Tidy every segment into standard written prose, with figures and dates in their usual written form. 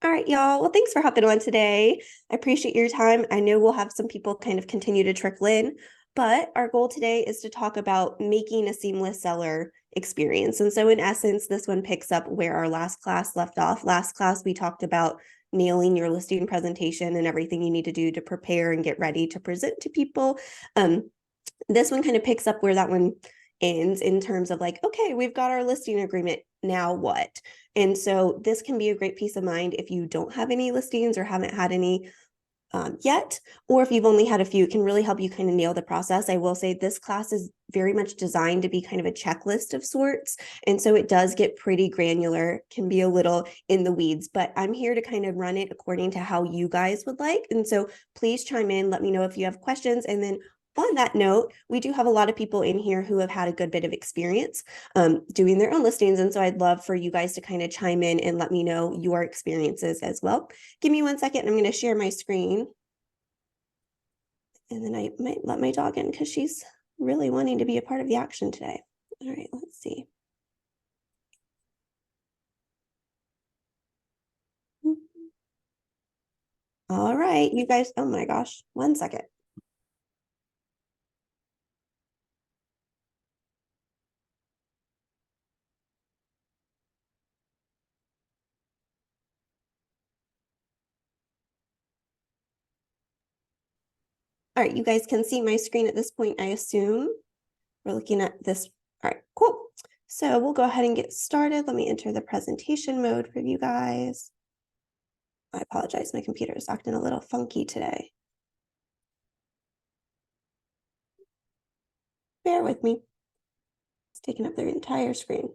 All right, y'all. Well, thanks for hopping on today. I appreciate your time. I know we'll have some people kind of continue to trickle in, but our goal today is to talk about making a seamless seller experience. And so, in essence, this one picks up where our last class left off. Last class, we talked about nailing your listing presentation and everything you need to do to prepare and get ready to present to people. This one kind of picks up where that one ends in terms of like, okay, we've got our listing agreement. Now what? And so this can be a great peace of mind if you don't have any listings or haven't had any yet, or if you've only had a few, it can really help you kind of nail the process. I will say this class is very much designed to be kind of a checklist of sorts. And so it does get pretty granular, can be a little in the weeds, but I'm here to kind of run it according to how you guys would like. And so please chime in, let me know if you have questions. And then on that note, we do have a lot of people in here who have had a good bit of experience doing their own listings. And so I'd love for you guys to kind of chime in and let me know your experiences as well. Give me 1 second. I'm going to share my screen. And then I might let my dog in because she's really wanting to be a part of the action today. All right, let's see. All right, you guys, oh my gosh, 1 second. All right, you guys can see my screen at this point, I assume. We're looking at this. All right, cool. So we'll go ahead and get started. Let me enter the presentation mode for you guys. I apologize, my computer is acting a little funky today. Bear with me. It's taking up the entire screen.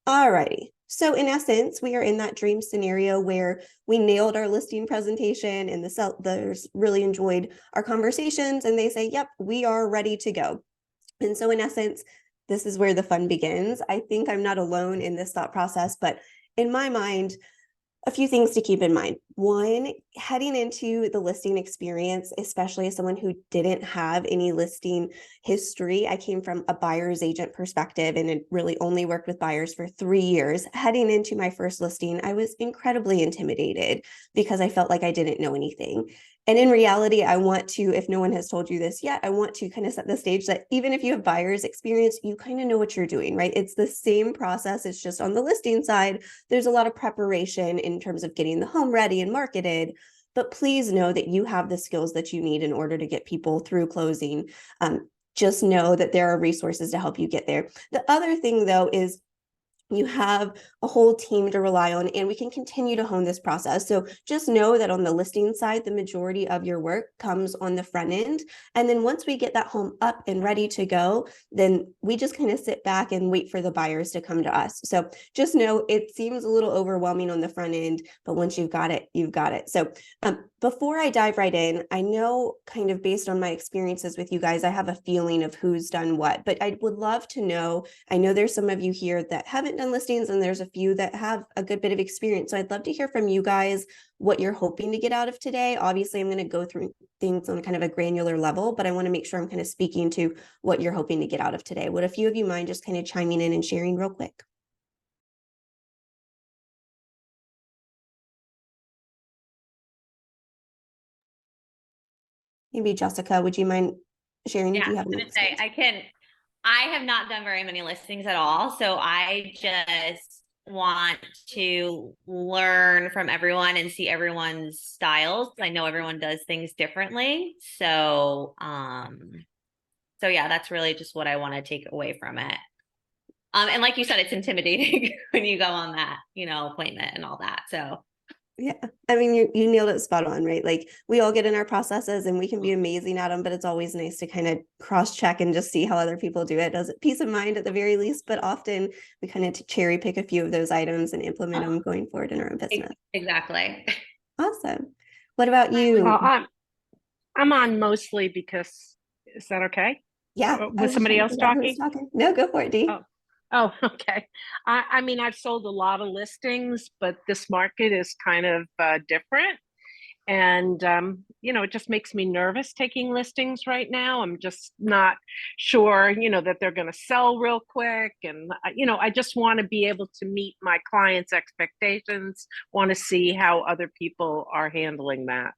All righty. So in essence, we are in that dream scenario where we nailed our listing presentation and the sellers really enjoyed our conversations and they say, yep, we are ready to go. And so in essence, this is where the fun begins. I think I'm not alone in this thought process, but in my mind, a few things to keep in mind. One, heading into the listing experience, especially as someone who didn't have any listing history, I came from a buyer's agent perspective and it really only worked with buyers for 3 years. Heading into my first listing, I was incredibly intimidated because I felt like I didn't know anything. And in reality, I want to, if no one has told you this yet, I want to kind of set the stage that even if you have buyer's experience, you kind of know what you're doing, right? It's the same process. It's just on the listing side, there's a lot of preparation in terms of getting the home ready and marketed. But please know that you have the skills that you need in order to get people through closing. Just know that there are resources to help you get there. The other thing, though, is you have a whole team to rely on, and we can continue to hone this process. So just know that on the listing side, the majority of your work comes on the front end. And then once we get that home up and ready to go, then we just kind of sit back and wait for the buyers to come to us. So just know it seems a little overwhelming on the front end, but once you've got it, you've got it. So before I dive right in, I know kind of based on my experiences with you guys, I have a feeling of who's done what, but I would love to know, I know there's some of you here that haven't done listings and there's a few that have a good bit of experience. So I'd love to hear from you guys what you're hoping to get out of today. Obviously, I'm going to go through things on kind of a granular level, but I want to make sure I'm kind of speaking to what you're hoping to get out of today. Would a few of you mind just kind of chiming in and sharing real quick? Maybe Jessica, would you mind sharing if Yeah, you I have was gonna say I have not done very many listings at all, so I just want to learn from everyone and see everyone's styles. I know everyone does things differently. So yeah, that's really just what I want to take away from it. And like you said, it's intimidating when you go on that, appointment and all that. So Yeah, I mean, you nailed it spot on, right? Like we all get in our processes and we can be amazing at them, but it's always nice to kind of cross check and just see how other people do it. Does it peace of mind at the very least, but often we kind of cherry pick a few of those items and implement them going forward in our own business. exactly. Awesome. What about you? Well, I'm on mostly because is that okay? Yeah, I Was was just somebody trying to else figure out who was talking? talking. No, go for it, Dee. Oh, oh, okay. I mean, I've sold a lot of listings, but this market is kind of different. And, it just makes me nervous taking listings right now. I'm just not sure, that they're going to sell real quick. And, I just want to be able to meet my clients' expectations, want to see how other people are handling that.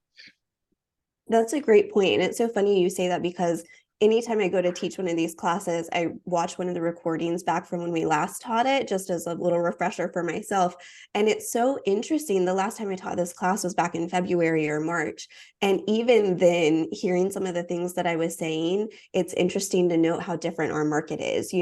That's a great point. And it's so funny you say that because anytime I go to teach one of these classes, I watch one of the recordings back from when we last taught it, just as a little refresher for myself. And it's so interesting. The last time I taught this class was back in February or March. And even then, hearing some of the things that I was saying, it's interesting to note how different our market is.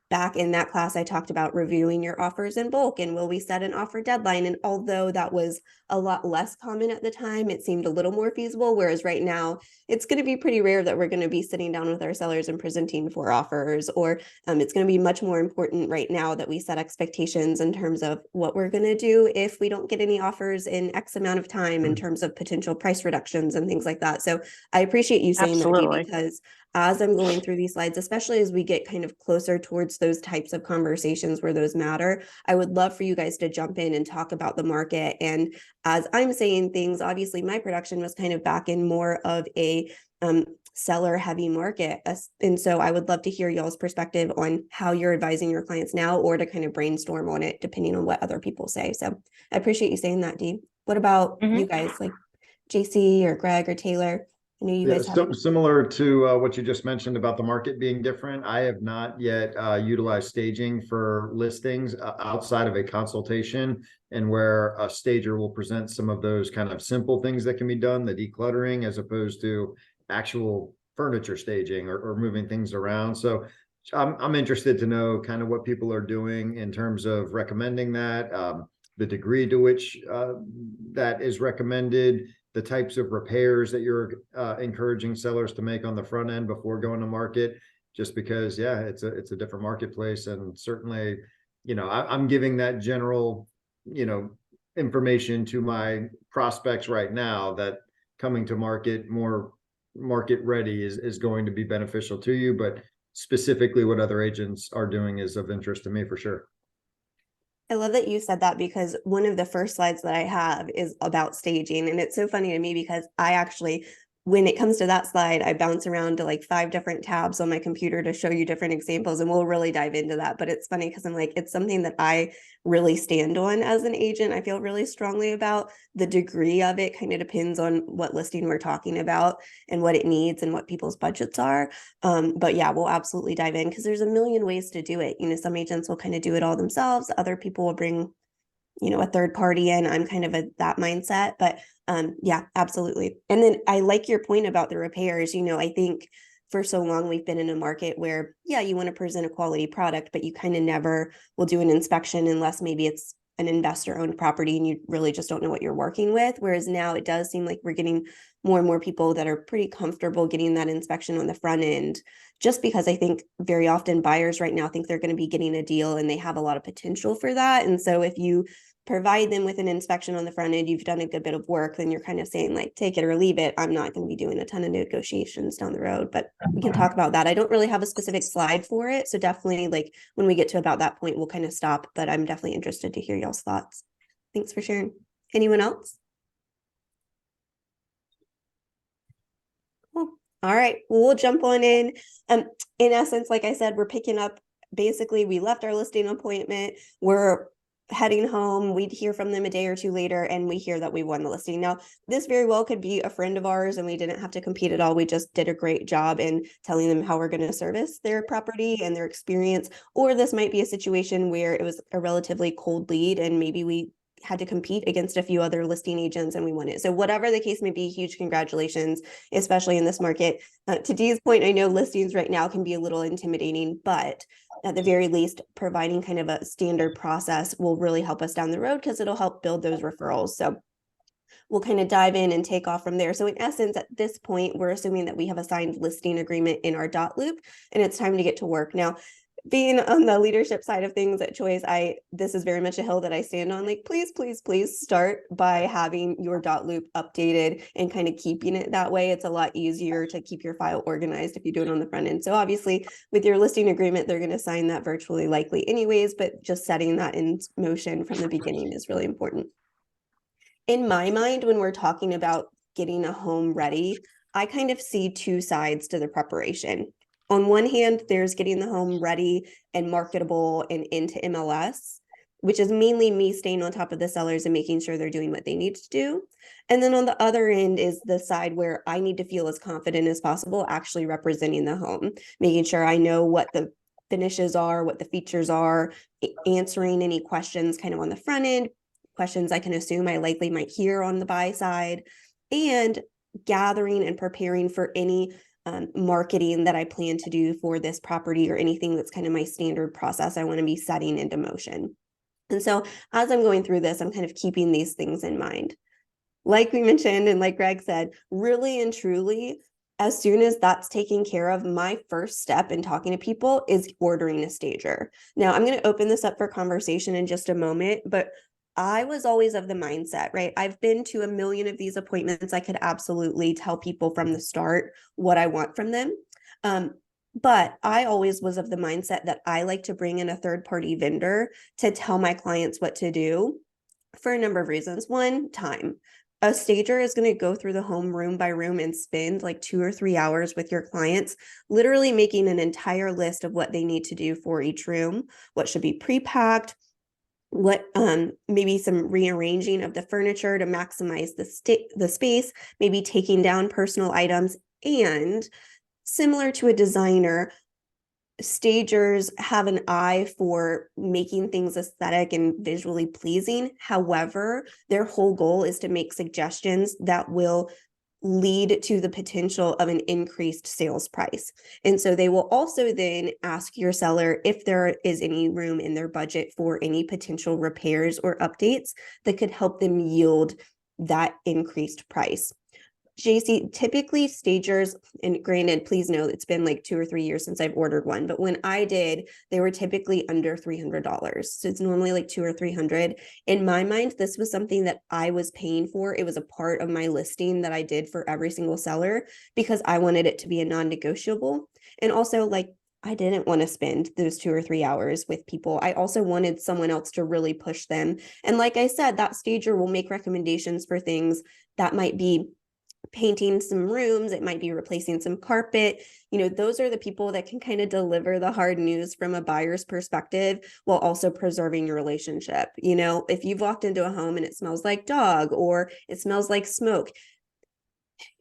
Back in that class, I talked about reviewing your offers in bulk and will we set an offer deadline? And although that was a lot less common at the time, it seemed a little more feasible. Whereas right now, it's going to be pretty rare that we're going to be sitting down with our sellers and presenting for offers, or it's going to be much more important right now that we set expectations in terms of what we're going to do if we don't get any offers in X amount of time in terms of potential price reductions and things like that. So I appreciate you saying that, Dee, Absolutely. because as I'm going through these slides, especially as we get kind of closer towards those types of conversations where those matter, I would love for you guys to jump in and talk about the market. And as I'm saying things, obviously my production was kind of back in more of a seller heavy market. And so I would love to hear y'all's perspective on how you're advising your clients now, or to kind of brainstorm on it, depending on what other people say. So I appreciate you saying that, Dee. What about you guys, like JC or Greg or Taylor? I know you guys have. Similar to what you just mentioned about the market being different. I have not yet utilized staging for listings outside of a consultation, and where a stager will present some of those kind of simple things that can be done, the decluttering, as opposed to actual furniture staging or moving things around. So I'm interested to know kind of what people are doing in terms of recommending that, the degree to which that is recommended, the types of repairs that you're encouraging sellers to make on the front end before going to market, just because, yeah, it's a different marketplace. And certainly, I'm giving that general, information to my prospects right now, that coming to market more market ready is going to be beneficial to you. But specifically what other agents are doing is of interest to me for sure. I love that you said that, because one of the first slides that I have is about staging. And it's so funny to me because I actually, when it comes to that slide, I bounce around to like 5 different tabs on my computer to show you different examples, and we'll really dive into that. But it's funny because I'm like, it's something that I really stand on as an agent. I feel really strongly about. The degree of it kind of depends on what listing we're talking about and what it needs and what people's budgets are. But yeah, we'll absolutely dive in, because there's a million ways to do it. Some agents will kind of do it all themselves. Other people will bring a third party in. I'm kind of that mindset, but yeah, absolutely. And then I like your point about the repairs. I think for so long we've been in a market where, yeah, you want to present a quality product, but you kind of never will do an inspection unless maybe it's an investor owned property and you really just don't know what you're working with. Whereas now it does seem like we're getting more and more people that are pretty comfortable getting that inspection on the front end, just because I think very often buyers right now think they're going to be getting a deal and they have a lot of potential for that. And so if you provide them with an inspection on the front end, you've done a good bit of work, then you're kind of saying like, take it or leave it. I'm not going to be doing a ton of negotiations down the road, but we can talk about that. I don't really have a specific slide for it. So definitely, like, when we get to about that point, we'll kind of stop, but I'm definitely interested to hear y'all's thoughts. Thanks for sharing. Anyone else? Cool. All right, well, we'll jump on in. In essence, like I said, we're picking up, basically we left our listing appointment. We're heading home. We'd hear from them a day or two later, and we hear that we won the listing. Now, this very well could be a friend of ours and we didn't have to compete at all. We just did a great job in telling them how we're going to service their property and their experience. Or this might be a situation where it was a relatively cold lead and maybe we had to compete against a few other listing agents and we won it. So whatever the case may be, huge congratulations, especially in this market. To Dee's point, I know listings right now can be a little intimidating, but at the very least, providing kind of a standard process will really help us down the road, because it'll help build those referrals. So we'll kind of dive in and take off from there. So in essence, at this point, we're assuming that we have a signed listing agreement in our dot loop and it's time to get to work. Now, being on the leadership side of things at Choice, this is very much a hill that I stand on. Like, please, please, please start by having your dot loop updated and kind of keeping it that way. It's a lot easier to keep your file organized if you do it on the front end. So obviously with your listing agreement, they're going to sign that virtually likely anyways, but just setting that in motion from the beginning is really important. in my mind, when we're talking about getting a home ready, I kind of see two sides to the preparation. On one hand, there's getting the home ready and marketable and into MLS, which is mainly me staying on top of the sellers and making sure they're doing what they need to do. And then on the other end is the side where I need to feel as confident as possible actually representing the home, making sure I know what the finishes are, what the features are, answering any questions kind of on the front end, questions I can assume I likely might hear on the buy side, and gathering and preparing for any marketing that I plan to do for this property or anything that's kind of my standard process I want to be setting into motion. And so as I'm going through this, I'm kind of keeping these things in mind. Like we mentioned, and like Greg said, really and truly, as soon as that's taken care of, my first step in talking to people is ordering a stager. Now, I'm going to open this up for conversation in just a moment, but I was always of the mindset, right? I've been to a million of these appointments. I could absolutely tell people from the start what I want from them. But I always was of the mindset that I like to bring in a third-party vendor to tell my clients what to do for a number of reasons. One, time. A stager is going to go through the home room by room and spend like 2 or 3 hours with your clients, literally making an entire list of what they need to do for each room, what should be pre-packed, what maybe some rearranging of the furniture to maximize the space, maybe taking down personal items. And similar to a designer, stagers have an eye for making things aesthetic and visually pleasing. However, their whole goal is to make suggestions that will lead to the potential of an increased sales price. And so they will also then ask your seller if there is any room in their budget for any potential repairs or updates that could help them yield that increased price. JC, typically stagers, and granted, please know it's been like 2 or 3 years since I've ordered one, but when I did, they were typically under $300. So it's normally like 200 or 300. In my mind, this was something that I was paying for. It was a part of my listing that I did for every single seller because I wanted it to be a non-negotiable. And also, like, I didn't want to spend those 2 or 3 hours with people. I also wanted someone else to really push them. And like I said, that stager will make recommendations for things that might be painting some rooms, it might be replacing some carpet. Those are the people that can kind of deliver the hard news from a buyer's perspective while also preserving your relationship. If you've walked into a home and it smells like dog or it smells like smoke,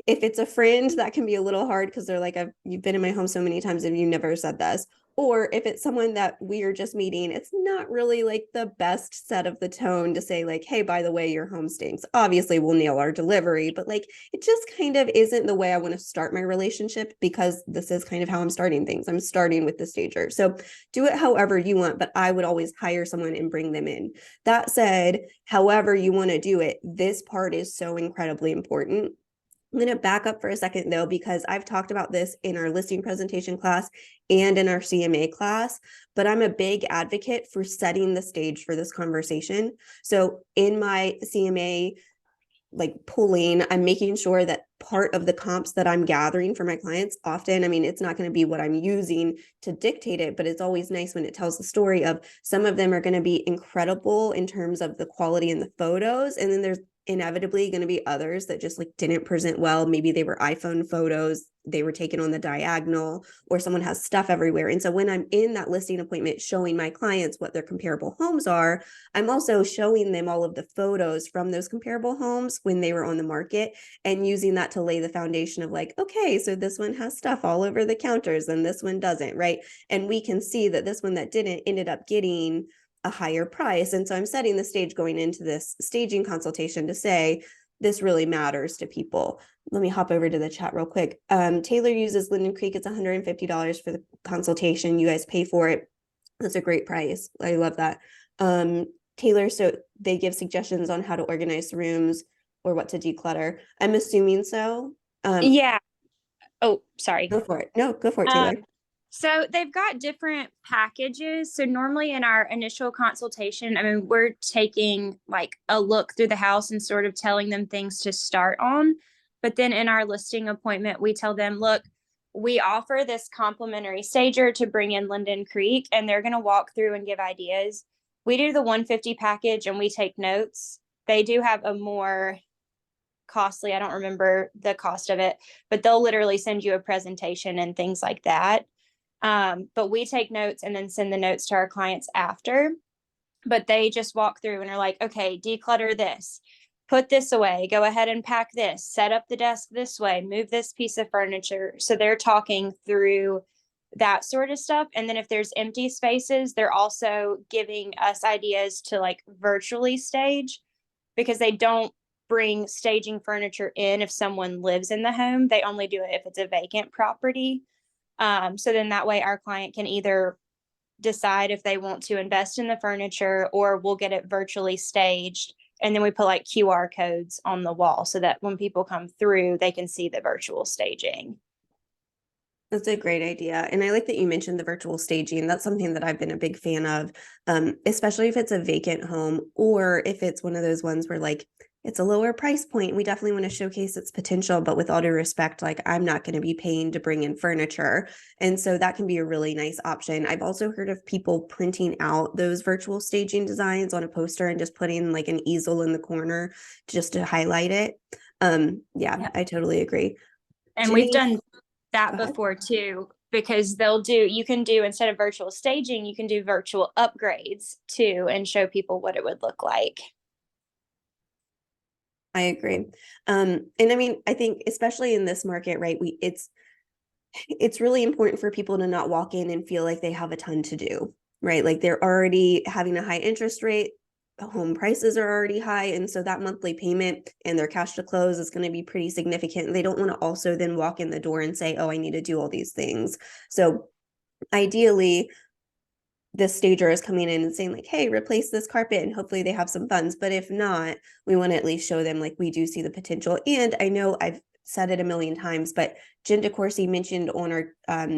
if it's a friend, that can be a little hard because they're like, you've been in my home so many times and you never said this. Or if it's someone that we are just meeting, it's not really like the best set of the tone to say like, hey, by the way, your home stinks. Obviously, we'll nail our delivery, but like, it just kind of isn't the way I want to start my relationship because this is kind of how I'm starting things. I'm starting with the stager. So do it however you want, but I would always hire someone and bring them in. That said, however you want to do it, this part is so incredibly important. I'm going to back up for a second though, because I've talked about this in our listing presentation class and in our CMA class, but I'm a big advocate for setting the stage for this conversation. So in my CMA pulling, I'm making sure that part of the comps that I'm gathering for my clients often, it's not going to be what I'm using to dictate it, but it's always nice when it tells the story of some of them are going to be incredible in terms of the quality in the photos. And then there's inevitably going to be others that just didn't present well. Maybe they were iPhone photos, they were taken on the diagonal, or someone has stuff everywhere. And so when I'm in that listing appointment showing my clients what their comparable homes are, I'm also showing them all of the photos from those comparable homes when they were on the market and using that to lay the foundation of okay, so this one has stuff all over the counters and this one doesn't, right? And we can see that this one that didn't ended up getting a higher price. And so I'm setting the stage going into this staging consultation to say, this really matters to people. Let me hop over to the chat real quick. Taylor uses Linden Creek. It's $150 for the consultation. You guys pay for it. That's a great price. I love that. Taylor, so they give suggestions on how to organize the rooms or what to declutter. I'm assuming so. Yeah. Oh, sorry. Go for it. No, go for it, Taylor. So they've got different packages. So normally in our initial consultation, we're taking a look through the house and sort of telling them things to start on. But then in our listing appointment, we tell them, look, we offer this complimentary stager to bring in Linden Creek, and they're going to walk through and give ideas. We do the 150 package and we take notes. they do have a more costly, I don't remember the cost of it, but they'll literally send you a presentation and things like that. But we take notes and then send the notes to our clients after. But they just walk through and are like, okay, declutter this, put this away, go ahead and pack this, set up the desk this way, move this piece of furniture. So they're talking through that sort of stuff. And then if there's empty spaces, they're also giving us ideas to like virtually stage, because they don't bring staging furniture in if someone lives in the home. They only do it if it's a vacant property. So then that way our client can either decide if they want to invest in the furniture, or we'll get it virtually staged. And then we put like QR codes on the wall so that when people come through, they can see the virtual staging. That's a great idea. And I like that you mentioned the virtual staging. That's something that I've been a big fan of, especially if it's a vacant home, or if it's one of those ones where like it's a lower price point. We definitely want to showcase its potential, but with all due respect, like I'm not going to be paying to bring in furniture. And so that can be a really nice option. I've also heard of people printing out those virtual staging designs on a poster and just putting like an easel in the corner just to highlight it. Yeah, I totally agree. And we've Jenny- done that Go ahead. before too, because you can do, instead of virtual staging, you can do virtual upgrades too, and show people what it would look like. I agree. And I mean, I think especially in this market, right, it's really important for people to not walk in and feel like they have a ton to do, right? Like they're already having a high interest rate, home prices are already high, and so that monthly payment and their cash to close is going to be pretty significant. They don't want to also then walk in the door and say, oh, I need to do all these things. So ideally, the stager is coming in and saying like, hey, replace this carpet, and hopefully they have some funds. But if not, we want to at least show them like we do see the potential. And I know I've said it a million times, but Jen DeCourcy mentioned on our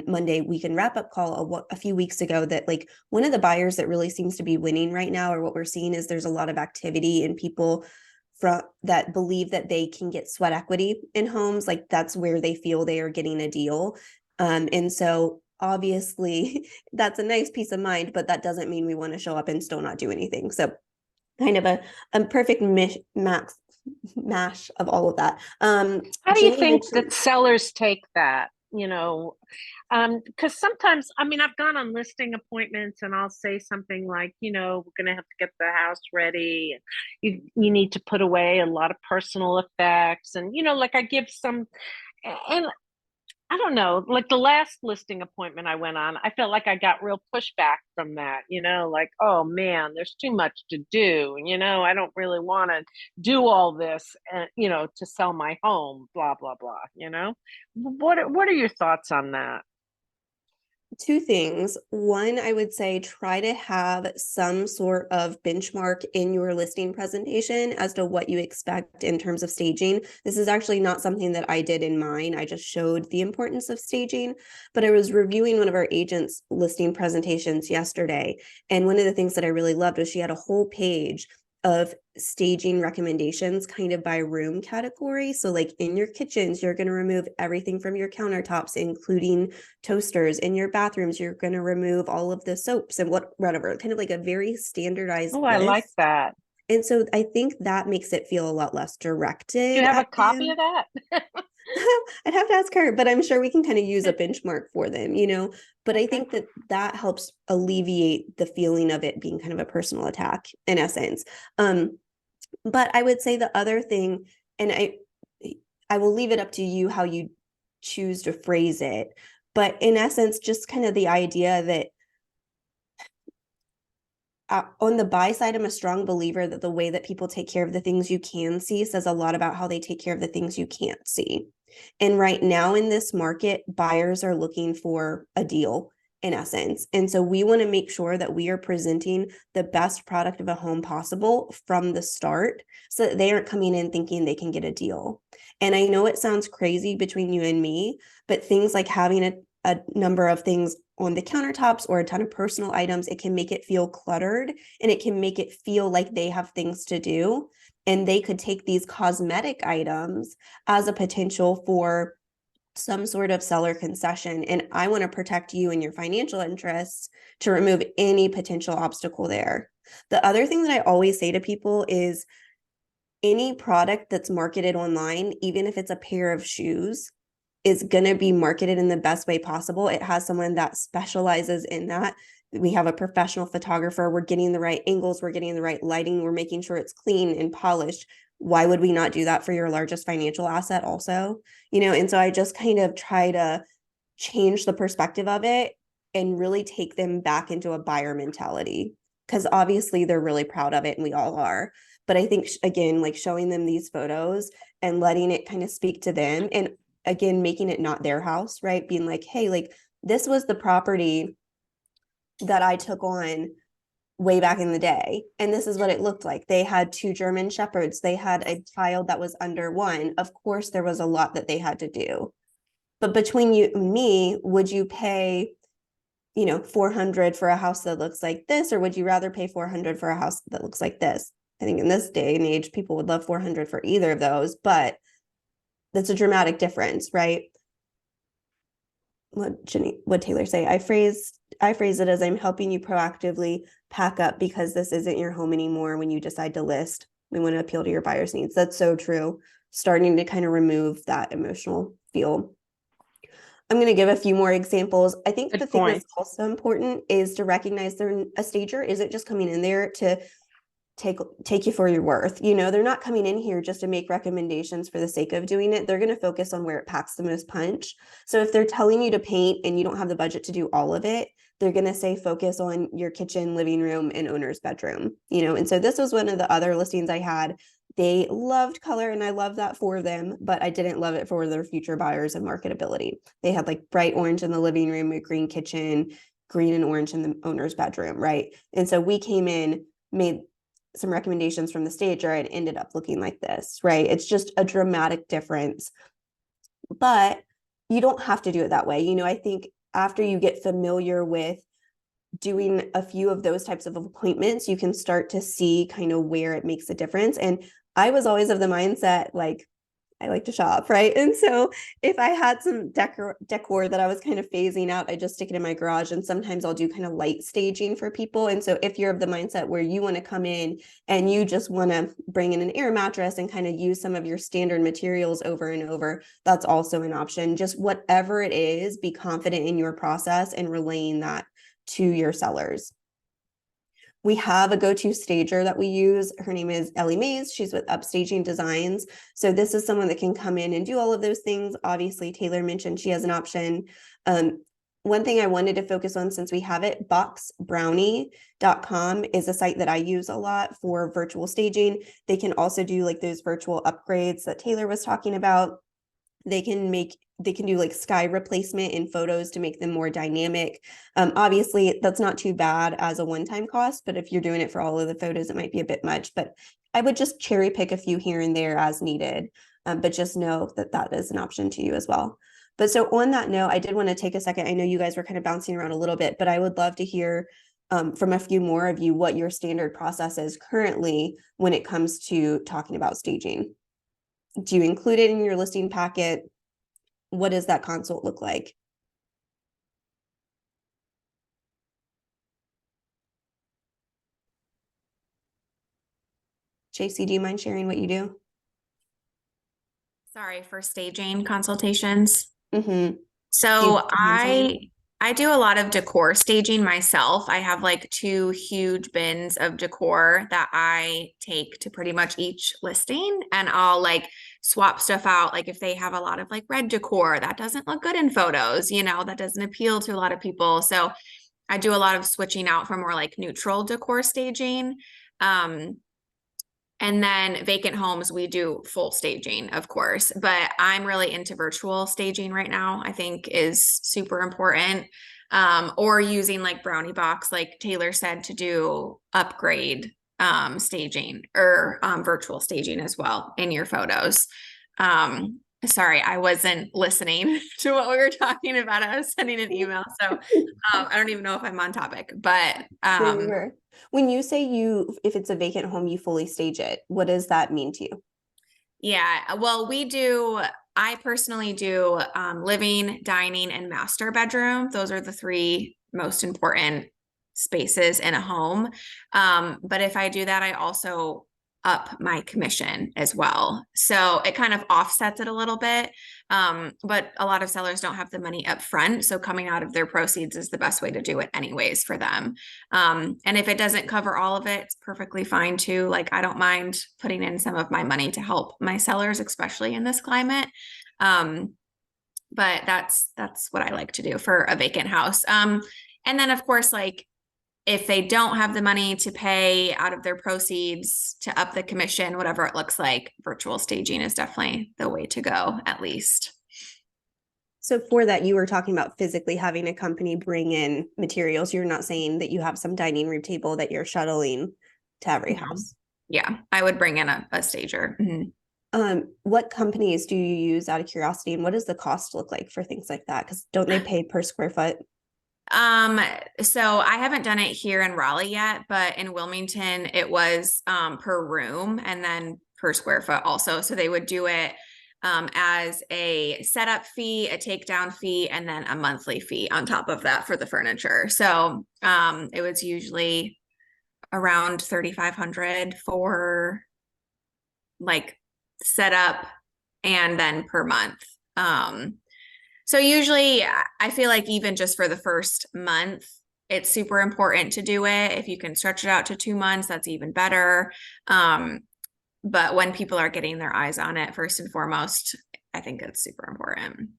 Monday weekend wrap-up call a few weeks ago that like one of the buyers that really seems to be winning right now, or what we're seeing, is there's a lot of activity in people that believe that they can get sweat equity in homes. Like that's where they feel they are getting a deal. And so obviously that's a nice peace of mind, but that doesn't mean we want to show up and still not do anything. So kind of a perfect mash of all of that. How do you Jenny think mentioned- that sellers take that? You know, because sometimes, I mean, I've gone on listing appointments and I'll say something like, you know, we're going to have to get the house ready. You need to put away a lot of personal effects. And, you know, like I give some, and I don't know, like the last listing appointment I went on, I felt like I got real pushback from that, you know, like, oh man, there's too much to do. You know, I don't really want to do all this, you know, to sell my home, blah, blah, blah, you know? What are your thoughts on that? Two things. One, I would say try to have some sort of benchmark in your listing presentation as to what you expect in terms of staging. This is actually not something that I did in mine. I just showed the importance of staging, but I was reviewing one of our agents' listing presentations yesterday. And one of the things that I really loved was she had a whole page of staging recommendations kind of by room category. So like in your kitchens, you're going to remove everything from your countertops, including toasters. In your bathrooms, you're going to remove all of the soaps and whatever, kind of like a very standardized Oh, I like list. that. And so I think that makes it feel a lot less directed. Do you have a at copy them. of that? I'd have to ask her, but I'm sure we can kind of use a benchmark for them, you know. But I Okay. think that helps alleviate the feeling of it being kind of a personal attack in essence. But I would say the other thing, and I will leave it up to you how you choose to phrase it, but in essence, just kind of the idea that on the buy side, I'm a strong believer that the way that people take care of the things you can see says a lot about how they take care of the things you can't see. And right now in this market, buyers are looking for a deal in essence. And so we want to make sure that we are presenting the best product of a home possible from the start so that they aren't coming in thinking they can get a deal. And I know it sounds crazy between you and me, but things like having a number of things on the countertops or a ton of personal items, it can make it feel cluttered, and it can make it feel like they have things to do. And they could take these cosmetic items as a potential for some sort of seller concession. And I want to protect you and your financial interests to remove any potential obstacle there. The other thing that I always say to people is any product that's marketed online, even if it's a pair of shoes, is going to be marketed in the best way possible. It has someone that specializes in that. We have a professional photographer. We're getting the right angles. We're getting the right lighting. We're making sure it's clean and polished. Why would we not do that for your largest financial asset also? And so I just kind of try to change the perspective of it and really take them back into a buyer mentality, because obviously they're really proud of it and we all are. But I think, again, like showing them these photos and letting it kind of speak to them, and again, making it not their house, right? Being like, hey, like this was the property that I took on way back in the day, and this is what it looked like. They had 2 German Shepherds. They had a child that was under 1. Of course, there was a lot that they had to do. But between you and me, would you pay, $400 for a house that looks like this, or would you rather pay $400 for a house that looks like this? I think in this day and age, people would love $400 for either of those, but that's a dramatic difference, right? What Taylor say? I phrase it as, I'm helping you proactively pack up because this isn't your home anymore when you decide to list. We want to appeal to your buyer's needs. That's so true. Starting to kind of remove that emotional feel. I'm going to give a few more examples. I think Good the thing point. that's also important is to recognize a stager isn't just coming in there to take you for your worth. They're not coming in here just to make recommendations for the sake of doing it. They're going to focus on where it packs the most punch. So if they're telling you to paint and you don't have the budget to do all of it, they're going to say focus on your kitchen, living room, and owner's bedroom. And so this was one of the other listings I had. They loved color, and I love that for them, but I didn't love it for their future buyers and marketability. They had like bright orange in the living room, a green kitchen, green and orange in the owner's bedroom, right? And so we came in, made some recommendations from the stager, and ended up looking like this, right? It's just a dramatic difference, but you don't have to do it that way. I think after you get familiar with doing a few of those types of appointments, you can start to see kind of where it makes a difference. And I was always of the mindset, like, I like to shop, right? And so if I had some decor that I was kind of phasing out, I just stick it in my garage. And sometimes I'll do kind of light staging for people. And so if you're of the mindset where you want to come in and you just want to bring in an air mattress and kind of use some of your standard materials over and over, that's also an option. Just whatever it is, be confident in your process and relaying that to your sellers. We have a go-to stager that we use. Her name is Ellie Mays. She's with Upstaging Designs. So this is someone that can come in and do all of those things. Obviously, Taylor mentioned she has an option. One thing I wanted to focus on, since we have it, boxbrownie.com is a site that I use a lot for virtual staging. They can also do like those virtual upgrades that Taylor was talking about. They can do like sky replacement in photos to make them more dynamic. Obviously, that's not too bad as a one-time cost, but if you're doing it for all of the photos, it might be a bit much. But I would just cherry pick a few here and there as needed, but just know that that is an option to you as well. But so on that note, I did want to take a second. I know you guys were kind of bouncing around a little bit, but I would love to hear from a few more of you what your standard process is currently when it comes to talking about staging. Do you include it in your listing packet? What does that consult look like? JC, do you mind sharing what you do? Sorry, for staging consultations. Mm-hmm. So I do a lot of decor staging myself. I have like 2 huge bins of decor that I take to pretty much each listing, and I'll like swap stuff out. Like if they have a lot of like red decor, that doesn't look good in photos, that doesn't appeal to a lot of people. So I do a lot of switching out for more like neutral decor staging. And then vacant homes, we do full staging, of course, but I'm really into virtual staging right now. I think is super important. Or using like Brownie Box, like Taylor said, to do upgrade staging or virtual staging as well in your photos. Sorry, I wasn't listening to what we were talking about. I was sending an email, so I don't even know if I'm on topic, but when you say if it's a vacant home, you fully stage it, what does that mean to you? Yeah, well, I personally do living, dining, and master bedroom. Those are the 3 most important spaces in a home. But if I do that, I also up my commission as well. So it kind of offsets it a little bit. But a lot of sellers don't have the money up front. So coming out of their proceeds is the best way to do it anyways for them. And if it doesn't cover all of it, it's perfectly fine too. Like I don't mind putting in some of my money to help my sellers, especially in this climate. But that's what I like to do for a vacant house. And then of course, like if they don't have the money to pay out of their proceeds to up the commission, whatever it looks like, virtual staging is definitely the way to go, at least. So for that, you were talking about physically having a company bring in materials. You're not saying that you have some dining room table that you're shuttling to every house. Yeah, I would bring in a stager. What companies do you use out of curiosity, and what does the cost look like for things like that? Because don't they pay per square foot? So I haven't done it here in Raleigh yet, but in Wilmington it was per room and then per square foot also. So they would do it as a setup fee, a takedown fee, and then a monthly fee on top of that for the furniture. So it was usually around $3,500 for like setup and then per month. So usually I feel like even just for the first month, it's super important to do it. If you can stretch it out to 2 months, that's even better. But when people are getting their eyes on it, first and foremost, I think it's super important.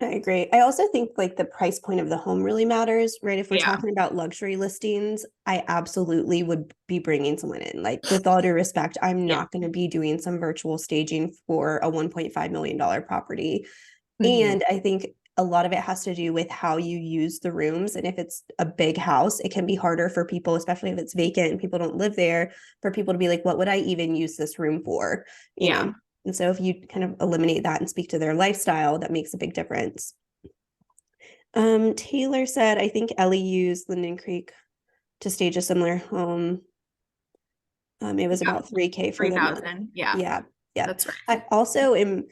I agree. I also think like the price point of the home really matters, right? If we're Yeah. talking about luxury listings, I absolutely would be bringing someone in. Like with all due respect, I'm Yeah. not going to be doing some virtual staging for a $1.5 million property. Mhm. And I think a lot of it has to do with how you use the rooms. And if it's a big house, it can be harder for people, especially if it's vacant and people don't live there, for people to be like, what would I even use this room for? You Yeah. know? And so if you kind of eliminate that and speak to their lifestyle, that makes a big difference. Taylor said, I think Ellie used Linden Creek to stage a similar home. It was Yeah. about 3K for the month. 3,000. Yeah. Yeah. Yeah. That's right. I also am,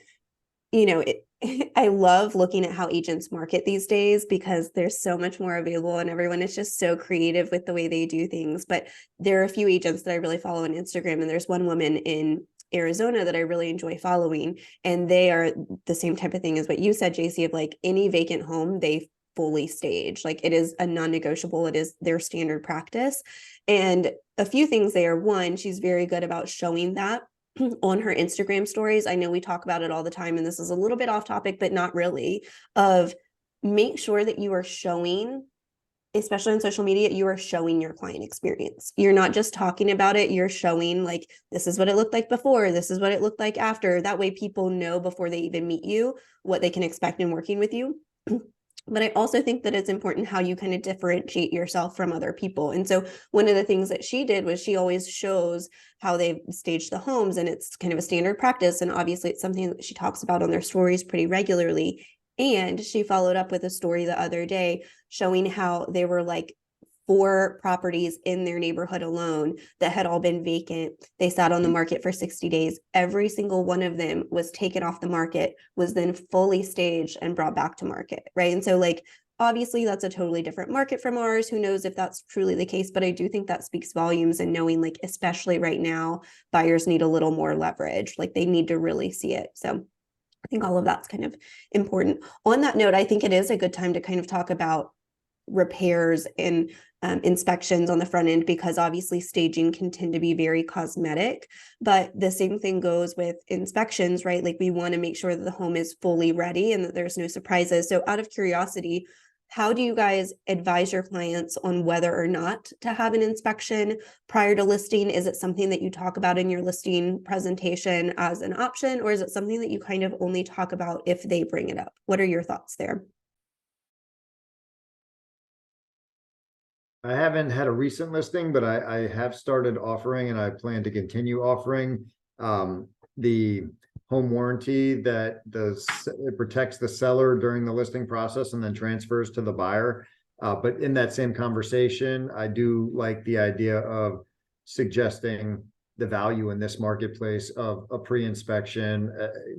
I love looking at how agents market these days because there's so much more available and everyone is just so creative with the way they do things. But there are a few agents that I really follow on Instagram, and there's one woman in Arizona that I really enjoy following, and they are the same type of thing as what you said, JC, of like any vacant home, they fully stage. Like it is a non-negotiable. It is their standard practice. And a few things there. One, she's very good about showing that on her Instagram stories. I know we talk about it all the time, and this is a little bit off topic, but not really, of make sure that you are showing, especially on social media, you are showing your client experience. You're not just talking about it, you're showing like, this is what it looked like before, this is what it looked like after. That way people know before they even meet you what they can expect in working with you. But I also think that it's important how you kind of differentiate yourself from other people. And so one of the things that she did was she always shows how they've staged the homes, and it's kind of a standard practice. And obviously it's something that she talks about on their stories pretty regularly. And she followed up with a story the other day showing how they were like 4 properties in their neighborhood alone that had all been vacant. They sat on the market for 60 days. Every single one of them was taken off the market, was then fully staged and brought back to market, right? And so like, obviously that's a totally different market from ours. Who knows if that's truly the case, but I do think that speaks volumes, and knowing like, especially right now, buyers need a little more leverage. Like they need to really see it. So I think all of that's kind of important. On that note, I think it is a good time to kind of talk about repairs and inspections on the front end, because obviously staging can tend to be very cosmetic, but the same thing goes with inspections, right? Like we want to make sure that the home is fully ready and that there's no surprises. So out of curiosity, how do you guys advise your clients on whether or not to have an inspection prior to listing? Is it something that you talk about in your listing presentation as an option, or is it something that you kind of only talk about if they bring it up? What are your thoughts there? I haven't had a recent listing, but I have started offering, and I plan to continue offering the home warranty that it protects the seller during the listing process and then transfers to the buyer. But in that same conversation, I do like the idea of suggesting the value in this marketplace of a pre-inspection.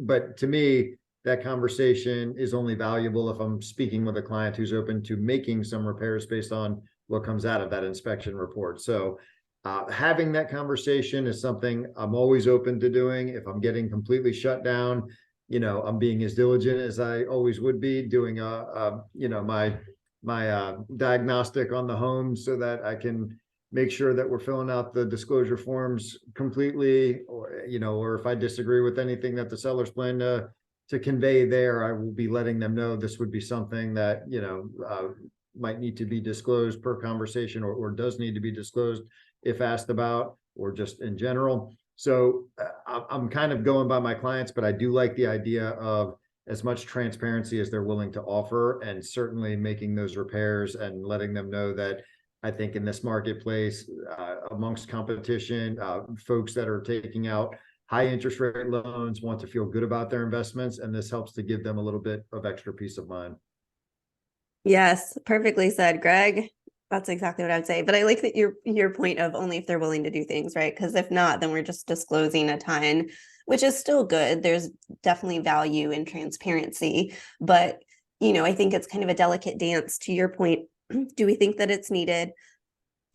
But to me, that conversation is only valuable if I'm speaking with a client who's open to making some repairs based on what comes out of that inspection report. So Having that conversation is something I'm always open to doing. If I'm getting completely shut down, I'm being as diligent as I always would be, doing my diagnostic on the home so that I can make sure that we're filling out the disclosure forms completely, or if I disagree with anything that the sellers plan to convey there, I will be letting them know this would be something that, might need to be disclosed per conversation, or does need to be disclosed if asked about, or just in general. So I'm kind of going by my clients, but I do like the idea of as much transparency as they're willing to offer, and certainly making those repairs and letting them know that I think in this marketplace, amongst competition, folks that are taking out high interest rate loans want to feel good about their investments, and this helps to give them a little bit of extra peace of mind. Yes, perfectly said, Greg. That's exactly what I'd say. But I like that your point of only if they're willing to do things, right? Because if not, then we're just disclosing a ton, which is still good. There's definitely value in transparency, but I think it's kind of a delicate dance. To your point, do we think that it's needed?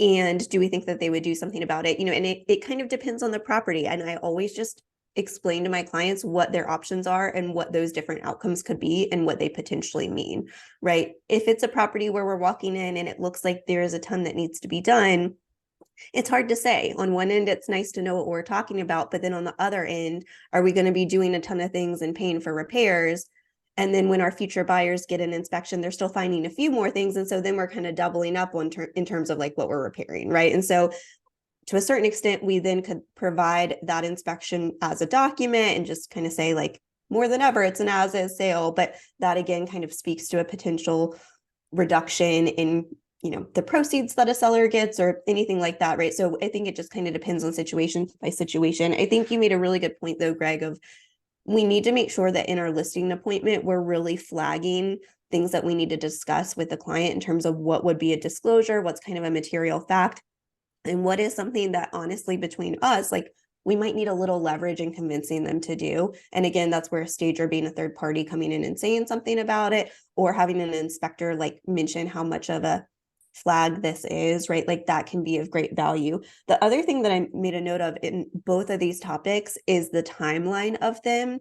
And do we think that they would do something about it? And it kind of depends on the property. And I always just explain to my clients what their options are and what those different outcomes could be and what they potentially mean, right? If it's a property where we're walking in and it looks like there is a ton that needs to be done, it's hard to say. On one end, it's nice to know what we're talking about, but then on the other end, are we going to be doing a ton of things and paying for repairs? And then when our future buyers get an inspection, they're still finding a few more things. And so then we're kind of doubling up in terms of like what we're repairing, right? And so to a certain extent, we then could provide that inspection as a document and just kind of say like, more than ever, it's an as-is sale. But that again kind of speaks to a potential reduction in the proceeds that a seller gets or anything like that, right? So I think it just kind of depends on situation by situation. I think you made a really good point though, Greg, of we need to make sure that in our listing appointment, we're really flagging things that we need to discuss with the client in terms of what would be a disclosure, what's kind of a material fact, and what is something that honestly between us, like we might need a little leverage in convincing them to do. And again, that's where a stager being a third party coming in and saying something about it, or having an inspector like mention how much of a flag this is, right? Like that can be of great value. The other thing that I made a note of in both of these topics is the timeline of them.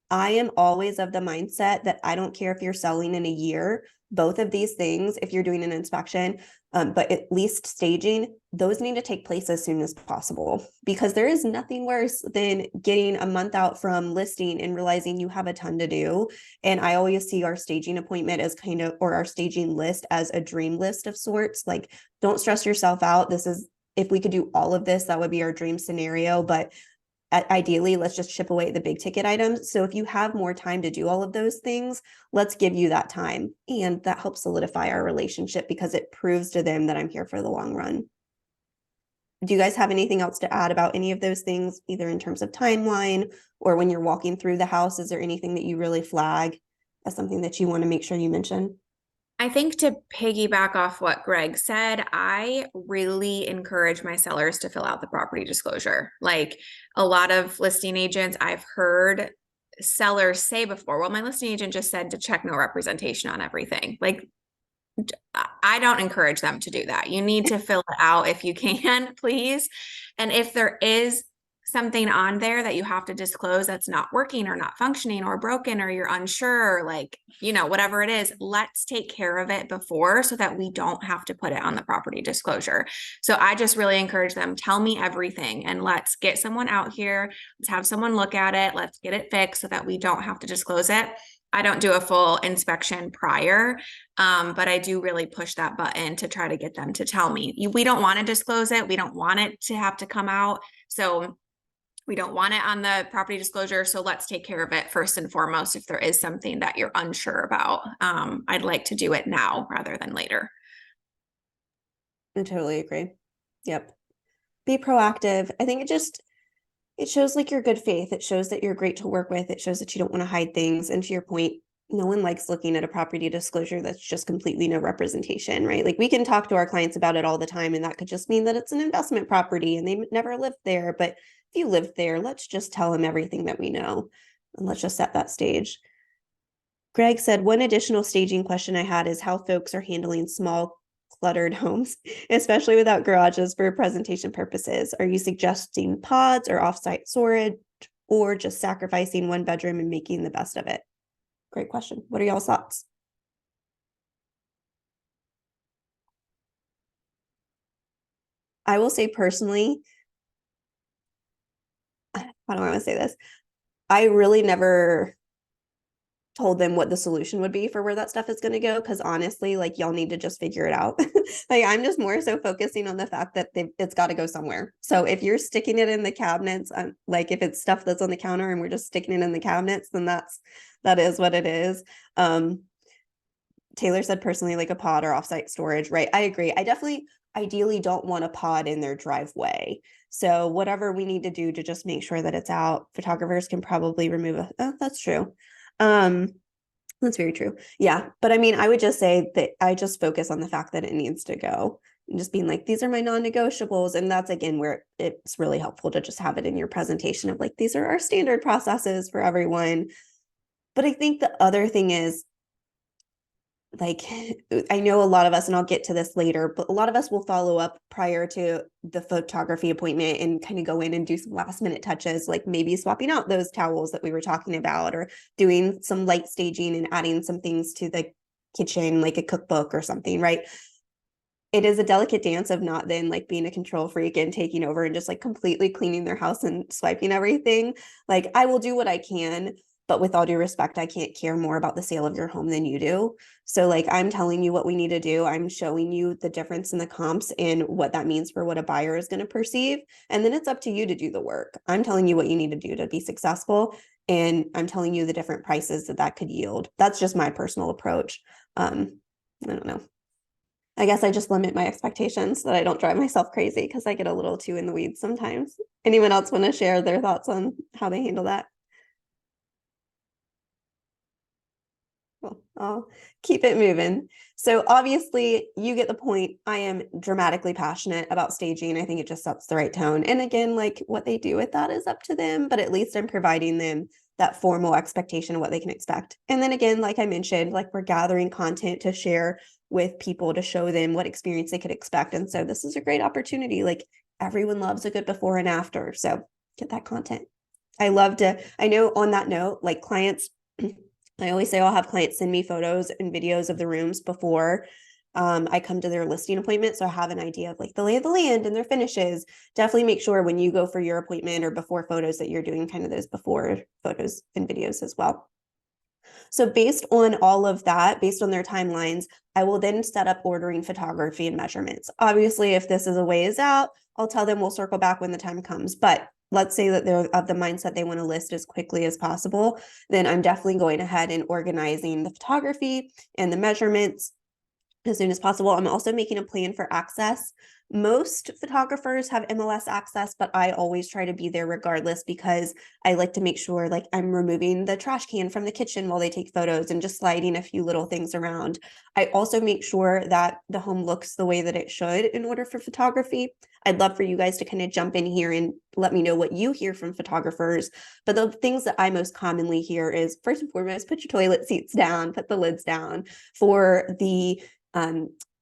I am always of the mindset that I don't care if you're selling in a year, both of these things, if you're doing an inspection, but at least staging, those need to take place as soon as possible, because there is nothing worse than getting a month out from listing and realizing you have a ton to do. And I always see our staging appointment as or our staging list as a dream list of sorts. Like, don't stress yourself out. If we could do all of this, that would be our dream scenario. But ideally, let's just chip away at the big ticket items. So if you have more time to do all of those things, let's give you that time. And that helps solidify our relationship because it proves to them that I'm here for the long run. Do you guys have anything else to add about any of those things, either in terms of timeline or when you're walking through the house? Is there anything that you really flag as something that you want to make sure you mention? I think to piggyback off what Greg said, I really encourage my sellers to fill out the property disclosure. Like a lot of listing agents, I've heard sellers say before, well, my listing agent just said to check no representation on everything. Like, I don't encourage them to do that. You need to fill it out if you can, please. And if there is something on there that you have to disclose that's not working or not functioning or broken or you're unsure, like, whatever it is, let's take care of it before so that we don't have to put it on the property disclosure. So I just really encourage them, tell me everything and let's get someone out here. Let's have someone look at it. Let's get it fixed so that we don't have to disclose it. I don't do a full inspection prior, but I do really push that button to try to get them to tell me. We don't want to disclose it. We don't want it to have to come out. So we don't want it on the property disclosure. So let's take care of it first and foremost. If there is something that you're unsure about, I'd like to do it now rather than later. I totally agree. Yep. Be proactive. I think it shows like your good faith. It shows that you're great to work with. It shows that you don't want to hide things. And to your point, no one likes looking at a property disclosure that's just completely no representation, right? Like we can talk to our clients about it all the time, and that could just mean that it's an investment property and they never lived there. But if you lived there, let's just tell them everything that we know and let's just set that stage. Greg said, one additional staging question I had is how folks are handling small cluttered homes, especially without garages for presentation purposes? Are you suggesting pods or offsite storage, or just sacrificing one bedroom and making the best of it? Great question. What are y'all's thoughts? I will say personally, how do I want to say this? I really never told them what the solution would be for where that stuff is going to go, because honestly, like, y'all need to just figure it out. Like, I'm just more so focusing on the fact that it's got to go somewhere. So if you're sticking it in the cabinets, like if it's stuff that's on the counter and we're just sticking it in the cabinets, then that is what it is. Taylor said personally, like a pod or offsite storage, right? I agree. I definitely ideally don't want a pod in their driveway. So whatever we need to do to just make sure that it's out, photographers can probably remove it. Oh, that's true. That's very true. Yeah. But I mean, I would just say that I just focus on the fact that it needs to go, and just being like, these are my non-negotiables. And that's again where it's really helpful to just have it in your presentation of like, these are our standard processes for everyone. But I think the other thing is, like, I know a lot of us, and I'll get to this later, but a lot of us will follow up prior to the photography appointment and kind of go in and do some last minute touches, like maybe swapping out those towels that we were talking about, or doing some light staging and adding some things to the kitchen, like a cookbook or something, right? It is a delicate dance of not then like being a control freak and taking over and just like completely cleaning their house and swiping everything. Like, I will do what I can, but with all due respect, I can't care more about the sale of your home than you do. So like, I'm telling you what we need to do. I'm showing you the difference in the comps and what that means for what a buyer is going to perceive. And then it's up to you to do the work. I'm telling you what you need to do to be successful. And I'm telling you the different prices that could yield. That's just my personal approach. I don't know. I guess I just limit my expectations so that I don't drive myself crazy, because I get a little too in the weeds sometimes. Anyone else want to share their thoughts on how they handle that? Well, I'll keep it moving. So obviously you get the point. I am dramatically passionate about staging. I think it just sets the right tone. And again, like, what they do with that is up to them, but at least I'm providing them that formal expectation of what they can expect. And then again, like I mentioned, like, we're gathering content to share with people to show them what experience they could expect. And so this is a great opportunity. Like, everyone loves a good before and after. So get that content. I know on that note, like, clients, I always say I'll have clients send me photos and videos of the rooms before I come to their listing appointment. So I have an idea of like the lay of the land and their finishes. Definitely make sure when you go for your appointment or before photos that you're doing kind of those before photos and videos as well. So based on all of that, based on their timelines, I will then set up ordering photography and measurements. Obviously, if this is a ways out, I'll tell them we'll circle back when the time comes. But let's say that they're of the mindset they want to list as quickly as possible, then I'm definitely going ahead and organizing the photography and the measurements as soon as possible. I'm also making a plan for access. Most photographers have MLS access, but I always try to be there regardless, because I like to make sure like I'm removing the trash can from the kitchen while they take photos and just sliding a few little things around. I also make sure that the home looks the way that it should in order for photography. I'd love for you guys to kind of jump in here and let me know what you hear from photographers. But the things that I most commonly hear is, first and foremost, put your toilet seats down, put the lids down. For the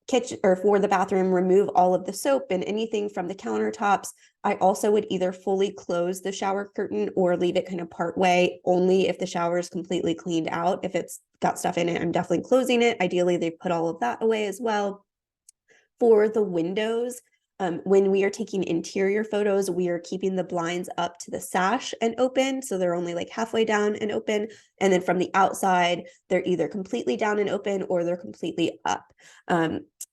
kitchen or for the bathroom, remove all of the soap and anything from the countertops. I also would either fully close the shower curtain or leave it kind of part way, only if the shower is completely cleaned out. If it's got stuff in it, I'm definitely closing it. Ideally, they put all of that away as well. For the windows, when we are taking interior photos, we are keeping the blinds up to the sash and open. So they're only like halfway down and open. And then from the outside, they're either completely down and open or they're completely up.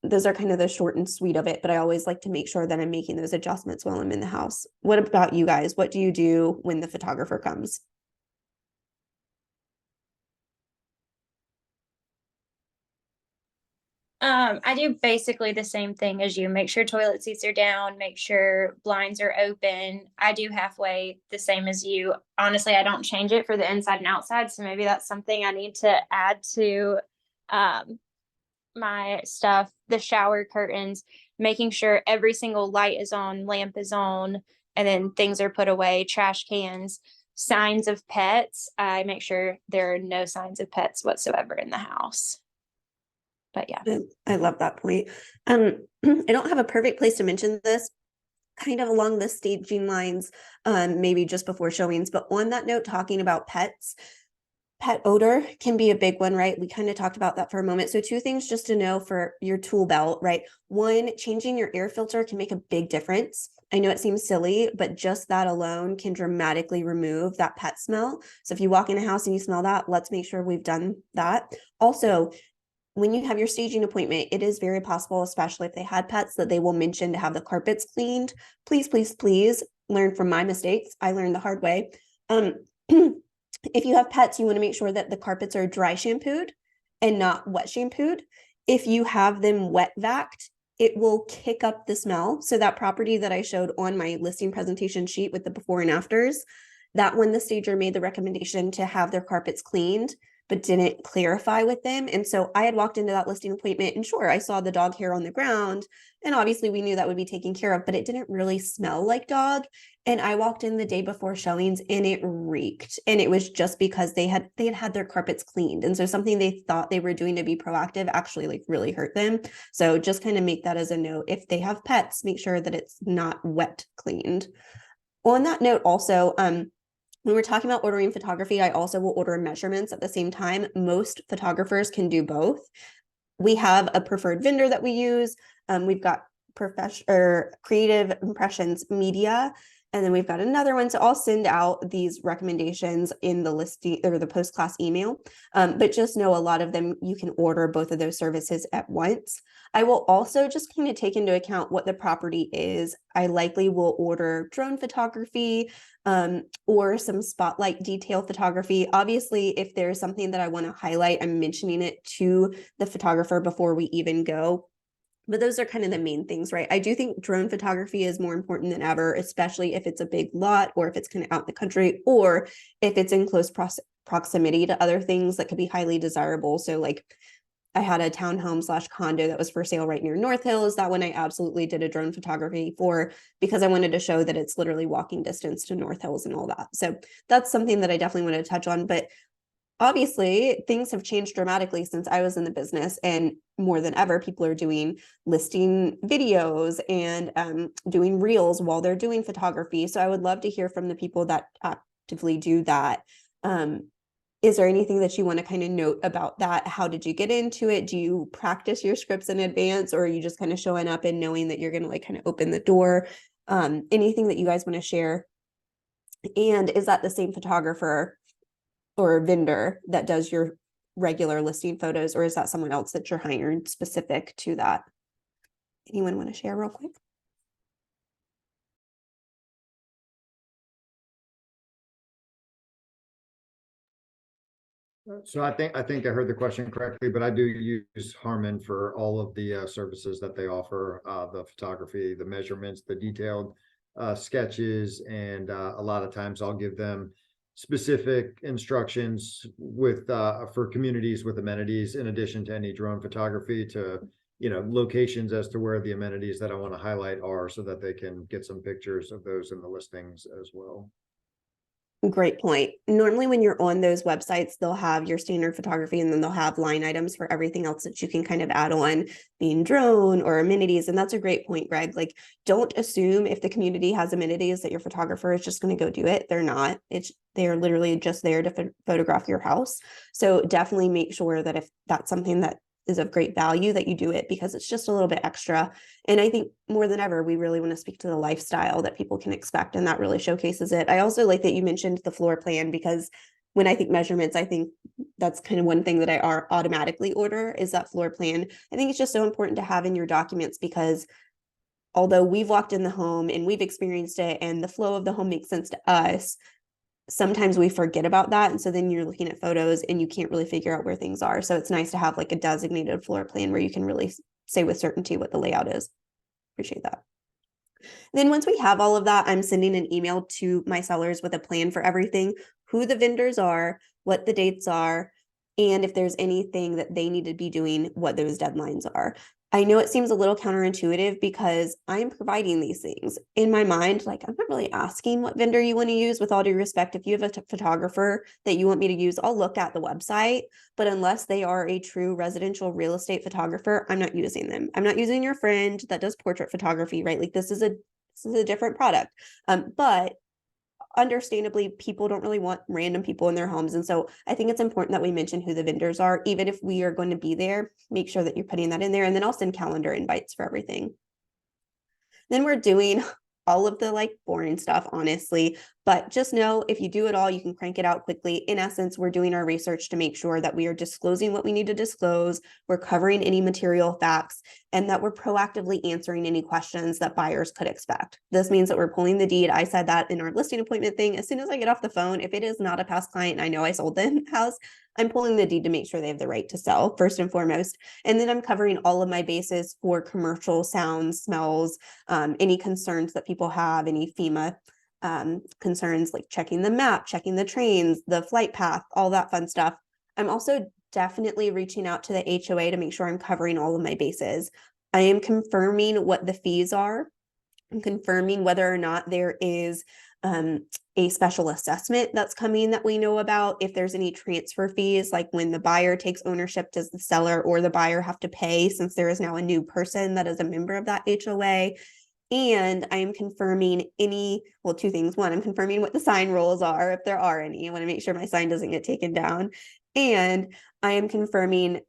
Those are kind of the short and sweet of it, but I always like to make sure that I'm making those adjustments while I'm in the house. What about you guys? What do you do when the photographer comes? I do basically the same thing as you. Make sure toilet seats are down, make sure blinds are open. I do halfway the same as you. Honestly, I don't change it for the inside and outside. So maybe that's something I need to add to my stuff. The shower curtains, making sure every single light is on, lamp is on, and then things are put away, trash cans. Signs of pets, I make sure there are no signs of pets whatsoever in the house. But yeah. I love that point. I don't have a perfect place to mention this, kind of along the staging lines, maybe just before showings, but on that note, talking about pets, pet odor can be a big one, right? We kind of talked about that for a moment. So 2 things just to know for your tool belt, right? 1, changing your air filter can make a big difference. I know it seems silly, but just that alone can dramatically remove that pet smell. So if you walk in a house and you smell that, let's make sure we've done that. Also, when you have your staging appointment, it is very possible, especially if they had pets, that they will mention to have the carpets cleaned. Please, please, please learn from my mistakes. I learned the hard way. If you have pets, you want to make sure that the carpets are dry shampooed and not wet shampooed. If you have them wet vacked, it will kick up the smell. So that property that I showed on my listing presentation sheet with the before and afters, that when the stager made the recommendation to have their carpets cleaned, but didn't clarify with them. And so I had walked into that listing appointment and sure, I saw the dog hair on the ground. And obviously we knew that would be taken care of, but it didn't really smell like dog. And I walked in the day before showings and it reeked. And it was just because they had their carpets cleaned. And so something they thought they were doing to be proactive actually like really hurt them. So just kind of make that as a note. If they have pets, make sure that it's not wet cleaned. On that note, also, when we're talking about ordering photography, I also will order measurements at the same time. Most photographers can do both. We have a preferred vendor that we use. We've got Creative Impressions Media, and then we've got another one. So I'll send out these recommendations in the listing or the post-class email. But just know a lot of them, you can order both of those services at once. I will also just kind of take into account what the property is. I likely will order drone photography or some spotlight detail photography. Obviously, if there's something that I want to highlight, I'm mentioning it to the photographer before we even go. But those are kind of the main things, right? I do think drone photography is more important than ever, especially if it's a big lot or if it's kind of out in the country or if it's in close proximity to other things that could be highly desirable. So like I had a townhome/condo that was for sale right near North Hills. That one I absolutely did a drone photography for because I wanted to show that it's literally walking distance to North Hills and all that. So that's something that I definitely want to touch on. But obviously, things have changed dramatically since I was in the business, and more than ever, people are doing listing videos and doing reels while they're doing photography. So I would love to hear from the people that actively do that. Is there anything that you want to kind of note about that? How did you get into it? Do you practice your scripts in advance, or are you just kind of showing up and knowing that you're going to like kind of open the door? Anything that you guys want to share? And is that the same photographer or vendor that does your regular listing photos, or is that someone else that you're hiring specific to that? Anyone want to share real quick? So I think I heard the question correctly, but I do use Harmon for all of the services that they offer, the photography, the measurements, the detailed sketches, and a lot of times I'll give them specific instructions with for communities with amenities, in addition to any drone photography, to locations as to where the amenities that I want to highlight are, so that they can get some pictures of those in the listings as well. Great point. Normally when you're on those websites, they'll have your standard photography and then they'll have line items for everything else that you can kind of add on, being drone or amenities. And that's a great point, Greg. Like, don't assume if the community has amenities that your photographer is just going to go do it. They're not. They're literally just there to photograph your house. So definitely make sure that if that's something that is of great value, that you do it, because it's just a little bit extra. And I think more than ever, we really want to speak to the lifestyle that people can expect, and that really showcases it. I also like that you mentioned the floor plan, because when I think measurements, I think that's kind of one thing that I automatically order is that floor plan. I think it's just so important to have in your documents, because although we've walked in the home and we've experienced it and the flow of the home makes sense to us, sometimes we forget about that. And so then you're looking at photos and you can't really figure out where things are. So it's nice to have like a designated floor plan where you can really say with certainty what the layout is. Appreciate that. Then once we have all of that, I'm sending an email to my sellers with a plan for everything, who the vendors are, what the dates are, and if there's anything that they need to be doing, what those deadlines are. I know it seems a little counterintuitive because I'm providing these things in my mind. Like, I'm not really asking what vendor you want to use. With all due respect, if you have a photographer that you want me to use, I'll look at the website. But unless they are a true residential real estate photographer, I'm not using them. I'm not using your friend that does portrait photography, right? Like, this is a different product. But understandably, people don't really want random people in their homes. And so I think it's important that we mention who the vendors are, even if we are going to be there. Make sure that you're putting that in there. And then I'll send calendar invites for everything. Then we're doing all of the like boring stuff, honestly, but just know if you do it all, you can crank it out quickly. In essence, we're doing our research to make sure that we are disclosing what we need to disclose, we're covering any material facts, and that we're proactively answering any questions that buyers could expect. This means that we're pulling the deed. I said that in our listing appointment thing. As soon as I get off the phone, if it is not a past client and I know I sold the house, I'm pulling the deed to make sure they have the right to sell, first and foremost. And then I'm covering all of my bases for commercial sounds, smells, any concerns that people have, any FEMA concerns, like checking the map, checking the trains, the flight path, all that fun stuff. I'm also definitely reaching out to the HOA to make sure I'm covering all of my bases. I am confirming what the fees are. I'm confirming whether or not there is a special assessment that's coming that we know about. If there's any transfer fees, like when the buyer takes ownership, does the seller or the buyer have to pay, since there is now a new person that is a member of that HOA? And I am confirming two things. One, I'm confirming what the sign rules are, if there are any. I want to make sure my sign doesn't get taken down. And I am confirming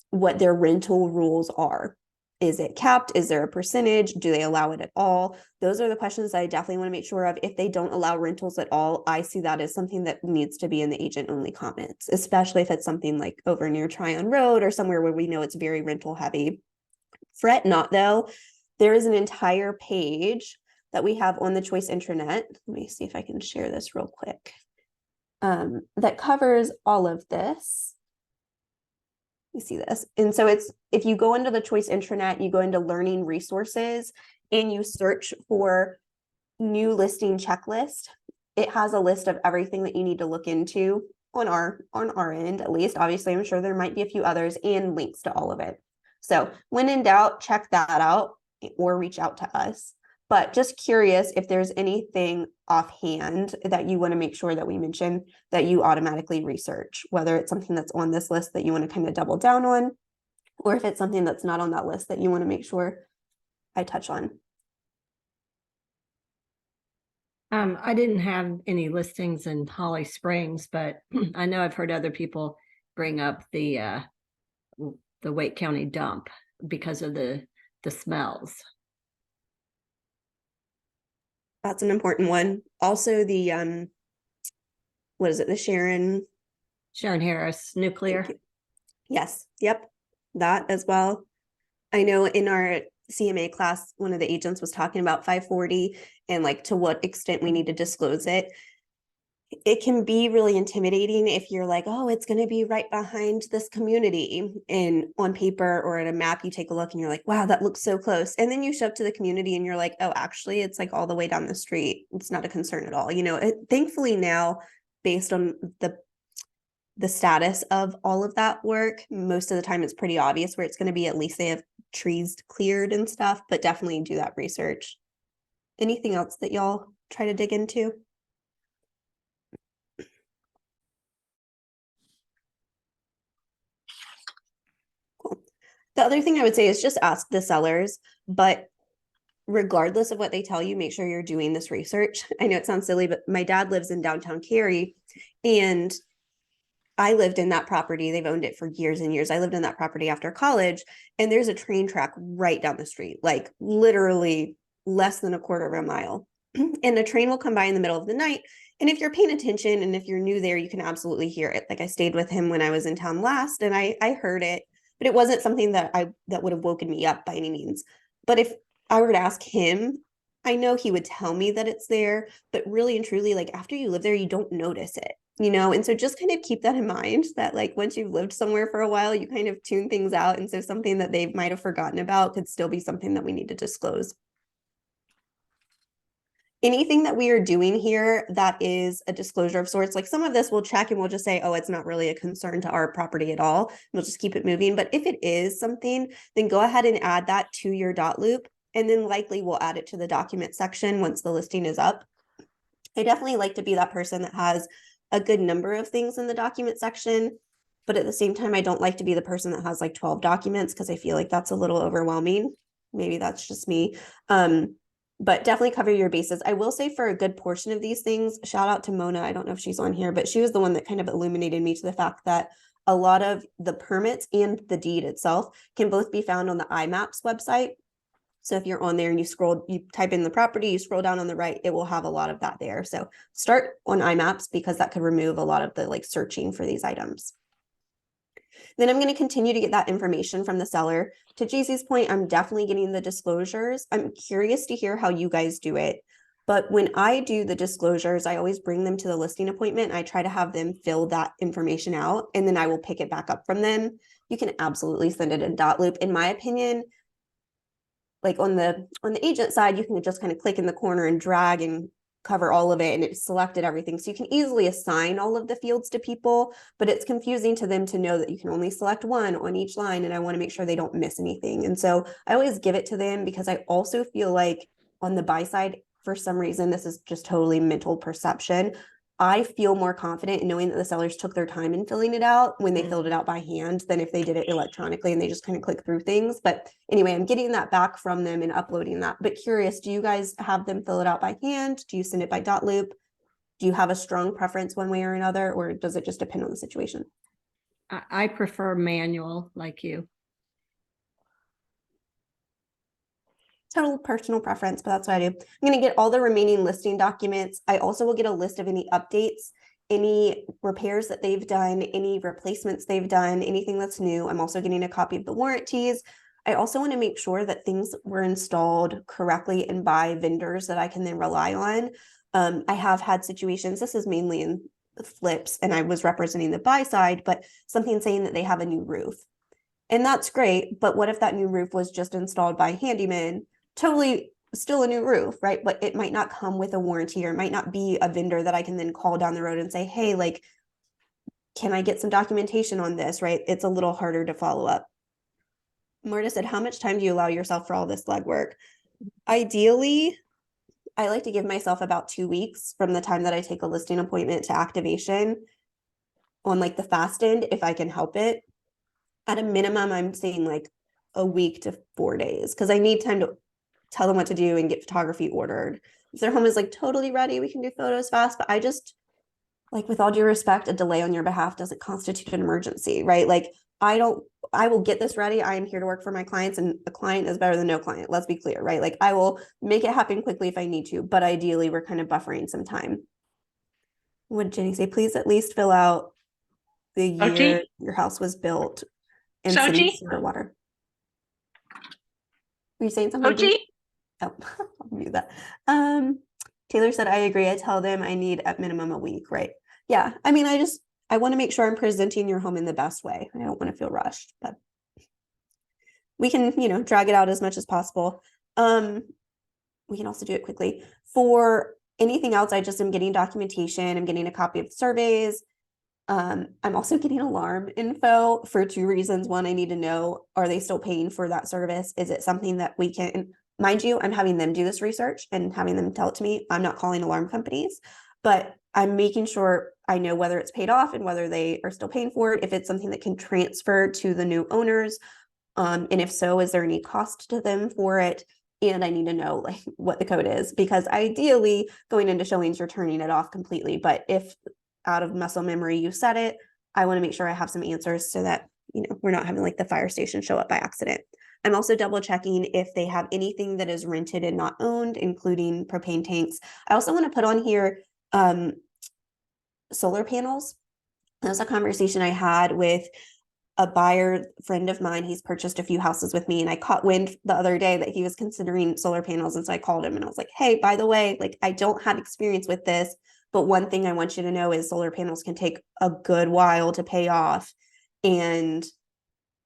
what their rental rules are. Is it capped? Is there a percentage? Do they allow it at all? Those are the questions that I definitely want to make sure of. If they don't allow rentals at all, I see that as something that needs to be in the agent only comments, especially if it's something like over near Tryon Road or somewhere where we know it's very rental heavy. Fret not though. There is an entire page that we have on the Choice intranet. Let me see if I can share this real quick. That covers all of this. You see this. And so if you go into the Choice intranet, you go into learning resources and you search for new listing checklist, it has a list of everything that you need to look into on our end, at least. Obviously, I'm sure there might be a few others, and links to all of it. So when in doubt, check that out or reach out to us. But just curious if there's anything offhand that you want to make sure that we mention that you automatically research, whether it's something that's on this list that you want to kind of double down on, or if it's something that's not on that list that you want to make sure I touch on. I didn't have any listings in Holly Springs, but I know I've heard other people bring up the Wake County dump because of the smells. That's an important one. Also the what is it? The Sharon Harris nuclear. Yes. Yep. That as well. I know in our CMA class, one of the agents was talking about 540 and like to what extent we need to disclose it. It can be really intimidating if you're like, oh, it's going to be right behind this community, and on paper or at a map, you take a look and you're like, wow, that looks so close. And then you show up to the community and you're like, oh, actually, it's like all the way down the street. It's not a concern at all. You know, thankfully now, based on the status of all of that work, most of the time it's pretty obvious where it's going to be. At least they have trees cleared and stuff, but definitely do that research. Anything else that y'all try to dig into? Cool. The other thing I would say is just ask the sellers, but regardless of what they tell you, make sure you're doing this research. I know it sounds silly, but my dad lives in downtown Cary, and I lived in that property. They've owned it for years and years. I lived in that property after college, and there's a train track right down the street, like literally less than a quarter of a mile. And a train will come by in the middle of the night. And if you're paying attention and if you're new there, you can absolutely hear it. Like I stayed with him when I was in town last, and I heard it, but it wasn't something that would have woken me up by any means. But if I were to ask him, I know he would tell me that it's there, but really and truly, like after you live there, you don't notice it, you know? And so just kind of keep that in mind, that like once you've lived somewhere for a while, you kind of tune things out. And so something that they might have forgotten about could still be something that we need to disclose. anything that we are doing here that is a disclosure of sorts, like some of this we'll check and we'll just say, oh, it's not really a concern to our property at all. We'll just keep it moving. But if it is something, then go ahead and add that to your dot loop. And then likely we'll add it to the document section once the listing is up. I definitely like to be that person that has a good number of things in the document section. But at the same time, I don't like to be the person that has like 12 documents because I feel like that's a little overwhelming. Maybe that's just me. But definitely cover your bases. I will say for a good portion of these things, shout out to Mona. I don't know if she's on here, but she was the one that kind of illuminated me to the fact that a lot of the permits and the deed itself can both be found on the IMAPS website. So if you're on there and you type in the property, you scroll down on the right, it will have a lot of that there. So start on IMAPS because that could remove a lot of the like searching for these items. Then I'm going to continue to get that information from the seller. To JC's point, I'm definitely getting the disclosures. I'm curious to hear how you guys do it. But when I do the disclosures, I always bring them to the listing appointment. I try to have them fill that information out and then I will pick it back up from them. You can absolutely send it in dot loop. In my opinion, like on the agent side, you can just kind of click in the corner and drag and cover all of it, and it selected everything. So you can easily assign all of the fields to people, but it's confusing to them to know that you can only select one on each line, and I want to make sure they don't miss anything. And so I always give it to them because I also feel like on the buy side, for some reason, this is just totally mental perception, I feel more confident in knowing that the sellers took their time in filling it out when they filled it out by hand than if they did it electronically and they just kind of click through things. But anyway, I'm getting that back from them and uploading that. But curious, do you guys have them fill it out by hand? Do you send it by dot loop? Do you have a strong preference one way or another, or does it just depend on the situation? I prefer manual like you. Total personal preference, but that's what I do. I'm going to get all the remaining listing documents. I also will get a list of any updates, any repairs that they've done, any replacements they've done, anything that's new. I'm also getting a copy of the warranties. I also want to make sure that things were installed correctly and by vendors that I can then rely on. I have had situations, this is mainly in flips, and I was representing the buy side, but something saying that they have a new roof. And that's great, but what if that new roof was just installed by a handyman? Totally still a new roof, right? But it might not come with a warranty, or it might not be a vendor that I can then call down the road and say, hey, like, can I get some documentation on this, right? It's a little harder to follow up. Marta said, how much time do you allow yourself for all this legwork? Ideally, I like to give myself about 2 weeks from the time that I take a listing appointment to activation on like the fast end, if I can help it. At a minimum, I'm saying like a week to 4 days because I need time to tell them what to do and get photography ordered. If their home is like totally ready, we can do photos fast, but I just, like, with all due respect, a delay on your behalf doesn't constitute an emergency, right? Like, I will get this ready. I am here to work for my clients, and a client is better than no client. Let's be clear, right? Like, I will make it happen quickly if I need to, but ideally we're kind of buffering some time. What did Jenny say? Please at least fill out the year your house was built and city sewer water. Were you saying something? Oh, I'll mute that. Taylor said, I agree. I tell them I need at minimum a week, right? Yeah. I mean, I want to make sure I'm presenting your home in the best way. I don't want to feel rushed, but we can, drag it out as much as possible. We can also do it quickly. For anything else, I just am getting documentation. I'm getting a copy of the surveys. I'm also getting alarm info for 2 reasons. One, I need to know, are they still paying for that service? Is it something that we can, mind you, I'm having them do this research and having them tell it to me. I'm not calling alarm companies, but I'm making sure I know whether it's paid off and whether they are still paying for it, if it's something that can transfer to the new owners. And if so, is there any cost to them for it? And I need to know like what the code is, because ideally going into showings, you're turning it off completely. But if out of muscle memory you set it, I want to make sure I have some answers so that, we're not having like the fire station show up by accident. I'm also double checking if they have anything that is rented and not owned, including propane tanks. I also want to put on here solar panels. That was a conversation I had with a buyer friend of mine. He's purchased a few houses with me, and I caught wind the other day that he was considering solar panels. And so I called him and I was like, hey, by the way, like, I don't have experience with this, but one thing I want you to know is solar panels can take a good while to pay off. And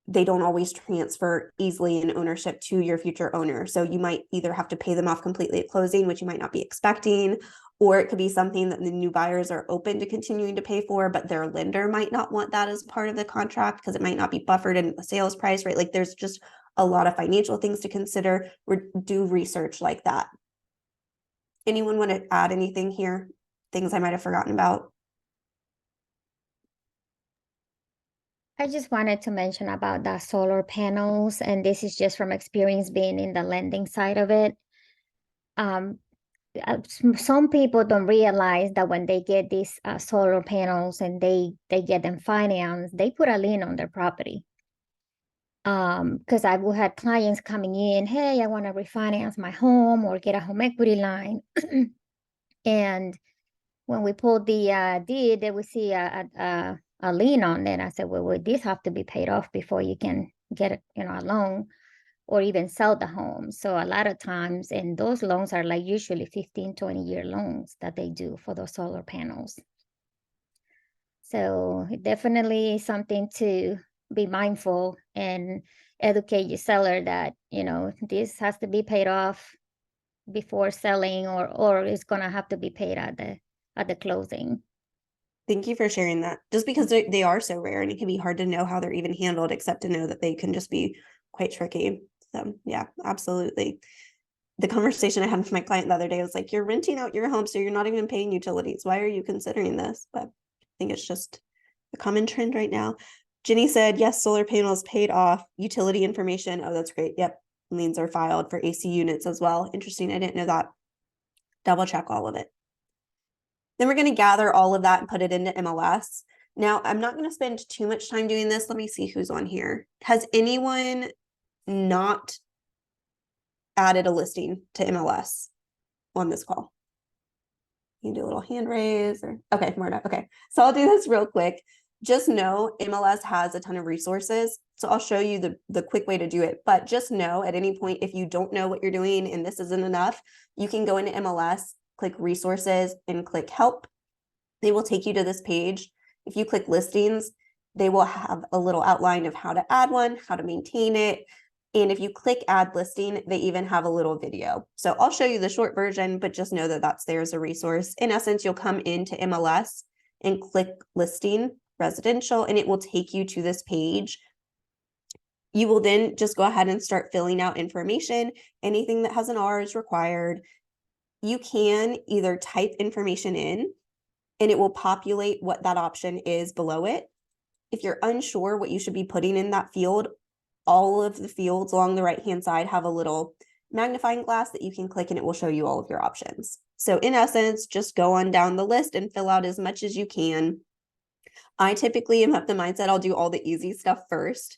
they don't always transfer easily in ownership to your future owner. So you might either have to pay them off completely at closing, which you might not be expecting, or it could be something that the new buyers are open to continuing to pay for, but their lender might not want that as part of the contract because it might not be buffered in the sales price, right? Like there's just a lot of financial things to consider. Do research like that. Anyone want to add anything here? Things I might have forgotten about? I just wanted to mention about the solar panels, and this is just from experience being in the lending side of it. Some people don't realize that when they get these solar panels and they get them financed, they put a lien on their property. Because I've had clients coming in, hey, I want to refinance my home or get a home equity line. And when we pulled the deed, they would see a lien on it. I said, well, would this have to be paid off before you can get a loan or even sell the home? So a lot of times, and those loans are like usually 15, 20-year loans that they do for those solar panels. So definitely something to be mindful and educate your seller that, this has to be paid off before selling or it's going to have to be paid at the closing. Thank you for sharing that. Just because they are so rare and it can be hard to know how they're even handled, except to know that they can just be quite tricky. So yeah, absolutely. The conversation I had with my client the other day was like, you're renting out your home, so you're not even paying utilities. Why are you considering this? But I think it's just a common trend right now. Jenny said, yes, solar panels paid off. Utility information. Oh, that's great. Yep. Liens are filed for AC units as well. Interesting. I didn't know that. Double check all of it. Then we're going to gather all of that and put it into MLS. Now, I'm not going to spend too much time doing this. Let me see who's on here. Has anyone not added a listing to MLS on this call? You can do a little hand raise or okay, Marta. Okay, so I'll do this real quick. Just know MLS has a ton of resources. So I'll show you the quick way to do it. But just know at any point, if you don't know what you're doing and this isn't enough, you can go into MLS, click resources and click help. They will take you to this page. If you click listings, they will have a little outline of how to add one, how to maintain it. And if you click add listing, they even have a little video. So I'll show you the short version, but just know that that's there as a resource. In essence, you'll come into MLS and click listing residential, and it will take you to this page. You will then just go ahead and start filling out information. Anything that has an R is required. You can either type information in and it will populate what that option is below it. If you're unsure what you should be putting in that field, all of the fields along the right-hand side have a little magnifying glass that you can click and it will show you all of your options. So in essence, just go on down the list and fill out as much as you can. I typically am of the mindset I'll do all the easy stuff first.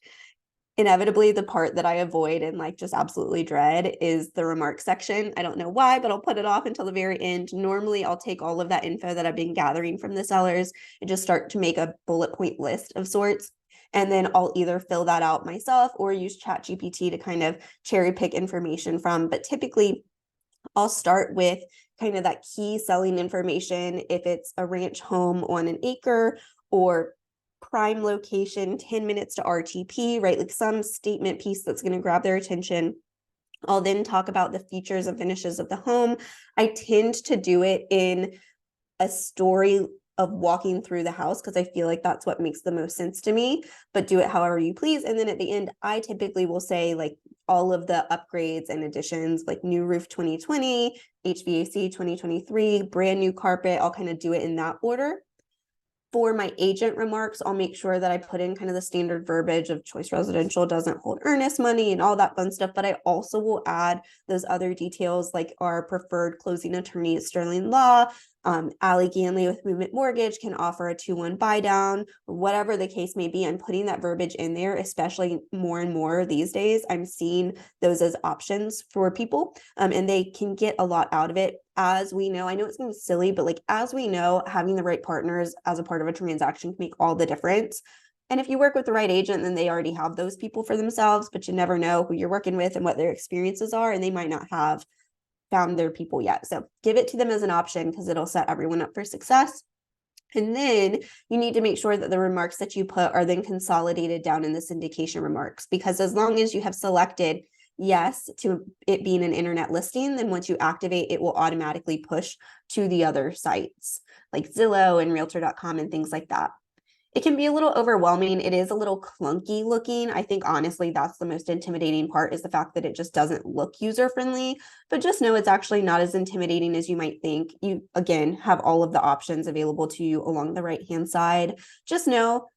Inevitably, the part that I avoid and like just absolutely dread is the remarks section. I don't know why, but I'll put it off until the very end. Normally, I'll take all of that info that I've been gathering from the sellers and just start to make a bullet point list of sorts. And then I'll either fill that out myself or use ChatGPT to kind of cherry pick information from. But typically, I'll start with kind of that key selling information. If it's a ranch home on an acre or prime location, 10 minutes to RTP, right? Like some statement piece that's going to grab their attention. I'll then talk about the features and finishes of the home. I tend to do it in a story of walking through the house because I feel like that's what makes the most sense to me, but do it however you please. And then at the end, I typically will say like all of the upgrades and additions, like new roof 2020, HVAC 2023, brand new carpet. I'll kind of do it in that order. For my agent remarks, I'll make sure that I put in kind of the standard verbiage of Choice Residential doesn't hold earnest money and all that fun stuff. But I also will add those other details like our preferred closing attorney at Sterling Law. Allie Ganley with Movement Mortgage can offer a 2-1 buy down, or whatever the case may be. I'm putting that verbiage in there, especially more and more these days. I'm seeing those as options for people, and they can get a lot out of it. As we know, I know it's going to be silly, but like as we know, having the right partners as a part of a transaction can make all the difference. And if you work with the right agent, then they already have those people for themselves, but you never know who you're working with and what their experiences are, and they might not have found their people yet. So give it to them as an option because it'll set everyone up for success. And then you need to make sure that the remarks that you put are then consolidated down in the syndication remarks, because as long as you have selected yes to it being an internet listing, then once you activate, it will automatically push to the other sites like Zillow and Realtor.com and things like that. It can be a little overwhelming. It is a little clunky looking. I think honestly, that's the most intimidating part, is the fact that it just doesn't look user friendly, but just know it's actually not as intimidating as you might think. You, again, have all of the options available to you along the right-hand side. Just know,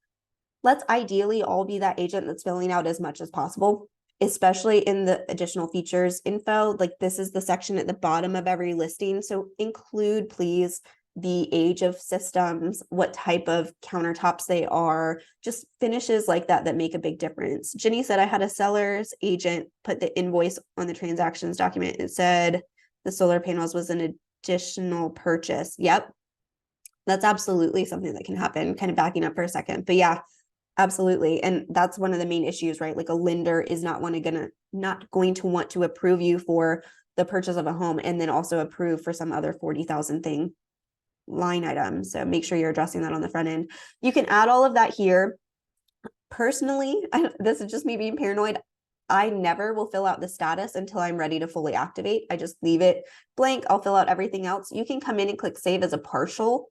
let's ideally all be that agent that's filling out as much as possible, especially in the additional features info. Like, this is the section at the bottom of every listing. So include, please, the age of systems, what type of countertops they are, just finishes like that make a big difference. Jenny said, I had a seller's agent put the invoice on the transactions document. It said the solar panels was an additional purchase. Yep. That's absolutely something that can happen. Kind of backing up for a second, but yeah, absolutely. And that's one of the main issues, right? Like, a lender is not going to want to approve you for the purchase of a home and then also approve for some other 40,000 thing line item. So make sure you're addressing that on the front end. You can add all of that here. Personally, this is just me being paranoid. I never will fill out the status until I'm ready to fully activate. I just leave it blank. I'll fill out everything else. You can come in and click save as a partial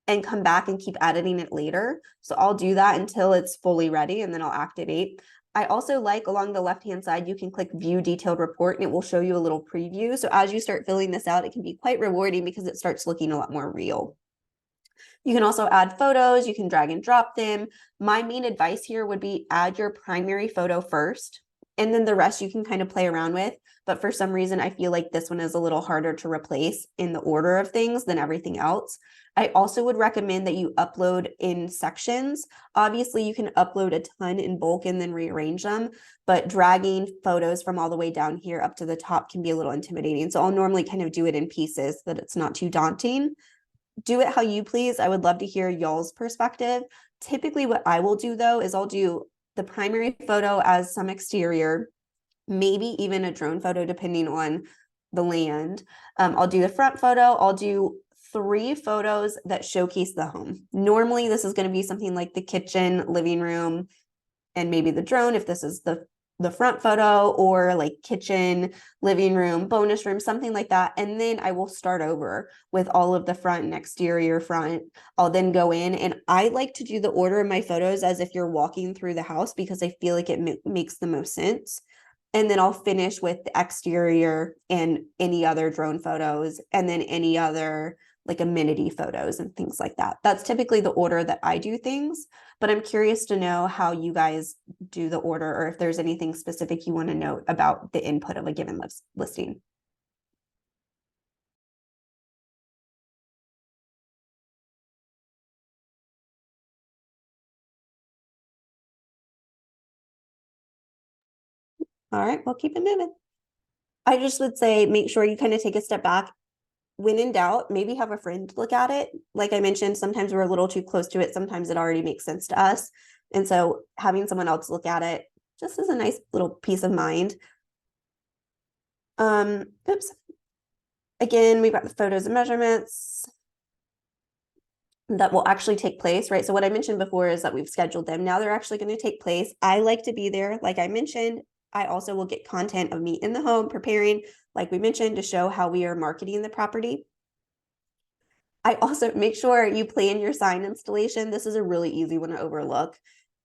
and come back and keep editing it later. So I'll do that until it's fully ready, and then I'll activate. I also like, along the left-hand side, you can click view detailed report and it will show you a little preview. So as you start filling this out, it can be quite rewarding because it starts looking a lot more real. You can also add photos. You can drag and drop them. My main advice here would be add your primary photo first, and then the rest you can kind of play around with. But for some reason, I feel like this one is a little harder to replace in the order of things than everything else. I also would recommend that you upload in sections. Obviously, you can upload a ton in bulk and then rearrange them, but dragging photos from all the way down here up to the top can be a little intimidating. So I'll normally kind of do it in pieces so that it's not too daunting. Do it how you please. I would love to hear y'all's perspective. Typically, what I will do though is I'll do the primary photo as some exterior, maybe even a drone photo depending on the land. I'll do the front photo. I'll do 3 photos that showcase the home. Normally, this is going to be something like the kitchen, living room, and maybe the drone if this is the front photo, or like kitchen, living room, bonus room, something like that. And then I will start over with all of the front and exterior front. I'll then go in, and I like to do the order of my photos as if you're walking through the house because I feel like it makes the most sense. And then I'll finish with the exterior and any other drone photos, and then any other like amenity photos and things like that. That's typically the order that I do things, but I'm curious to know how you guys do the order, or if there's anything specific you want to note about the input of a given listing. All right, well, keep it moving. I just would say, make sure you kind of take a step back. When in doubt, maybe have a friend look at it. Like I mentioned, sometimes we're a little too close to it. Sometimes it already makes sense to us. And so having someone else look at it just is a nice little peace of mind. Oops. Again, we've got the photos and measurements that will actually take place, right? So what I mentioned before is that we've scheduled them. Now they're actually going to take place. I like to be there. Like I mentioned, I also will get content of me in the home preparing, like we mentioned, to show how we are marketing the property. I also make sure you plan your sign installation. This is a really easy one to overlook.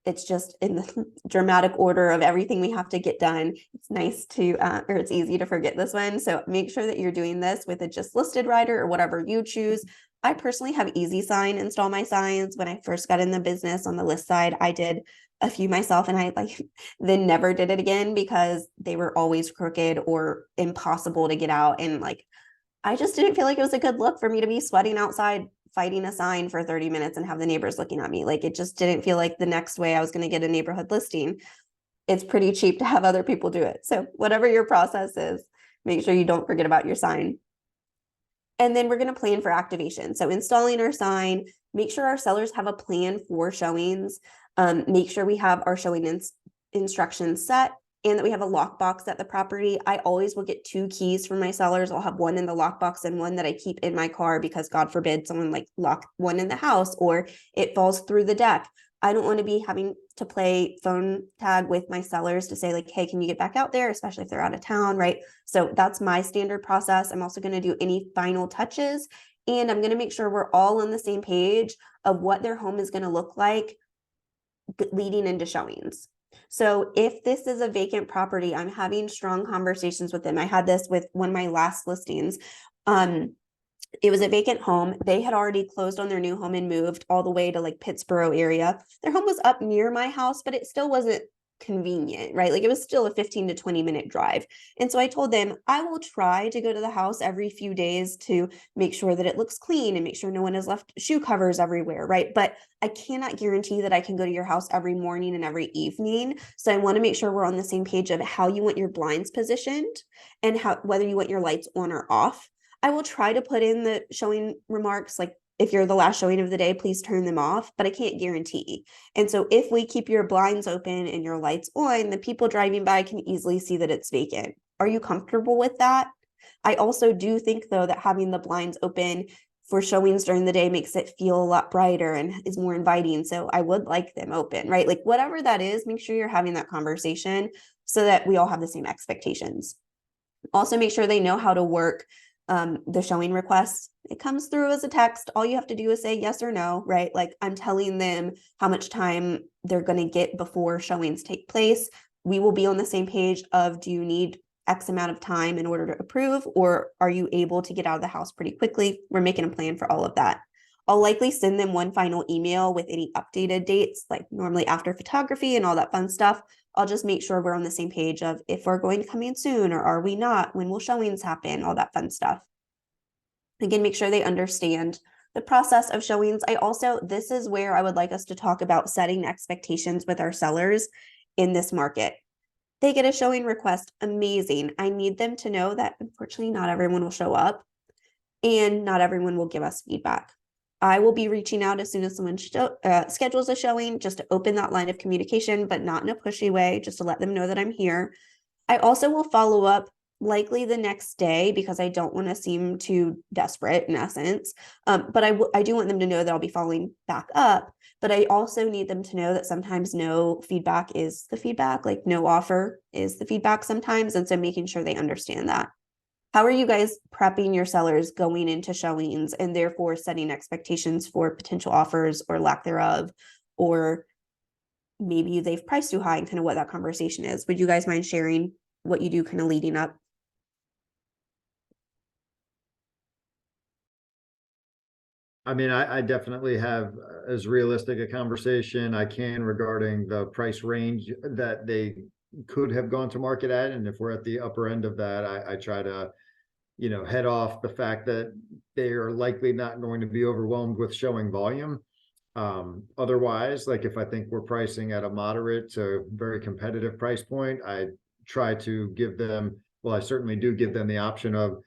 It's just in the dramatic order of everything we have to get done. It's nice to, or it's easy to forget this one. So make sure that you're doing this with a just listed writer or whatever you choose. I personally have EasySign install my signs. When I first got in the business on the list side, I did a few myself, and I then never did it again because they were always crooked or impossible to get out. And I just didn't feel like it was a good look for me to be sweating outside fighting a sign for 30 minutes and have the neighbors looking at me. It just didn't feel like the next way I was going to get a neighborhood listing. It's pretty cheap to have other people do it. So whatever your process is, make sure you don't forget about your sign. And then we're going to plan for activation. So installing our sign, make sure our sellers have a plan for showings. Make sure we have our showing instructions set. and that we have a lockbox at the property. I always will get 2 keys from my sellers. I'll have one in the lockbox and one that I keep in my car because God forbid someone like lock one in the house or it falls through the deck. I don't want to be having to play phone tag with my sellers to say like, hey, can you get back out there? Especially if they're out of town, right? So that's my standard process. I'm also going to do any final touches, and I'm going to make sure we're all on the same page of what their home is going to look like leading into showings. So if this is a vacant property, I'm having strong conversations with them. I had this with one of my last listings. It was a vacant home. They had already closed on their new home and moved all the way to like Pittsboro area. Their home was up near my house, but it still wasn't convenient, right? Like it was still a 15 to 20 minute drive. And so I told them, I will try to go to the house every few days to make sure that it looks clean and make sure no one has left shoe covers everywhere, right? But I cannot guarantee that I can go to your house every morning and every evening. So I want to make sure we're on the same page of how you want your blinds positioned and how whether you want your lights on or off. I will try to put in the showing remarks, like if you're the last showing of the day, please turn them off, but I can't guarantee. And so if we keep your blinds open and your lights on, the people driving by can easily see that it's vacant. Are you comfortable with that? I also do think though that having the blinds open for showings during the day makes it feel a lot brighter and is more inviting. So I would like them open, right? Like whatever that is, make sure you're having that conversation so that we all have the same expectations. Also make sure they know how to work the showing requests. It comes through as a text. All you have to do is say yes or no, right? Like I'm telling them how much time they're going to get before showings take place. We will be on the same page of, do you need X amount of time in order to approve, or are you able to get out of the house pretty quickly? We're making a plan for all of that. I'll likely send them one final email with any updated dates, like normally after photography and all that fun stuff. I'll just make sure we're on the same page of if we're going to come in soon or are we not, when will showings happen, all that fun stuff. Again, make sure they understand the process of showings. This is where I would like us to talk about setting expectations with our sellers in this market. They get a showing request, amazing. I need them to know that unfortunately not everyone will show up and not everyone will give us feedback. I will be reaching out as soon as someone schedules a showing, just to open that line of communication, but not in a pushy way, just to let them know that I'm here. I also will follow up likely the next day because I don't want to seem too desperate in essence. But I do want them to know that I'll be following back up. But I also need them to know that sometimes no feedback is the feedback, like no offer is the feedback sometimes. And so making sure they understand that. How are you guys prepping your sellers going into showings and therefore setting expectations for potential offers or lack thereof, or maybe they've priced too high and kind of what that conversation is? Would you guys mind sharing what you do kind of leading up? I mean, I definitely have as realistic a conversation I can regarding the price range that they could have gone to market at. And if we're at the upper end of that, I try to, head off the fact that they are likely not going to be overwhelmed with showing volume. Otherwise, like if I think we're pricing at a moderate to very competitive price point, I try to give them, well, I certainly do give them the option of,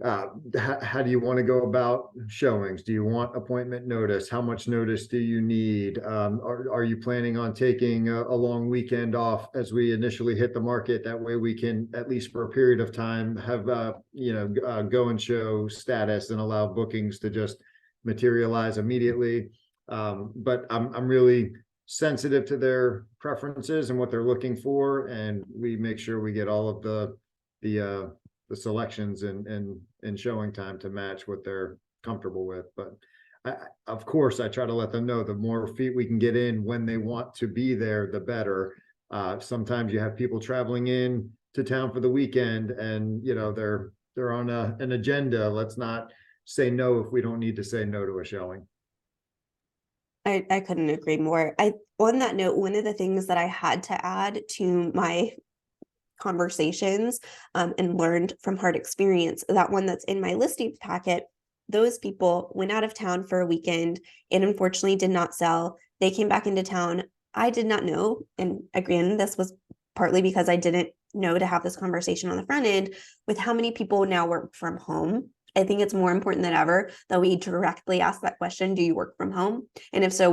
how do you want to go about showings? Do you want appointment notice? How much notice do you need? Are you planning on taking a long weekend off as we initially hit the market? That way we can, at least for a period of time, have, go and show status and allow bookings to just materialize immediately. But I'm really sensitive to their preferences and what they're looking for. And we make sure we get all of the selections and showing time to match what they're comfortable with. But of course, I try to let them know the more feet we can get in when they want to be there, the better. Sometimes you have people traveling in to town for the weekend and, they're on an agenda. Let's not say no if we don't need to say no to a showing. I couldn't agree more. On that note, one of the things that I had to add to my conversations and learned from hard experience, that one that's in my listing packet, those people went out of town for a weekend and unfortunately did not sell. They came back into town. I did not know, and again, this was partly because I didn't know to have this conversation on the front end, with how many people now work from home. I think it's more important than ever that we directly ask that question, do you work from home? And if so,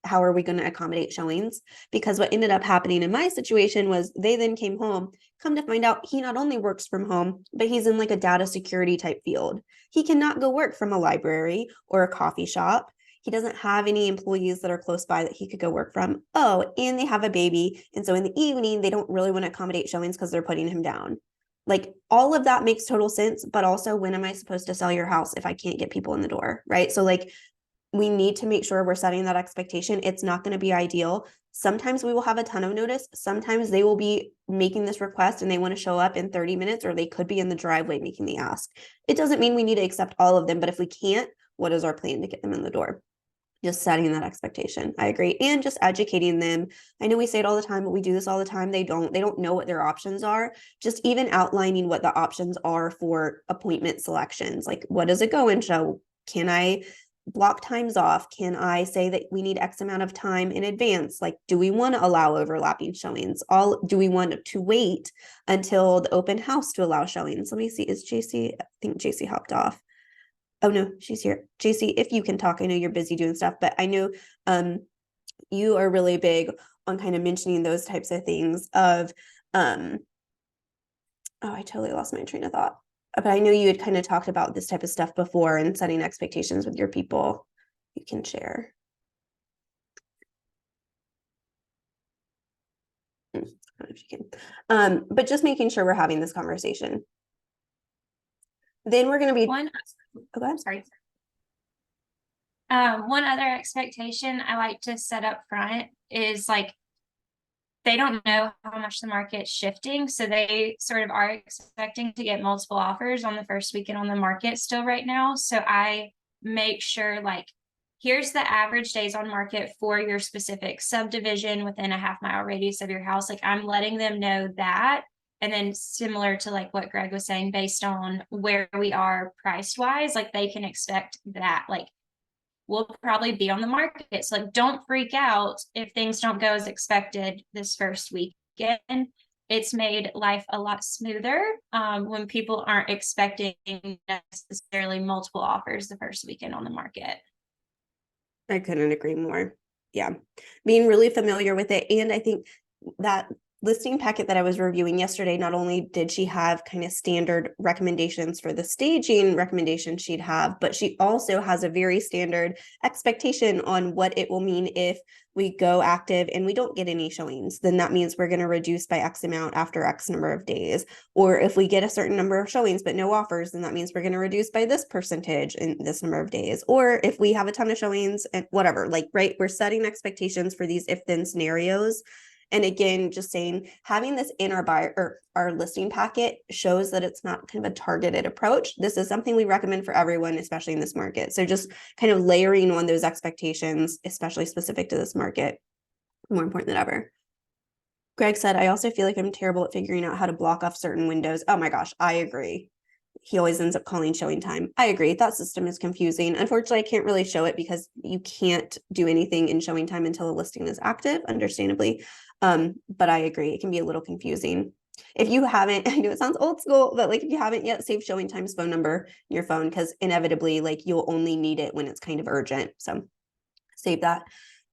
how are we going to accommodate showings? Because what ended up happening in my situation was they then came home, come to find out he not only works from home, but he's in like a data security type field. He cannot go work from a library or a coffee shop. He doesn't have any employees that are close by that he could go work from. Oh, and they have a baby. And so in the evening, they don't really want to accommodate showings because they're putting him down. Like all of that makes total sense, but also when am I supposed to sell your house if I can't get people in the door, right? So like we need to make sure we're setting that expectation. It's not going to be ideal. Sometimes we will have a ton of notice. Sometimes they will be making this request and they want to show up in 30 minutes, or they could be in the driveway making the ask. It doesn't mean we need to accept all of them, but if we can't, what is our plan to get them in the door? Just setting that expectation. I agree. And just educating them. I know we say it all the time, but we do this all the time. They don't know what their options are. Just even outlining what the options are for appointment selections. Like, what does it go and show? Can I block times off? Can I say that we need X amount of time in advance? Like, do we want to allow overlapping showings? Do we want to wait until the open house to allow showings? Let me see. Is JC? I think JC hopped off. Oh no, she's here. JC, if you can talk, I know you're busy doing stuff, but I know you are really big on kind of mentioning those types of things of oh, I totally lost my train of thought. But I know you had kind of talked about this type of stuff before and setting expectations with your people. You can share. I don't know if you can. But just making sure we're having this conversation. Then we're going to be go ahead. Sorry. One other expectation I like to set up front is like, they don't know how much the market's shifting. So they sort of are expecting to get multiple offers on the first weekend on the market still right now. So I make sure like, here's the average days on market for your specific subdivision within a half-mile radius of your house. Like I'm letting them know that. And then similar to like what Greg was saying, based on where we are price wise, like they can expect that like we'll probably be on the market. So like don't freak out if things don't go as expected this first weekend. It's made life a lot smoother when people aren't expecting necessarily multiple offers the first weekend on the market. I couldn't agree more. Yeah. Being really familiar with it. And I think that listing packet that I was reviewing yesterday, not only did she have kind of standard recommendations for the staging recommendations she'd have, but she also has a very standard expectation on what it will mean if we go active and we don't get any showings. Then that means we're going to reduce by X amount after X number of days. Or if we get a certain number of showings but no offers, then that means we're going to reduce by this percentage in this number of days. Or if we have a ton of showings and whatever, like, right, we're setting expectations for these if-then scenarios. And again, just saying, having this in our buyer or our listing packet shows that it's not kind of a targeted approach. This is something we recommend for everyone, especially in this market. So just kind of layering on those expectations, especially specific to this market, more important than ever. Greg said, I also feel like I'm terrible at figuring out how to block off certain windows. Oh my gosh, I agree. He always ends up calling showing time. I agree. That system is confusing. Unfortunately, I can't really show it because you can't do anything in showing time until a listing is active, understandably. But I agree. It can be a little confusing. If you haven't, I know it sounds old school, but like if you haven't yet, save showing time's phone number in your phone, because inevitably like you'll only need it when it's kind of urgent. So save that.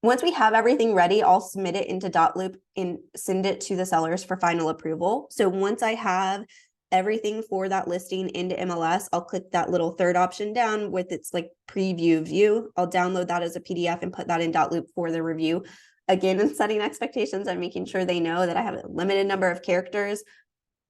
Once we have everything ready, I'll submit it into dotloop and send it to the sellers for final approval. So once I have everything for that listing into MLS, I'll click that little third option down with its like preview view. I'll download that as a PDF and put that in dotloop for the review. Again, in setting expectations, I'm making sure they know that I have a limited number of characters.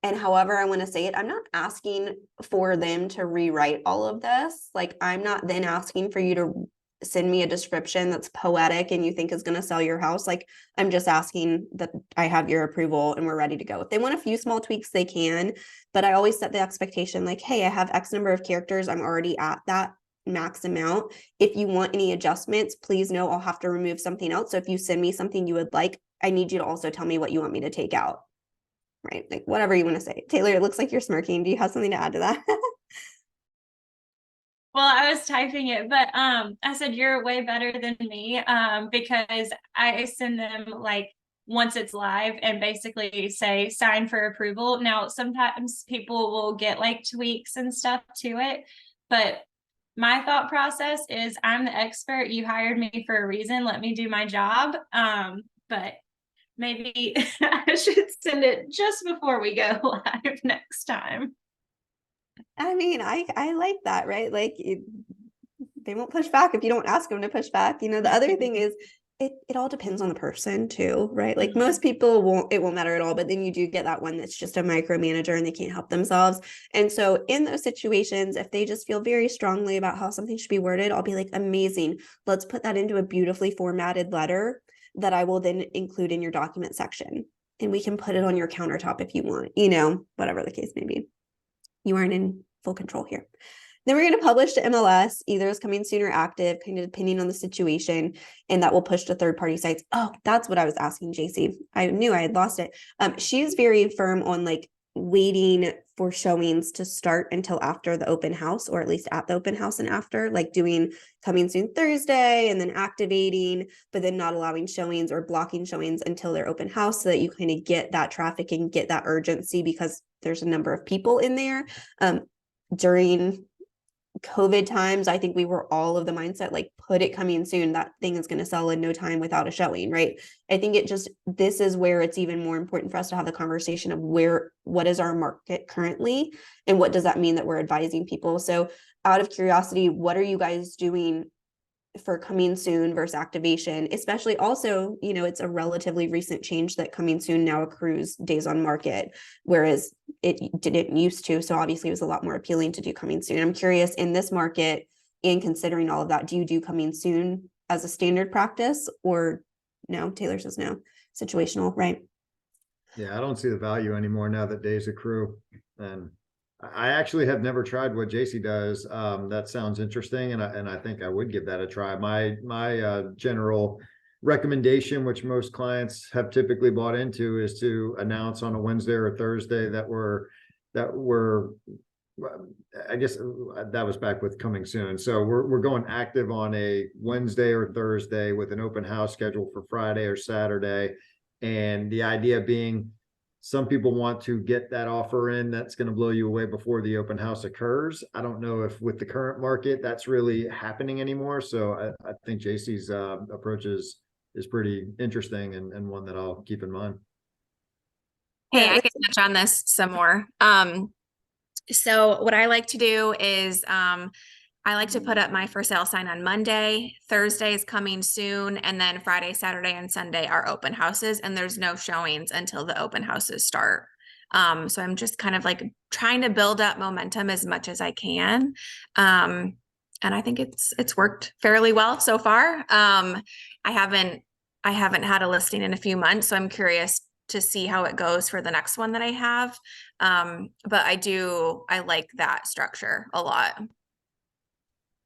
And however I want to say it, I'm not asking for them to rewrite all of this. Like I'm not then asking for you to send me a description that's poetic and you think is going to sell your house. Like I'm just asking that I have your approval and we're ready to go. If they want a few small tweaks, they can, but I always set the expectation like, hey, I have X number of characters. I'm already at that max amount. If you want any adjustments, please know I'll have to remove something else. So if you send me something you would like, I need you to also tell me what you want me to take out. Right? Like whatever you want to say. Taylor, it looks like you're smirking. Do you have something to add to that? Well, I was typing it, but I said you're way better than me because I send them like once it's live and basically say sign for approval. Now, sometimes people will get like tweaks and stuff to it, But my thought process is I'm the expert. You hired me for a reason. Let me do my job. But maybe I should send it just before we go live next time. I mean, I like that, right? Like they won't push back if you don't ask them to push back. You know, the other thing is it all depends on the person too, right? Like most people it won't matter at all, but then you do get that one that's just a micromanager and they can't help themselves. And so in those situations, if they just feel very strongly about how something should be worded, I'll be like, amazing. Let's put that into a beautifully formatted letter that I will then include in your document section. And we can put it on your countertop if you want, you know, whatever the case may be. You aren't in full control here. Then we're going to publish to MLS, either as coming soon or active, kind of depending on the situation, and that will push to third-party sites. Oh, that's what I was asking JC. I knew I had lost it. She's very firm on like waiting for showings to start until after the open house, or at least at the open house and after, like doing coming soon Thursday and then activating, but then not allowing showings or blocking showings until their open house, so that you kind of get that traffic and get that urgency, because there's a number of people in there. During COVID times, I think we were all of the mindset, like, put it coming soon. That thing is going to sell in no time without a showing, right? I think this is where it's even more important for us to have the conversation of what is our market currently, and what does that mean that we're advising people? So out of curiosity, what are you guys doing for coming soon versus activation? Especially also, you know, it's a relatively recent change that coming soon now accrues days on market, whereas it didn't used to. So obviously it was a lot more appealing to do coming soon. I'm curious, in this market and considering all of that, do you do coming soon as a standard practice, or no? Taylor says no, situational, right? Yeah, I don't see the value anymore now that days accrue. And I actually have never tried what JC does. That sounds interesting, and I think I would give that a try. My general recommendation, which most clients have typically bought into, is to announce on a Wednesday or Thursday that we're I guess that was back with coming soon. So we're going active on a Wednesday or Thursday with an open house scheduled for Friday or Saturday, and the idea being, some people want to get that offer in that's going to blow you away before the open house occurs. I don't know if with the current market that's really happening anymore. So I think JC's approach is pretty interesting, and one that I'll keep in mind. Hey, I can touch on this some more. So what I like to do is I like to put up my for sale sign on Monday. Thursday is coming soon, and then Friday, Saturday, and Sunday are open houses, and there's no showings until the open houses start. So I'm just kind of like trying to build up momentum as much as I can. And I think it's worked fairly well so far. I haven't had a listing in a few months, so I'm curious to see how it goes for the next one that I have. But I like that structure a lot.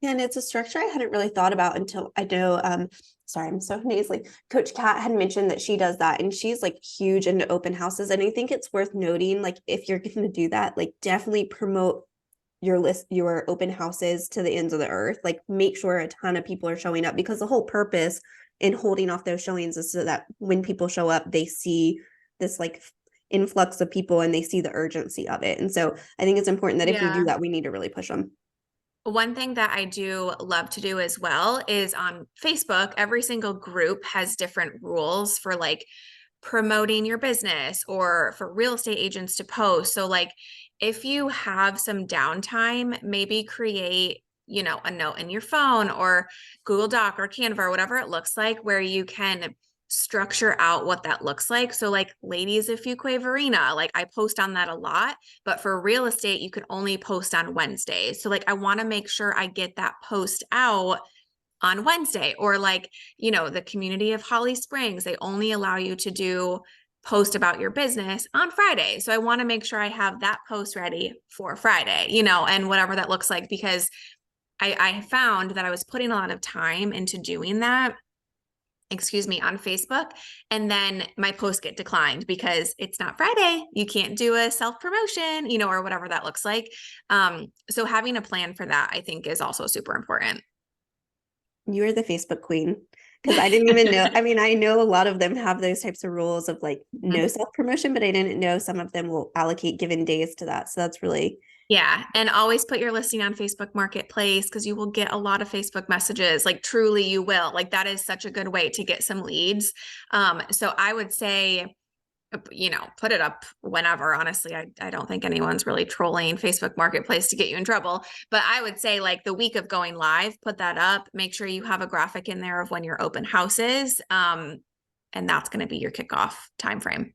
And it's a structure I hadn't really thought about until I know, sorry, I'm so nasally. Coach Kat had mentioned that she does that, and she's like huge into open houses. And I think it's worth noting, like, if you're going to do that, like, definitely promote your open houses to the ends of the earth. Like, make sure a ton of people are showing up, because the whole purpose in holding off those showings is so that when people show up, they see this like influx of people and they see the urgency of it. And so I think it's important that if we do that, we need to really push them. One thing that I do love to do as well is on Facebook, every single group has different rules for like promoting your business or for real estate agents to post. So like, if you have some downtime, maybe create, a note in your phone or Google Doc or Canva or whatever it looks like, where you can structure out what that looks like. So like Ladies of Fuquay Varina, like I post on that a lot, but for real estate, you could only post on Wednesdays. So like, I want to make sure I get that post out on Wednesday, or like, the community of Holly Springs, they only allow you to post about your business on Friday. So I want to make sure I have that post ready for Friday, and whatever that looks like, because I found that I was putting a lot of time into doing that, on Facebook. And then my posts get declined because it's not Friday. You can't do a self-promotion, or whatever that looks like. So having a plan for that, I think, is also super important. You're the Facebook queen, because I didn't even know. I mean, I know a lot of them have those types of rules of like no self-promotion, but I didn't know some of them will allocate given days to that. So that's really Yeah, and always put your listing on Facebook Marketplace because you will get a lot of Facebook messages. Like truly you will. Like that is such a good way to get some leads. So I would say, put it up whenever. Honestly, I don't think anyone's really trolling Facebook Marketplace to get you in trouble. But I would say like the week of going live, put that up. Make sure you have a graphic in there of when your open house is. And that's going to be your kickoff timeframe.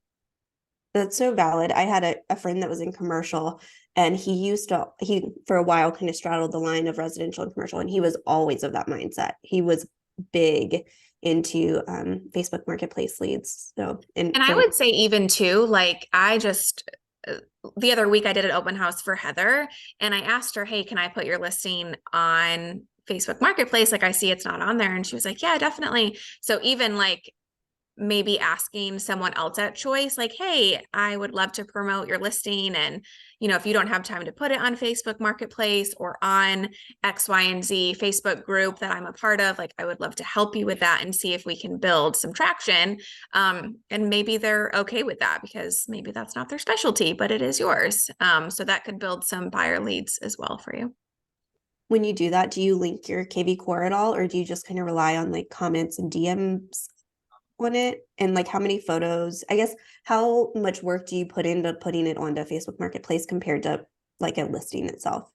That's so valid. I had a friend that was in commercial, and he for a while kind of straddled the line of residential and commercial, and he was always of that mindset. He was big into Facebook Marketplace leads. So, and I would say even too, like the other week I did an open house for Heather, and I asked her, hey, can I put your listing on Facebook Marketplace? Like I see it's not on there. And she was like, yeah, definitely. So even like maybe asking someone else at Choice, like, hey, I would love to promote your listing. And, if you don't have time to put it on Facebook Marketplace or on X, Y, and Z Facebook group that I'm a part of, like, I would love to help you with that and see if we can build some traction. And maybe they're okay with that because maybe that's not their specialty, but it is yours. So that could build some buyer leads as well for you. when you do that, do you link your KV Core at all, or do you just kind of rely on like comments and DMs on it? And like how many photos, I guess, how much work do you put into putting it onto Facebook Marketplace compared to like a listing itself?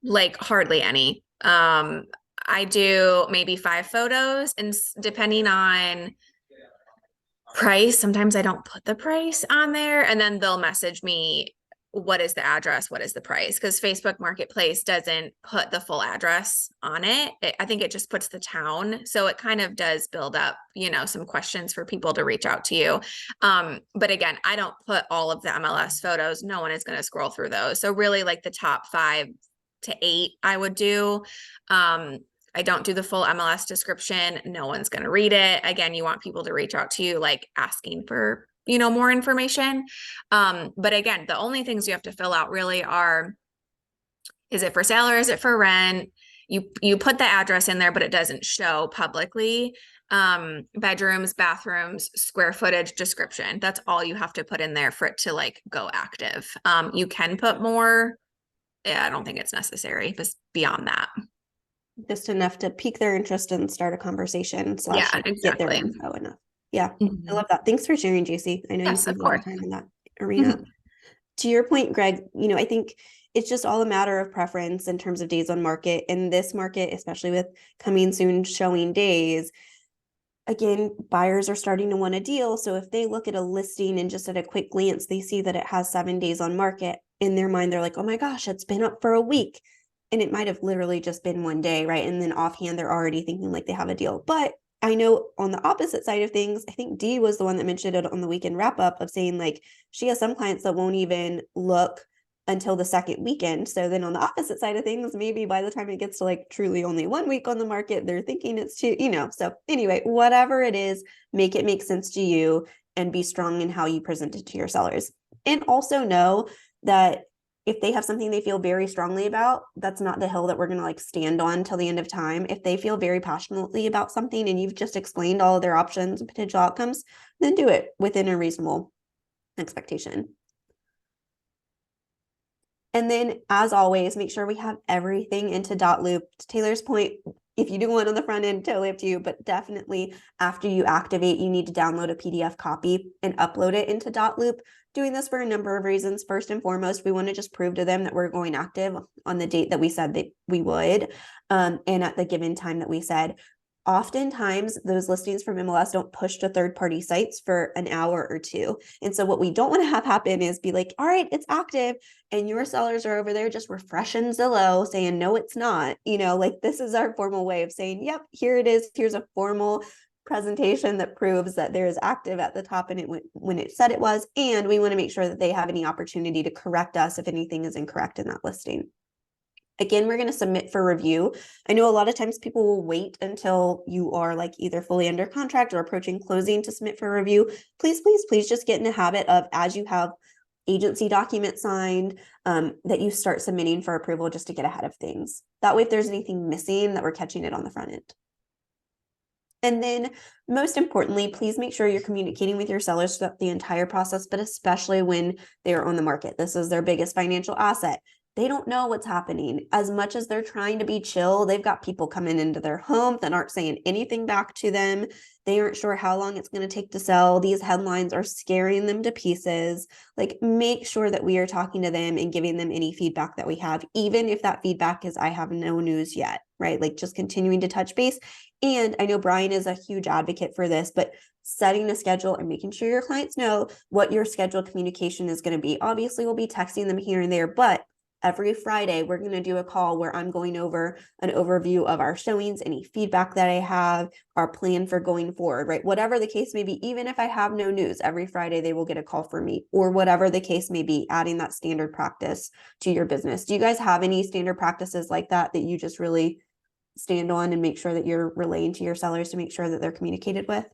Like hardly any. I do maybe 5 photos, and depending on price, sometimes I don't put the price on there, and then they'll message me, what is the address? What is the price? Because Facebook Marketplace doesn't put the full address on it. I think it just puts the town. So it kind of does build up, some questions for people to reach out to you. But again, I don't put all of the MLS photos. No one is going to scroll through those. So really like the top 5 to 8 I would do. I don't do the full MLS description. No one's going to read it. Again, you want people to reach out to you, like asking for more information. But again, the only things you have to fill out really are, is it for sale or is it for rent? You put the address in there, but it doesn't show publicly. Bedrooms, bathrooms, square footage, description. That's all you have to put in there for it to like go active. You can put more. Yeah, I don't think it's necessary, but beyond that. Just enough to pique their interest and start a conversation / Yeah, get their exactly. info enough. Yeah, Mhm. I love that. Thanks for sharing, JC. I know Yes, you spend of a lot of course. time in that arena. To your point, Greg, I think it's just all a matter of preference in terms of days on market. In this market, especially with coming soon showing days, again, buyers are starting to want a deal. So if they look at a listing and just at a quick glance, they see that it has 7 days on market, in their mind, they're like, oh my gosh, it's been up for a week. And it might have literally just been 1 day, right? And then offhand, they're already thinking like they have a deal. But I know on the opposite side of things, I think Dee was the one that mentioned it on the weekend wrap up of saying like she has some clients that won't even look until the second weekend. So then on the opposite side of things, maybe by the time it gets to like truly only 1 week on the market, they're thinking it's 2, So anyway, whatever it is, make it make sense to you and be strong in how you present it to your sellers. And also know that if they have something they feel very strongly about, that's not the hill that we're going to like stand on till the end of time. If they feel very passionately about something and you've just explained all of their options and potential outcomes, then do it within a reasonable expectation. And then as always, make sure we have everything into Dotloop. To Taylor's point, if you do one on the front end, totally up to you, but definitely after you activate, you need to download a PDF copy and upload it into Dotloop. Doing this for a number of reasons. First and foremost, we want to just prove to them that we're going active on the date that we said that we would, and at the given time that we said. Oftentimes, those listings from MLS don't push to third-party sites for an hour or 2. And so what we don't want to have happen is be like, all right, it's active. And your sellers are over there just refreshing Zillow saying, no, it's not. Like this is our formal way of saying, yep, here it is. Here's a formal presentation that proves that there is active at the top and it went when it said it was. And we want to make sure that they have any opportunity to correct us if anything is incorrect in that listing. Again, we're going to submit for review. I know a lot of times people will wait until you are like either fully under contract or approaching closing to submit for review. Please, please, please just get in the habit of, as you have agency documents signed, that you start submitting for approval just to get ahead of things. That way, if there's anything missing, that we're catching it on the front end. And then most importantly, please make sure you're communicating with your sellers throughout the entire process, but especially when they're on the market. This is their biggest financial asset. they don't know what's happening. As much as they're trying to be chill, they've got people coming into their home that aren't saying anything back to them. They aren't sure how long it's going to take to sell. These headlines are scaring them to pieces. Like, make sure that we are talking to them and giving them any feedback that we have, even if that feedback is, I have no news yet, right? Like, just continuing to touch base. And I know Brian is a huge advocate for this, but setting a schedule and making sure your clients know what your scheduled communication is going to be. Obviously, we'll be texting them here and there, but every Friday, we're going to do a call where I'm going over an overview of our showings, any feedback that I have, our plan for going forward, right? Whatever the case may be, even if I have no news, every Friday they will get a call from me, or whatever the case may be, adding that standard practice to your business. Do you guys have any standard practices like that you just really stand on and make sure that you're relaying to your sellers to make sure that they're communicated with?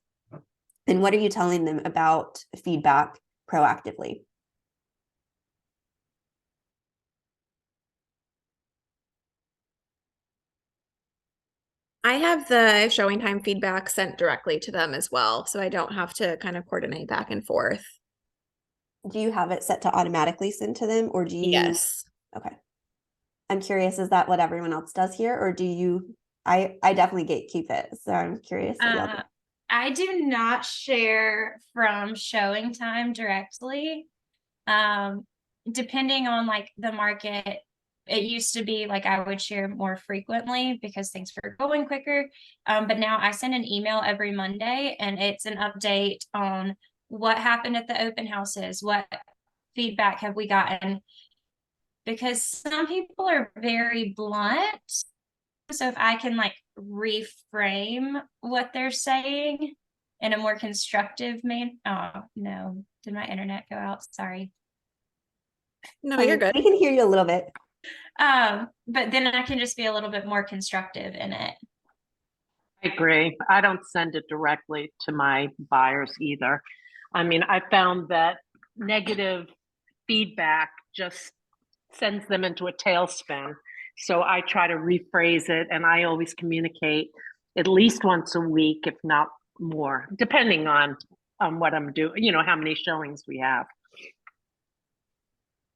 And what are you telling them about feedback proactively? I have the showing time feedback sent directly to them as well, so I don't have to kind of coordinate back and forth. Do you have it set to automatically send to them, or do you? Yes. Okay. I'm curious, is that what everyone else does here, or do you? I definitely gatekeep it, so I'm curious. I do not share from showing time directly. Depending on like the market, it used to be like I would share more frequently because things were going quicker. But now I send an email every Monday, and it's an update on what happened at the open houses, what feedback have we gotten, because some people are very blunt. So if I can like reframe what they're saying in a more constructive manner. Oh no, did my internet go out? Sorry. No, you're good. We can hear you a little bit. But then I can just be a little bit more constructive in it. I agree. I don't send it directly to my buyers either. I mean, I found that negative feedback just sends them into a tailspin. So I try to rephrase it, and I always communicate at least once a week, if not more, depending on what I'm doing, you know, how many showings we have.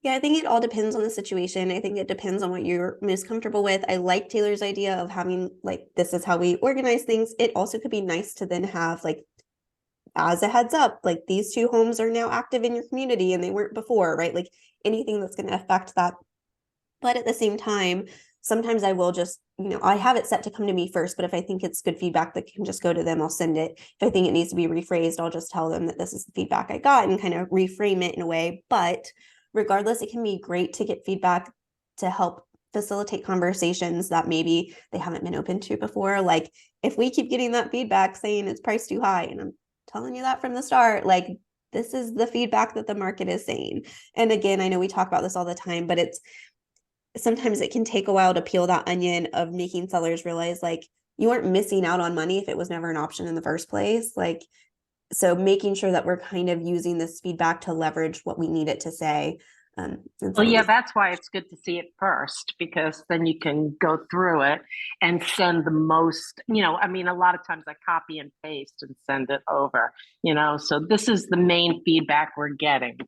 Yeah, I think it all depends on the situation. I think it depends on what you're most comfortable with. I like Taylor's idea of having like, this is how we organize things. It also could be nice to then have like, as a heads up, like these 2 homes are now active in your community and they weren't before, right? Like anything that's going to affect that. But at the same time, sometimes I will just, I have it set to come to me first, but if I think it's good feedback that can just go to them, I'll send it. If I think it needs to be rephrased, I'll just tell them that this is the feedback I got and kind of reframe it in a way. But regardless, it can be great to get feedback to help facilitate conversations that maybe they haven't been open to before. Like if we keep getting that feedback saying it's priced too high, and I'm telling you that from the start, like this is the feedback that the market is saying. And again, I know we talk about this all the time, but sometimes it can take a while to peel that onion of making sellers realize like you aren't missing out on money if it was never an option in the first place. Like, so making sure that we're kind of using this feedback to leverage what we need it to say. Well, yeah, that's why it's good to see it first, because then you can go through it and send the most, I mean, a lot of times I copy and paste and send it over, so this is the main feedback we're getting,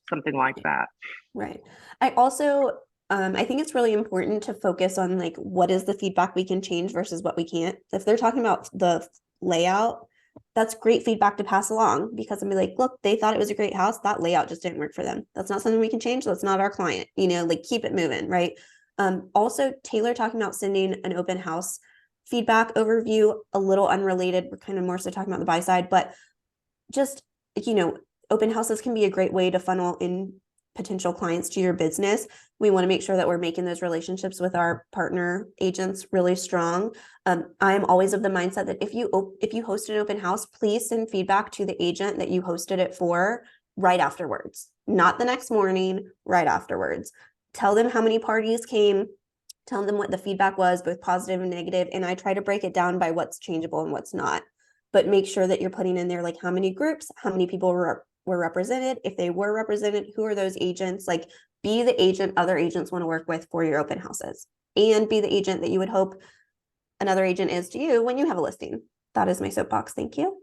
something like that. Right. I also, I think it's really important to focus on like, what is the feedback we can change versus what we can't. If they're talking about the layout, that's great feedback to pass along, because I'm like, look, they thought it was a great house. That layout just didn't work for them. That's not something we can change. That's not our client, like keep it moving. Right. Also Taylor talking about sending an open house feedback overview, a little unrelated. We're kind of more so talking about the buy side, but just, open houses can be a great way to funnel in potential clients to your business. We want to make sure that we're making those relationships with our partner agents really strong. I'm always of the mindset that if you host an open house, please send feedback to the agent that you hosted it for right afterwards, not the next morning, right afterwards. Tell them how many parties came, tell them what the feedback was, both positive and negative. And I try to break it down by what's changeable and what's not, but make sure that you're putting in there, like how many groups, how many people were represented. If they were represented, who are those agents? Like be the agent other agents want to work with for your open houses, and be the agent that you would hope another agent is to you when you have a listing. That is my soapbox. Thank you.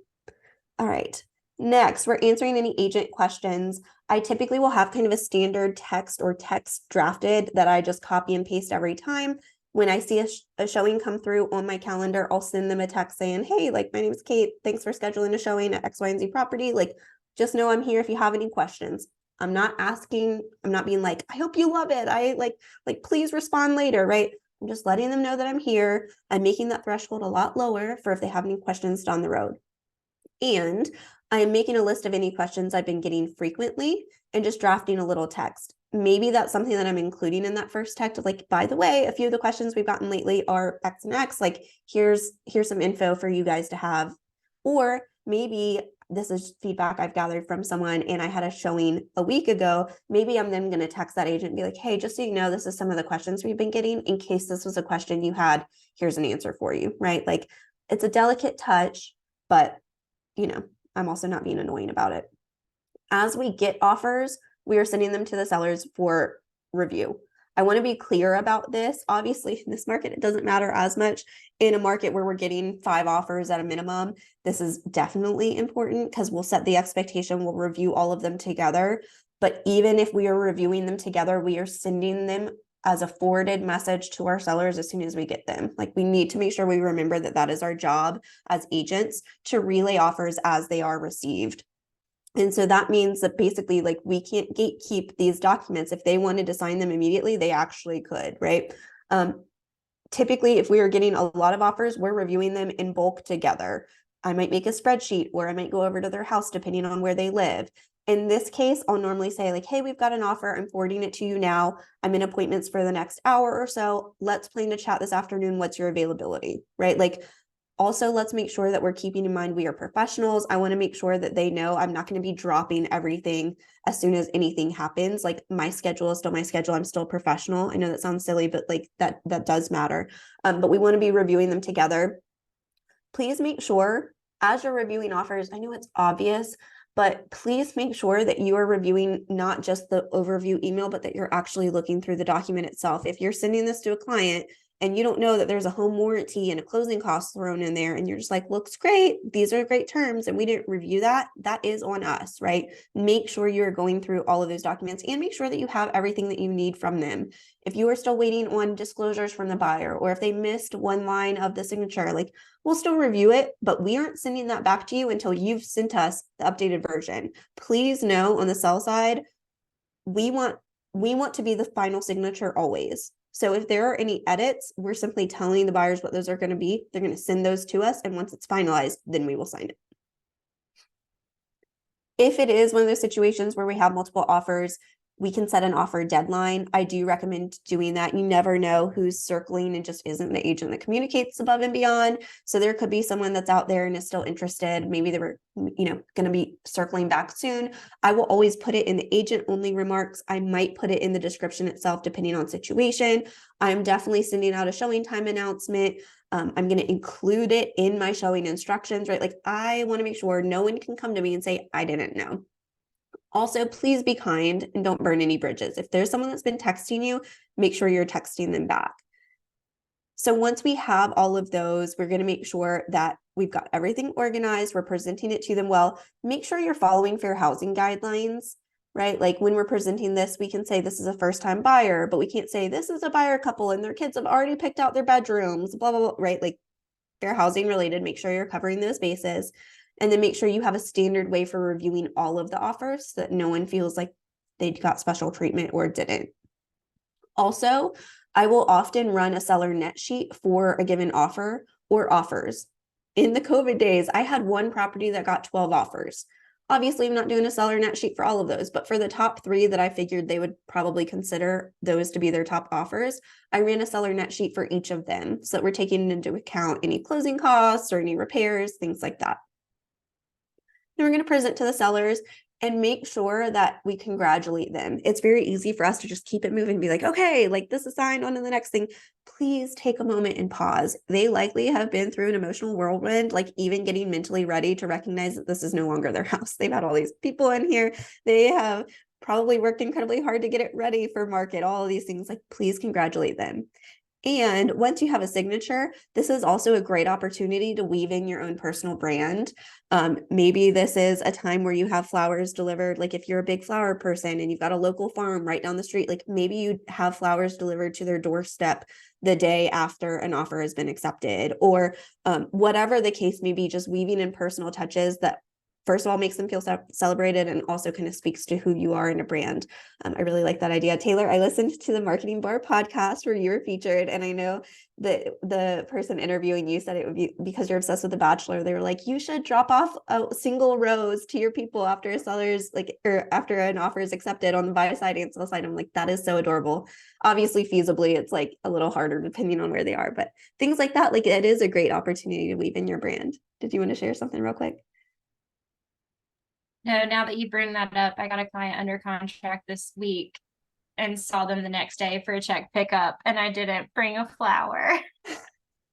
All right. Next, we're answering any agent questions. I typically will have kind of a standard text or text drafted that I just copy and paste every time. When I see a showing come through on my calendar, I'll send them a text saying, hey, like, my name is Kate. Thanks for scheduling a showing at X, Y, and Z property. Like, just know I'm here if you have any questions. I'm not being like, I hope you love it. I like, please respond later, right? I'm just letting them know that I'm here. I'm making that threshold a lot lower for if they have any questions down the road. And I am making a list of any questions I've been getting frequently and just drafting a little text. Maybe that's something that I'm including in that first text of like, by the way, a few of the questions we've gotten lately are X and X, like here's some info for you guys to have. Or maybe this is feedback I've gathered from someone and I had a showing a week ago. Maybe I'm then going to text that agent and be like, hey, just so you know, this is some of the questions we've been getting. In case this was a question you had, here's an answer for you, right? Like it's a delicate touch, but you know, I'm also not being annoying about it. As we get offers, we are sending them to the sellers for review. I want to be clear about this. Obviously, in this market, it doesn't matter as much. In a market where we're getting 5 offers at a minimum, this is definitely important because we'll set the expectation, we'll review all of them together. But even if we are reviewing them together, we are sending them as a forwarded message to our sellers as soon as we get them. Like we need to make sure we remember that that is our job as agents to relay offers as they are received. And so that means that basically like we can't gatekeep these documents. If they wanted to sign them immediately, they actually could, right? Typically, if we are getting a lot of offers, we're reviewing them in bulk together. I might make a spreadsheet or I might go over to their house depending on where they live. In this case, I'll normally say like, hey, we've got an offer. I'm forwarding it to you now. I'm in appointments for the next hour or so. Let's plan to chat this afternoon. What's your availability, right? Like also, let's make sure that we're keeping in mind we are professionals. I want to make sure that they know I'm not going to be dropping everything as soon as anything happens. Like my schedule is still my schedule. I'm still professional. I know that sounds silly, but like that does matter. But we want to be reviewing them together. Please make sure as you're reviewing offers, I know it's obvious, but please make sure that you are reviewing not just the overview email, but that you're actually looking through the document itself. If you're sending this to a client and you don't know that there's a home warranty and a closing cost thrown in there, and you're just like, looks great, these are great terms, and we didn't review that, that is on us, right? Make sure you're going through all of those documents and make sure that you have everything that you need from them. If you are still waiting on disclosures from the buyer, or if they missed one line of the signature, like we'll still review it, but we aren't sending that back to you until you've sent us the updated version. Please know on the sell side, we want to be the final signature always. So if there are any edits, we're simply telling the buyers what those are going to be. They're going to send those to us. And once it's finalized, then we will sign it. If it is one of those situations where we have multiple offers, we can set an offer deadline. I do recommend doing that. You never know who's circling and just isn't the agent that communicates above and beyond. So there could be someone that's out there and is still interested. Maybe they were, going to be circling back soon. I will always put it in the agent only remarks. I might put it in the description itself, depending on situation. I'm definitely sending out a showing time announcement. I'm going to include it in my showing instructions, right? Like I want to make sure no one can come to me and say, I didn't know. Also, please be kind and don't burn any bridges. If there's someone that's been texting you, make sure you're texting them back. So once we have all of those, we're going to make sure that we've got everything organized. We're presenting it to them well. Make sure you're following fair housing guidelines, right? Like when we're presenting this, we can say this is a first-time buyer, but we can't say this is a buyer couple and their kids have already picked out their bedrooms, blah, blah, blah, right? Like fair housing related, make sure you're covering those bases. And then make sure you have a standard way for reviewing all of the offers so that no one feels like they got special treatment or didn't. Also, I will often run a seller net sheet for a given offer or offers. In the COVID days, I had one property that got 12 offers. Obviously, I'm not doing a seller net sheet for all of those, but for the top 3 that I figured they would probably consider those to be their top offers, I ran a seller net sheet for each of them so that we're taking into account any closing costs or any repairs, things like that. Then we're going to present to the sellers and make sure that we congratulate them. It's very easy for us to just keep it moving and be like, okay, like this is signed, on to the next thing. Please take a moment and pause. They likely have been through an emotional whirlwind, like even getting mentally ready to recognize that this is no longer their house. They've had all these people in here. They have probably worked incredibly hard to get it ready for market, all of these things. Like, please congratulate them. And once you have a signature, this is also a great opportunity to weave in your own personal brand. Maybe this is a time where you have flowers delivered. Like if you're a big flower person and you've got a local farm right down the street, like maybe you have flowers delivered to their doorstep the day after an offer has been accepted, or whatever the case may be, just weaving in personal touches that first of all makes them feel celebrated and also kind of speaks to who you are in a brand. I really like that idea. Taylor, I listened to the Marketing Bar podcast where you were featured, and I know that the person interviewing you said it would be because you're obsessed with The Bachelor. They were like, you should drop off a single rose to your people after a seller's or after an offer is accepted on the buy side and sell side. I'm like, that is so adorable. Obviously, feasibly, it's like a little harder depending on where they are, but things like that, like it is a great opportunity to weave in your brand. Did you want to share something real quick? No, now that you bring that up, I got a client under contract this week and saw them the next day for a check pickup, and I didn't bring a flower.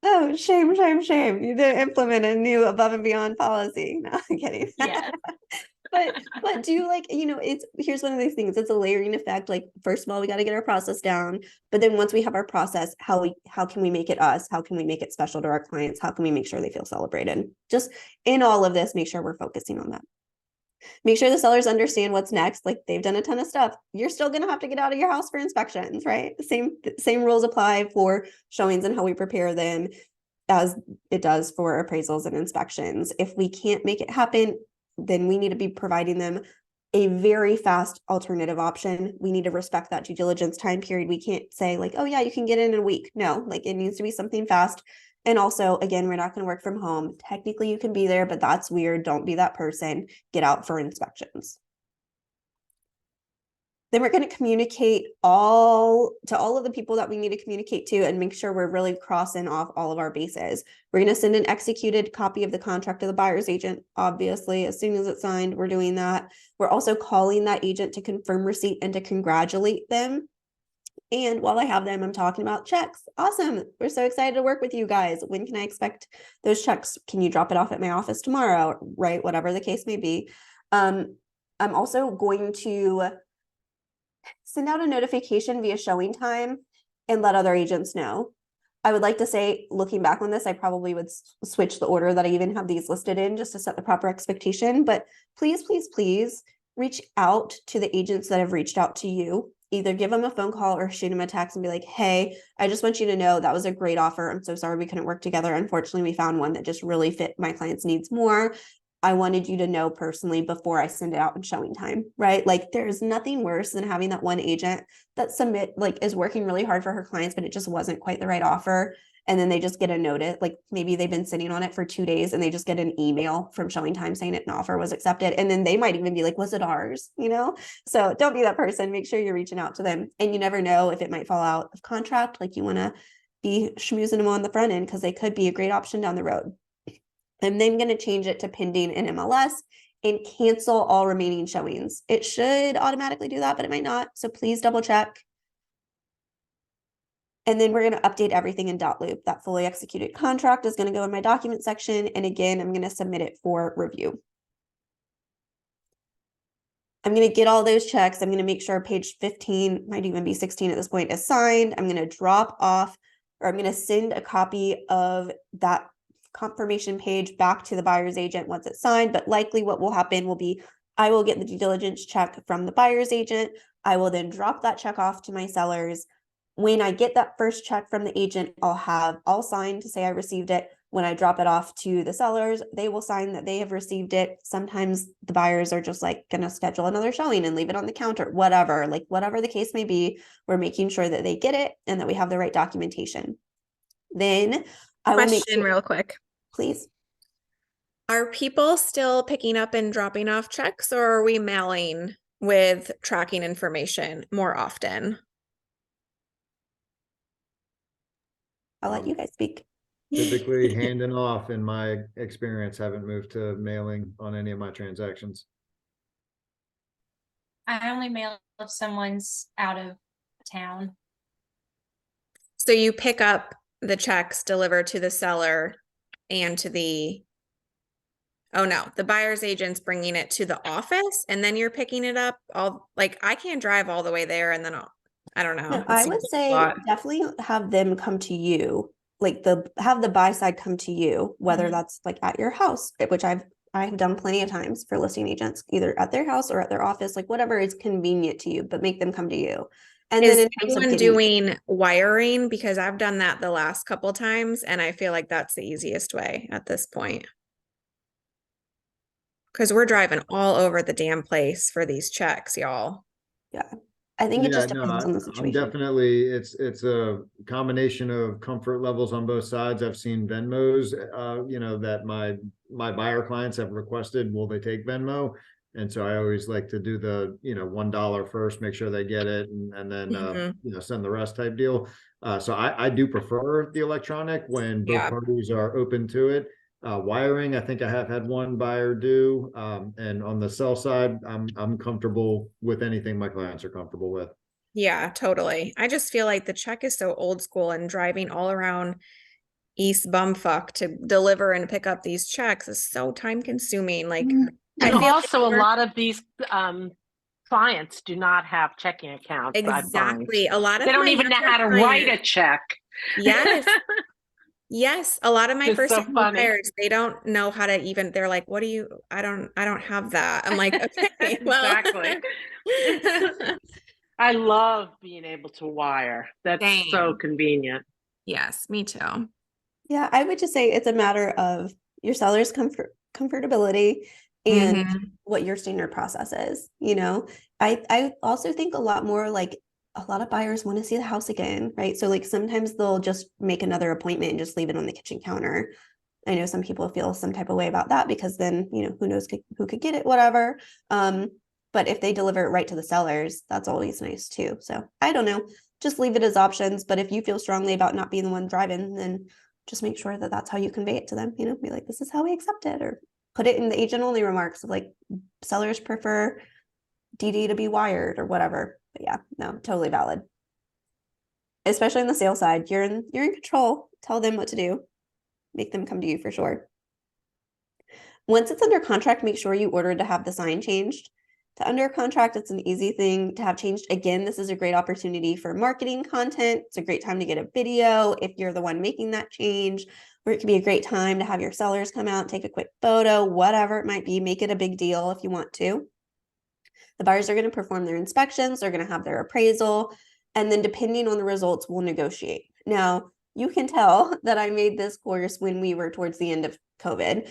Oh, shame, shame, shame. You didn't implement a new above and beyond policy. No, I'm kidding. Yes. But do you like, here's one of these things, it's a layering effect. Like, first of all, we got to get our process down. But then once we have our process, how can we make it us? How can we make it special to our clients? How can we make sure they feel celebrated? Just in all of this, make sure we're focusing on that. Make sure the sellers understand what's next. Like, they've done a ton of stuff. You're still going to have to get out of your house for inspections, right? Same rules apply for showings and how we prepare them as it does for appraisals and inspections. If we can't make it happen, then we need to be providing them a very fast alternative option. We need to respect that due diligence time period. We can't say like, oh yeah, you can get in a week. No, like it needs to be something fast. And also, again, we're not going to work from home. Technically, you can be there, but that's weird. Don't be that person. Get out for inspections. Then we're going to communicate to all of the people that we need to communicate to and make sure we're really crossing off all of our bases. We're going to send an executed copy of the contract to the buyer's agent. Obviously, as soon as it's signed, we're doing that. We're also calling that agent to confirm receipt and to congratulate them. And while I have them, I'm talking about checks. Awesome. We're so excited to work with you guys. When can I expect those checks? Can you drop it off at my office tomorrow? Right? Whatever the case may be. I'm also going to send out a notification via showing time and let other agents know. I would like to say, looking back on this, I probably would switch the order that I even have these listed in just to set the proper expectation. But please, please, please reach out to the agents that have reached out to you. Either give them a phone call or shoot them a text and be like, hey, I just want you to know that was a great offer. I'm so sorry we couldn't work together. Unfortunately, we found one that just really fit my client's needs more. I wanted you to know personally before I send it out in showing time, right? Like, there's nothing worse than having that one agent that is working really hard for her clients, but it just wasn't quite the right offer. And then they just get a notice, like maybe they've been sitting on it for 2 days and they just get an email from showing time saying an offer was accepted. And then they might even be like, was it ours? So don't be that person. Make sure you're reaching out to them. And you never know if it might fall out of contract. Like, you want to be schmoozing them on the front end because they could be a great option down the road. I'm then going to change it to pending in MLS and cancel all remaining showings. It should automatically do that, but it might not. So please double check. And then we're going to update everything in .loop. That fully executed contract is going to go in my document section. And again, I'm going to submit it for review. I'm going to get all those checks. I'm going to make sure page 15, might even be 16 at this point, is signed. I'm going to drop off, or I'm going to send a copy of that confirmation page back to the buyer's agent once it's signed. But likely what will happen will be, I will get the due diligence check from the buyer's agent. I will then drop that check off to my sellers. When I get that first check from the agent, I'll sign to say I received it. When I drop it off to the sellers, they will sign that they have received it. Sometimes the buyers are just like going to schedule another showing and leave it on the counter, whatever the case may be. We're making sure that they get it and that we have the right documentation. Then I will Question real quick. Please. Are people still picking up and dropping off checks, or are we mailing with tracking information more often? I'll let you guys speak. Typically handing off, in my experience, haven't moved to mailing on any of my transactions. I only mail if someone's out of town. So you pick up the checks delivered to the seller and to the buyer's agent's bringing it to the office and then you're picking it up. I can't drive all the way there and then I don't know. No, It I seems would like a say lot. definitely have them come to you, like have the buy side come to you, whether Mhm. that's like at your house, which I've done plenty of times for listing agents, either at their house or at their office, like whatever is convenient to you, but make them come to you. And then Is in terms of anyone getting, doing wiring? Because I've done that the last couple times and I feel like that's the easiest way at this point. Because we're driving all over the damn place for these checks, y'all. yeah, I think it Yeah, just no, depends on the I'm situation. definitely, it's a combination of comfort levels on both sides. I've seen Venmos, that my buyer clients have requested, will they take Venmo? And so I always like to do the, $1 first, make sure they get it and then, Mhm. send the rest type deal. So I do prefer the electronic when both Yeah. parties are open to it. Wiring, I think I have had one buyer do, and on the sell side, I'm comfortable with anything my clients are comfortable with. Yeah, totally. I just feel like the check is so old school and driving all around East Bumfuck to deliver and pick up these checks is so time consuming. Like I And feel like also a we're- lot of these clients do not have checking accounts, I find. exactly. A lot of They don't my even know younger how to write a clients- check. Yes. Yes, a lot of my It's first so time funny. buyers, they don't know how to even, they're like, what do you, I don't have that. I'm like, okay, well. Exactly. I love being able to wire. That's so Same. convenient. Yes, me too. Yeah, I would just say it's a matter of your seller's comfortability and Mhm. what your standard process is. I also think a lot more like a lot of buyers want to see the house again, right? So like sometimes they'll just make another appointment and just leave it on the kitchen counter. I know some people feel some type of way about that because then, who knows who could get it, whatever. But if they deliver it right to the sellers, that's always nice too. So I don't know, just leave it as options. But if you feel strongly about not being the one driving, then just make sure that that's how you convey it to them. Be like, this is how we accept it, or put it in the agent only remarks of like sellers prefer DD to be wired or whatever. But yeah, no, totally valid. Especially on the sales side, you're in control. Tell them what to do. Make them come to you for sure. Once it's under contract, make sure you order to have the sign changed. To under contract, it's an easy thing to have changed. Again, this is a great opportunity for marketing content. It's a great time to get a video if you're the one making that change, or it can be a great time to have your sellers come out, take a quick photo, whatever it might be, make it a big deal if you want to. The buyers are going to perform their inspections, they're going to have their appraisal, and then depending on the results, we'll negotiate. Now, you can tell that I made this course when we were towards the end of COVID,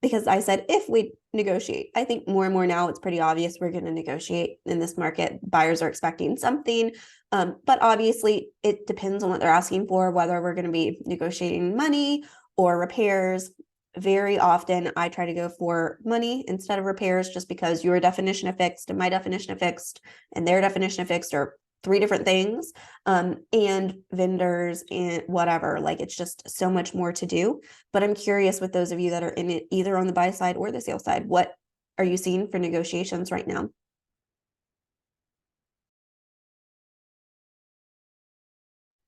because I said, if we negotiate, I think more and more now it's pretty obvious we're going to negotiate in this market. Buyers are expecting something, but obviously it depends on what they're asking for, whether we're going to be negotiating money or repairs. Very often I try to go for money instead of repairs, just because your definition of fixed and my definition of fixed and their definition of fixed are three different things, and vendors and whatever, like it's just so much more to do. But I'm curious, with those of you that are in it either on the buy side or the sale side, what are you seeing for negotiations right now?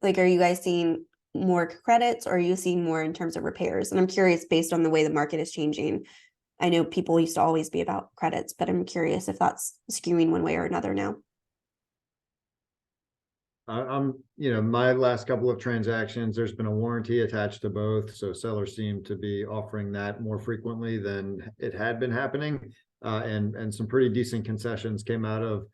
Like, are you guys seeing more credits, or are you seeing more in terms of repairs? And I'm curious, based on the way the market is changing. I know people used to always be about credits, but I'm curious if that's skewing one way or another now. My last couple of transactions, there's been a warranty attached to both. So sellers seem to be offering that more frequently than it had been happening. And some pretty decent concessions came out of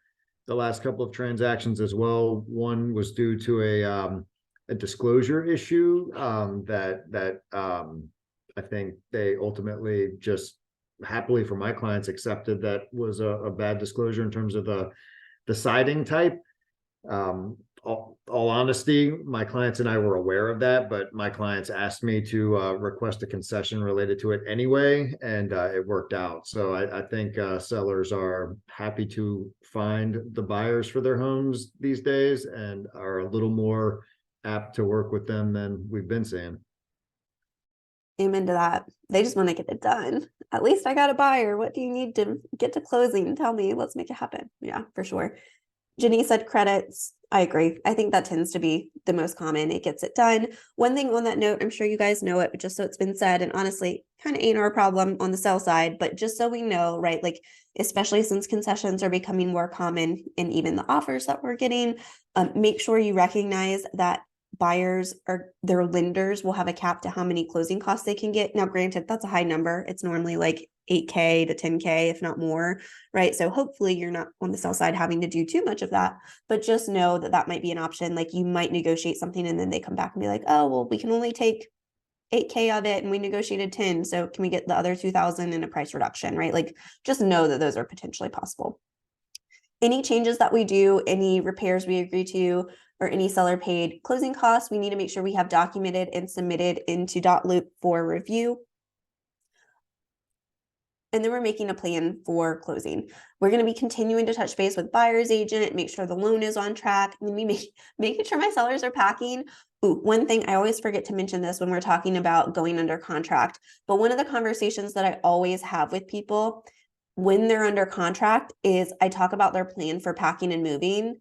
the last couple of transactions as well. One was due to a disclosure issue that I think they ultimately just happily for my clients accepted that was a bad disclosure in terms of the siding type. All honesty, my clients and I were aware of that, but my clients asked me to request a concession related to it anyway, and it worked out. So I think sellers are happy to find the buyers for their homes these days and are a little more apt to work with them than we've been seeing. Amen to that. They just want to get it done. At least I got a buyer. What do you need to get to closing? Tell me, let's make it happen. Yeah, for sure. Jenny said credits. I agree. I think that tends to be the most common. It gets it done. One thing on that note, I'm sure you guys know it, but just so it's been said, and honestly, kind of ain't our problem on the sell side, but just so we know, right? Like, especially since concessions are becoming more common in even the offers that we're getting, make sure you recognize that buyers or their lenders will have a cap to how many closing costs they can get. Now, granted, that's a high number. It's normally like 8K to 10K, if not more, right? So hopefully you're not on the sell side having to do too much of that, but just know that that might be an option. Like, you might negotiate something and then they come back and be like, oh, well, we can only take 8K of it and we negotiated 10. So can we get the other 2,000 in a price reduction, right? Like, just know that those are potentially possible. Any changes that we do, any repairs we agree to, or any seller paid closing costs, we need to make sure we have documented and submitted into dotloop for review. And then we're making a plan for closing. We're going to be continuing to touch base with buyer's agent, make sure the loan is on track, and making sure my sellers are packing. Ooh, one thing, I always forget to mention this when we're talking about going under contract, but one of the conversations that I always have with people when they're under contract is I talk about their plan for packing and moving.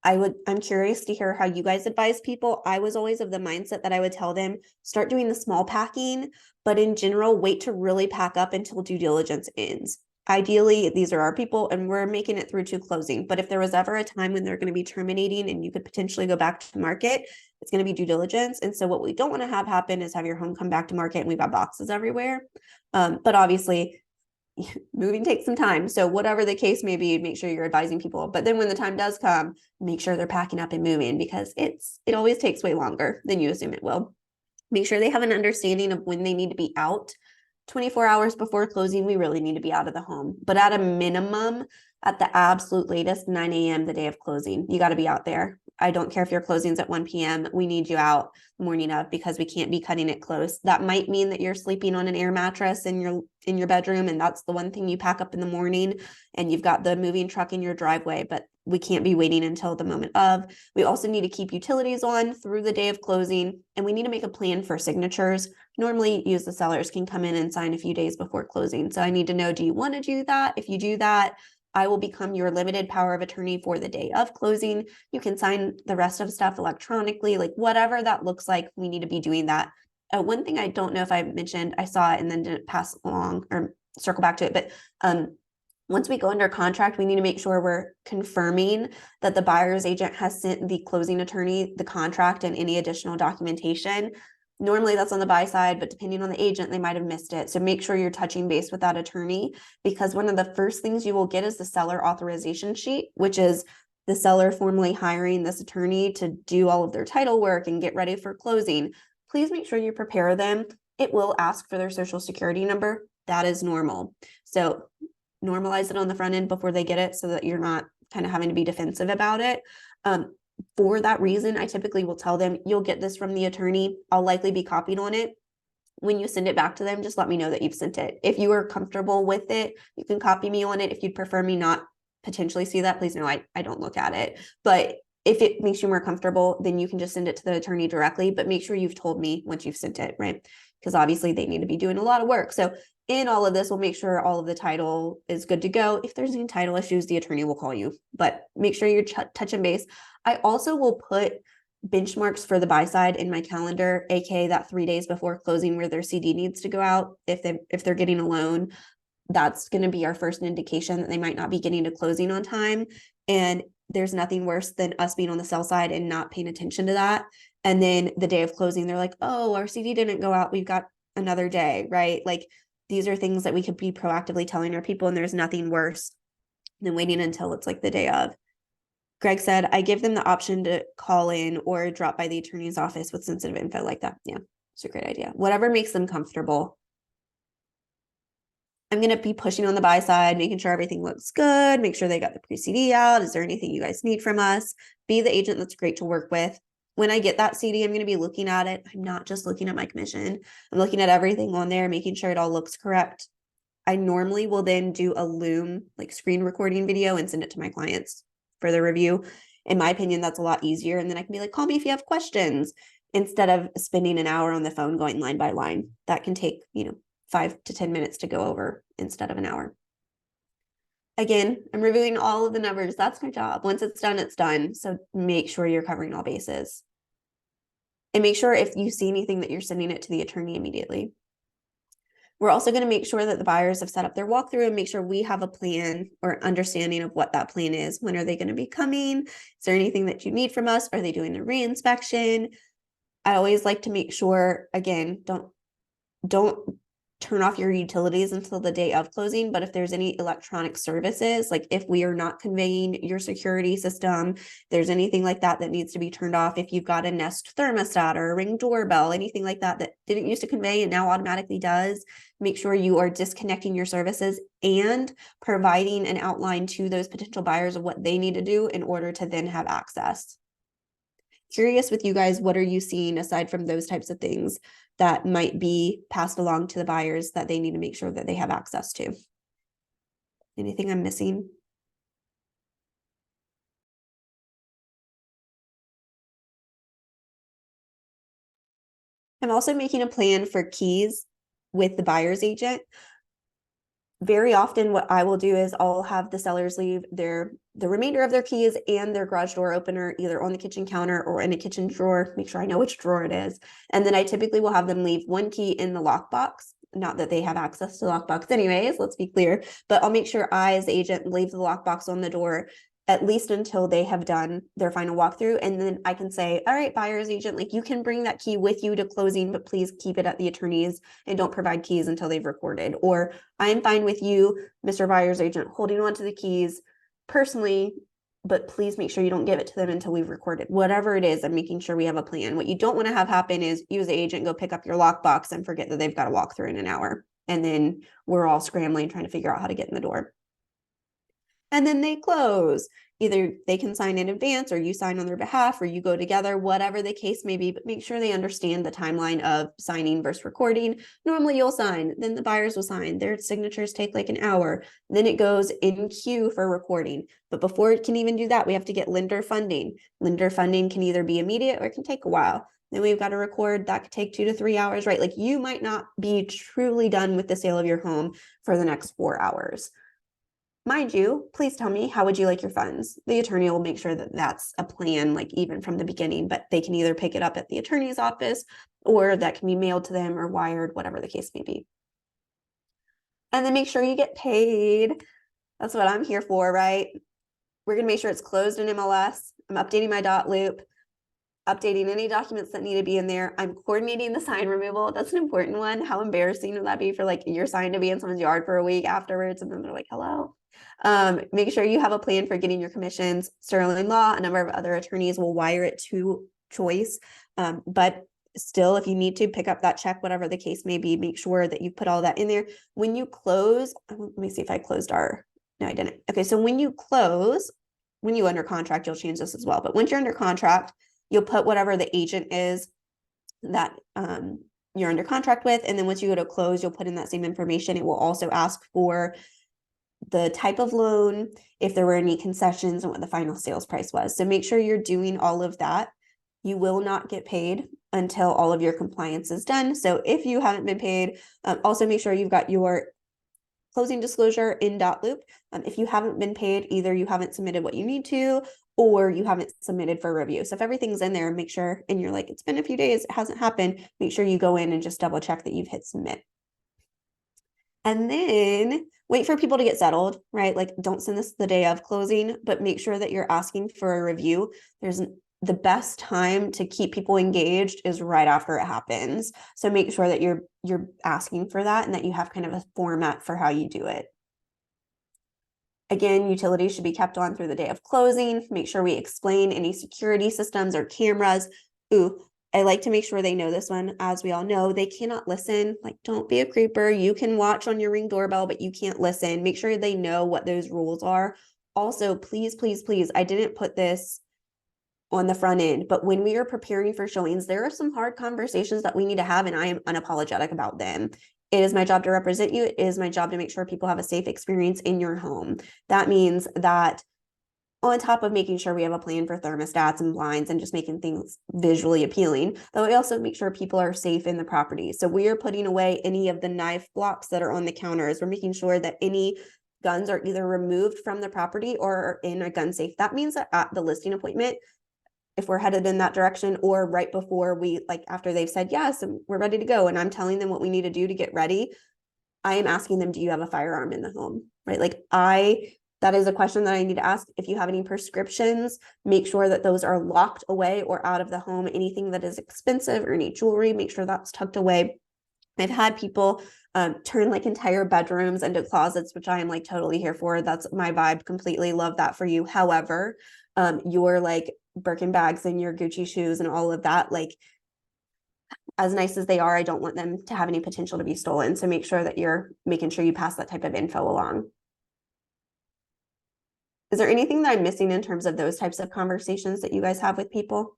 I'm curious to hear how you guys advise people. I was always of the mindset that I would tell them, start doing the small packing, but in general, wait to really pack up until due diligence ends. Ideally, these are our people and we're making it through to closing. But if there was ever a time when they're going to be terminating and you could potentially go back to market, it's going to be due diligence. And so what we don't want to have happen is have your home come back to market and we've got boxes everywhere. But obviously, moving takes some time. So whatever the case may be, make sure you're advising people. But then when the time does come, make sure they're packing up and moving, because it always takes way longer than you assume it will. Make sure they have an understanding of when they need to be out. 24 hours before closing, we really need to be out of the home. But at a minimum, at the absolute latest, 9 a.m. the day of closing, you got to be out there. I don't care if your closing's at 1 p.m. We need you out the morning of, because we can't be cutting it close. That might mean that you're sleeping on an air mattress in your bedroom, and that's the one thing you pack up in the morning, and you've got the moving truck in your driveway, but we can't be waiting until the moment of. We also need to keep utilities on through the day of closing, and we need to make a plan for signatures. Normally, you as the sellers can come in and sign a few days before closing. So I need to know, do you want to do that? If you do that, I will become your limited power of attorney for the day of closing. You can sign the rest of stuff electronically, like whatever that looks like, we need to be doing that. One thing I don't know if I mentioned, I saw it and then didn't pass along or circle back to it, but once we go under contract, we need to make sure we're confirming that the buyer's agent has sent the closing attorney the contract and any additional documentation. Normally that's on the buy side, but depending on the agent, they might have missed it. So make sure you're touching base with that attorney, because one of the first things you will get is the seller authorization sheet, which is the seller formally hiring this attorney to do all of their title work and get ready for closing. Please make sure you prepare them. It will ask for their social security number. That is normal. So normalize it on the front end before they get it so that you're not kind of having to be defensive about it. For that reason, I typically will tell them, you'll get this from the attorney. I'll likely be copied on it. When you send it back to them, just let me know that you've sent it. If you are comfortable with it, you can copy me on it. If you'd prefer me not potentially see that, please know I don't look at it. But if it makes you more comfortable, then you can just send it to the attorney directly, but make sure you've told me once you've sent it, right? Because obviously they need to be doing a lot of work. So in all of this, we'll make sure all of the title is good to go. If there's any title issues, the attorney will call you, but make sure you're touching base. I also will put benchmarks for the buy side in my calendar, aka that 3 days before closing where their CD needs to go out. If they're getting a loan, that's going to be our first indication that they might not be getting to closing on time. And there's nothing worse than us being on the sell side and not paying attention to that. And then the day of closing, they're like, oh, our CD didn't go out. We've got another day, right? Like, these are things that we could be proactively telling our people, and there's nothing worse than waiting until it's like the day of. Greg said, I give them the option to call in or drop by the attorney's office with sensitive info like that. Yeah, it's a great idea. Whatever makes them comfortable. I'm going to be pushing on the buy side, making sure everything looks good, make sure they got the pre-CD out. Is there anything you guys need from us? Be the agent that's great to work with. When I get that CD, I'm going to be looking at it. I'm not just looking at my commission. I'm looking at everything on there, making sure it all looks correct. I normally will then do a Loom, like screen recording video, and send it to my clients for the review. In my opinion, that's a lot easier. And then I can be like, call me if you have questions, instead of spending an hour on the phone going line by line. That can take, 5 to 10 minutes to go over instead of an hour. Again, I'm reviewing all of the numbers. That's my job. Once it's done, it's done. So make sure you're covering all bases. And make sure if you see anything that you're sending it to the attorney immediately. We're also going to make sure that the buyers have set up their walkthrough and make sure we have a plan or understanding of what that plan is. When are they going to be coming? Is there anything that you need from us? Are they doing a re-inspection? I always like to make sure, again, don't turn off your utilities until the day of closing, but if there's any electronic services, like if we are not conveying your security system, there's anything like that that needs to be turned off. If you've got a Nest thermostat or a Ring doorbell, anything like that that didn't used to convey and now automatically does, make sure you are disconnecting your services and providing an outline to those potential buyers of what they need to do in order to then have access. Curious with you guys, what are you seeing aside from those types of things that might be passed along to the buyers that they need to make sure that they have access to? Anything I'm missing? I'm also making a plan for keys with the buyer's agent. Very often what I will do is I'll have the sellers leave the remainder of their keys and their garage door opener either on the kitchen counter or in a kitchen drawer. Make sure I know which drawer it is. And then I typically will have them leave one key in the lockbox. Not that they have access to the lockbox anyways, let's be clear, but I'll make sure I as the agent leave the lockbox on the door at least until they have done their final walkthrough. And then I can say, all right, buyer's agent, like you can bring that key with you to closing, but please keep it at the attorney's and don't provide keys until they've recorded. Or I'm fine with you, Mr. Buyer's agent, holding on to the keys personally, but please make sure you don't give it to them until we've recorded. Whatever it is, I'm making sure we have a plan. What you don't want to have happen is you as the agent go pick up your lockbox and forget that they've got to walk through in an hour. And then we're all scrambling trying to figure out how to get in the door. And then they close. Either they can sign in advance or you sign on their behalf or you go together, whatever the case may be, but make sure they understand the timeline of signing versus recording. Normally you'll sign, then the buyers will sign. Their signatures take like an hour. Then it goes in queue for recording. But before it can even do that, we have to get lender funding. Lender funding can either be immediate or it can take a while. Then we've got to record. That could take 2 to 3 hours, right? Like you might not be truly done with the sale of your home for the next 4 hours. Mind you, please tell me, how would you like your funds? The attorney will make sure that that's a plan, like even from the beginning, but they can either pick it up at the attorney's office or that can be mailed to them or wired, whatever the case may be. And then make sure you get paid. That's what I'm here for, right? We're going to make sure it's closed in MLS. I'm updating my dot loop, updating any documents that need to be in there. I'm coordinating the sign removal. That's an important one. How embarrassing would that be for like your sign to be in someone's yard for a week afterwards? And then they're like, hello. Make sure you have a plan for getting your commissions. Sterling Law, a number of other attorneys will wire it to Choice. But still, if you need to pick up that check, whatever the case may be, make sure that you put all that in there. When you close, let me see if I closed no, I didn't. Okay, so when you close, when you under contract, you'll change this as well. But once you're under contract, you'll put whatever the agent is that you're under contract with. And then once you go to close, you'll put in that same information. It will also ask for the type of loan, if there were any concessions, and what the final sales price was. So make sure you're doing all of that. You will not get paid until all of your compliance is done. So if you haven't been paid, also make sure you've got your closing disclosure in dot loop. If you haven't been paid, either you haven't submitted what you need to, or you haven't submitted for review. So if everything's in there, make sure, and you're like, it's been a few days, it hasn't happened, make sure you go in and just double check that you've hit submit. And then wait for people to get settled, right? Like don't send this the day of closing, but make sure that you're asking for a review. The best time to keep people engaged is right after it happens. So make sure that you're asking for that and that you have kind of a format for how you do it. Again, utilities should be kept on through the day of closing. Make sure we explain any security systems or cameras. I like to make sure they know this one. As we all know, they cannot listen. Like, don't be a creeper. You can watch on your Ring doorbell, but you can't listen. Make sure they know what those rules are. Also, please, please, please, I didn't put this on the front end, but when we are preparing for showings, there are some hard conversations that we need to have, and I am unapologetic about them. It is my job to represent you. It is my job to make sure people have a safe experience in your home. That means that on top of making sure we have a plan for thermostats and blinds and just making things visually appealing, but we also make sure people are safe in the property. So we are putting away any of the knife blocks that are on the counters. We're making sure that any guns are either removed from the property or are in a gun safe. That means that at the listing appointment, if we're headed in that direction, or right before we, like after they've said yes and we're ready to go, and I'm telling them what we need to do to get ready, I am asking them, do you have a firearm in the home? Right? That is a question that I need to ask. If you have any prescriptions, make sure that those are locked away or out of the home. Anything that is expensive or any jewelry, make sure that's tucked away. I've had people turn like entire bedrooms into closets, which I am like totally here for. That's my vibe. Completely love that for you. However, your like Birkin bags and your Gucci shoes and all of that, like as nice as they are, I don't want them to have any potential to be stolen. So make sure that you're making sure you pass that type of info along. Is there anything that I'm missing in terms of those types of conversations that you guys have with people?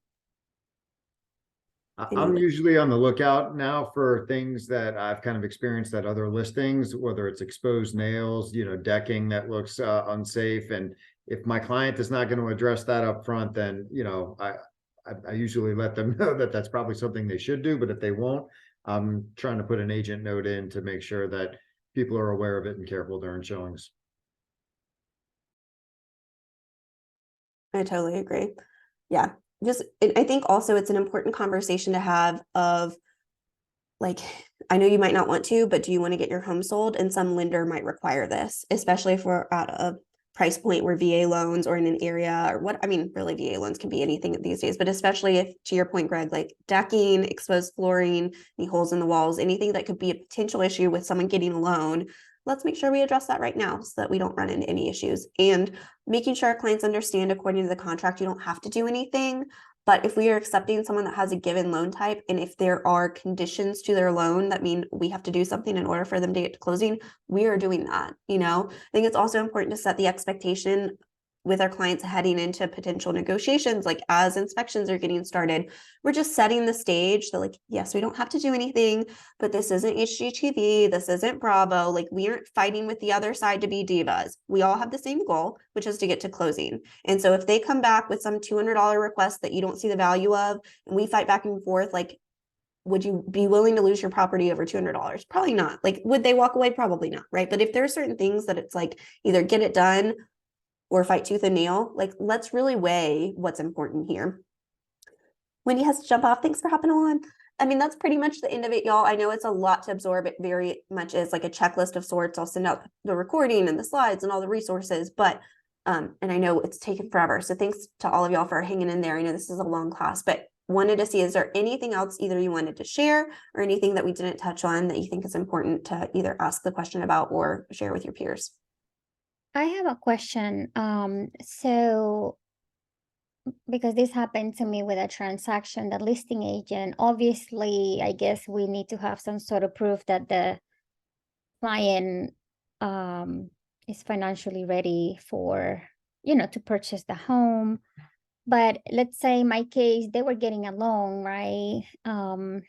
I'm usually on the lookout now for things that I've kind of experienced at other listings, whether it's exposed nails, decking that looks unsafe. And if my client is not going to address that up front, then, I usually let them know that that's probably something they should do. But if they won't, I'm trying to put an agent note in to make sure that people are aware of it and careful during showings. I totally agree. Yeah. I think also it's an important conversation to have of like, I know you might not want to, but do you want to get your home sold? And some lender might require this, especially if we're at a price point where VA loans or in an area or really VA loans can be anything these days, but especially if, to your point, Greg, like decking, exposed flooring, any holes in the walls, anything that could be a potential issue with someone getting a loan, let's make sure we address that right now so that we don't run into any issues. And making sure our clients understand, according to the contract, you don't have to do anything. But if we are accepting someone that has a given loan type, and if there are conditions to their loan that mean we have to do something in order for them to get to closing, we are doing that. I think it's also important to set the expectation with our clients heading into potential negotiations, like as inspections are getting started, we're just setting the stage that like, yes, we don't have to do anything, but this isn't HGTV, this isn't Bravo, like we aren't fighting with the other side to be divas. We all have the same goal, which is to get to closing. And so if they come back with some $200 request that you don't see the value of, and we fight back and forth, like, would you be willing to lose your property over $200? Probably not. Like, would they walk away? Probably not, right? But if there are certain things that it's like, either get it done or fight tooth and nail, like let's really weigh what's important here. Wendy has to jump off. Thanks for hopping on. That's pretty much the end of it, y'all. I know it's a lot to absorb. It very much is like a checklist of sorts. I'll send out the recording and the slides and all the resources, but and I know it's taken forever. So thanks to all of y'all for hanging in there. I know this is a long class, but wanted to see, is there anything else either you wanted to share or anything that we didn't touch on that you think is important to either ask the question about or share with your peers? I have a question. So because this happened to me with a transaction, the listing agent, obviously, I guess we need to have some sort of proof that the client is financially ready for, to purchase the home. But let's say in my case, they were getting a loan, right? And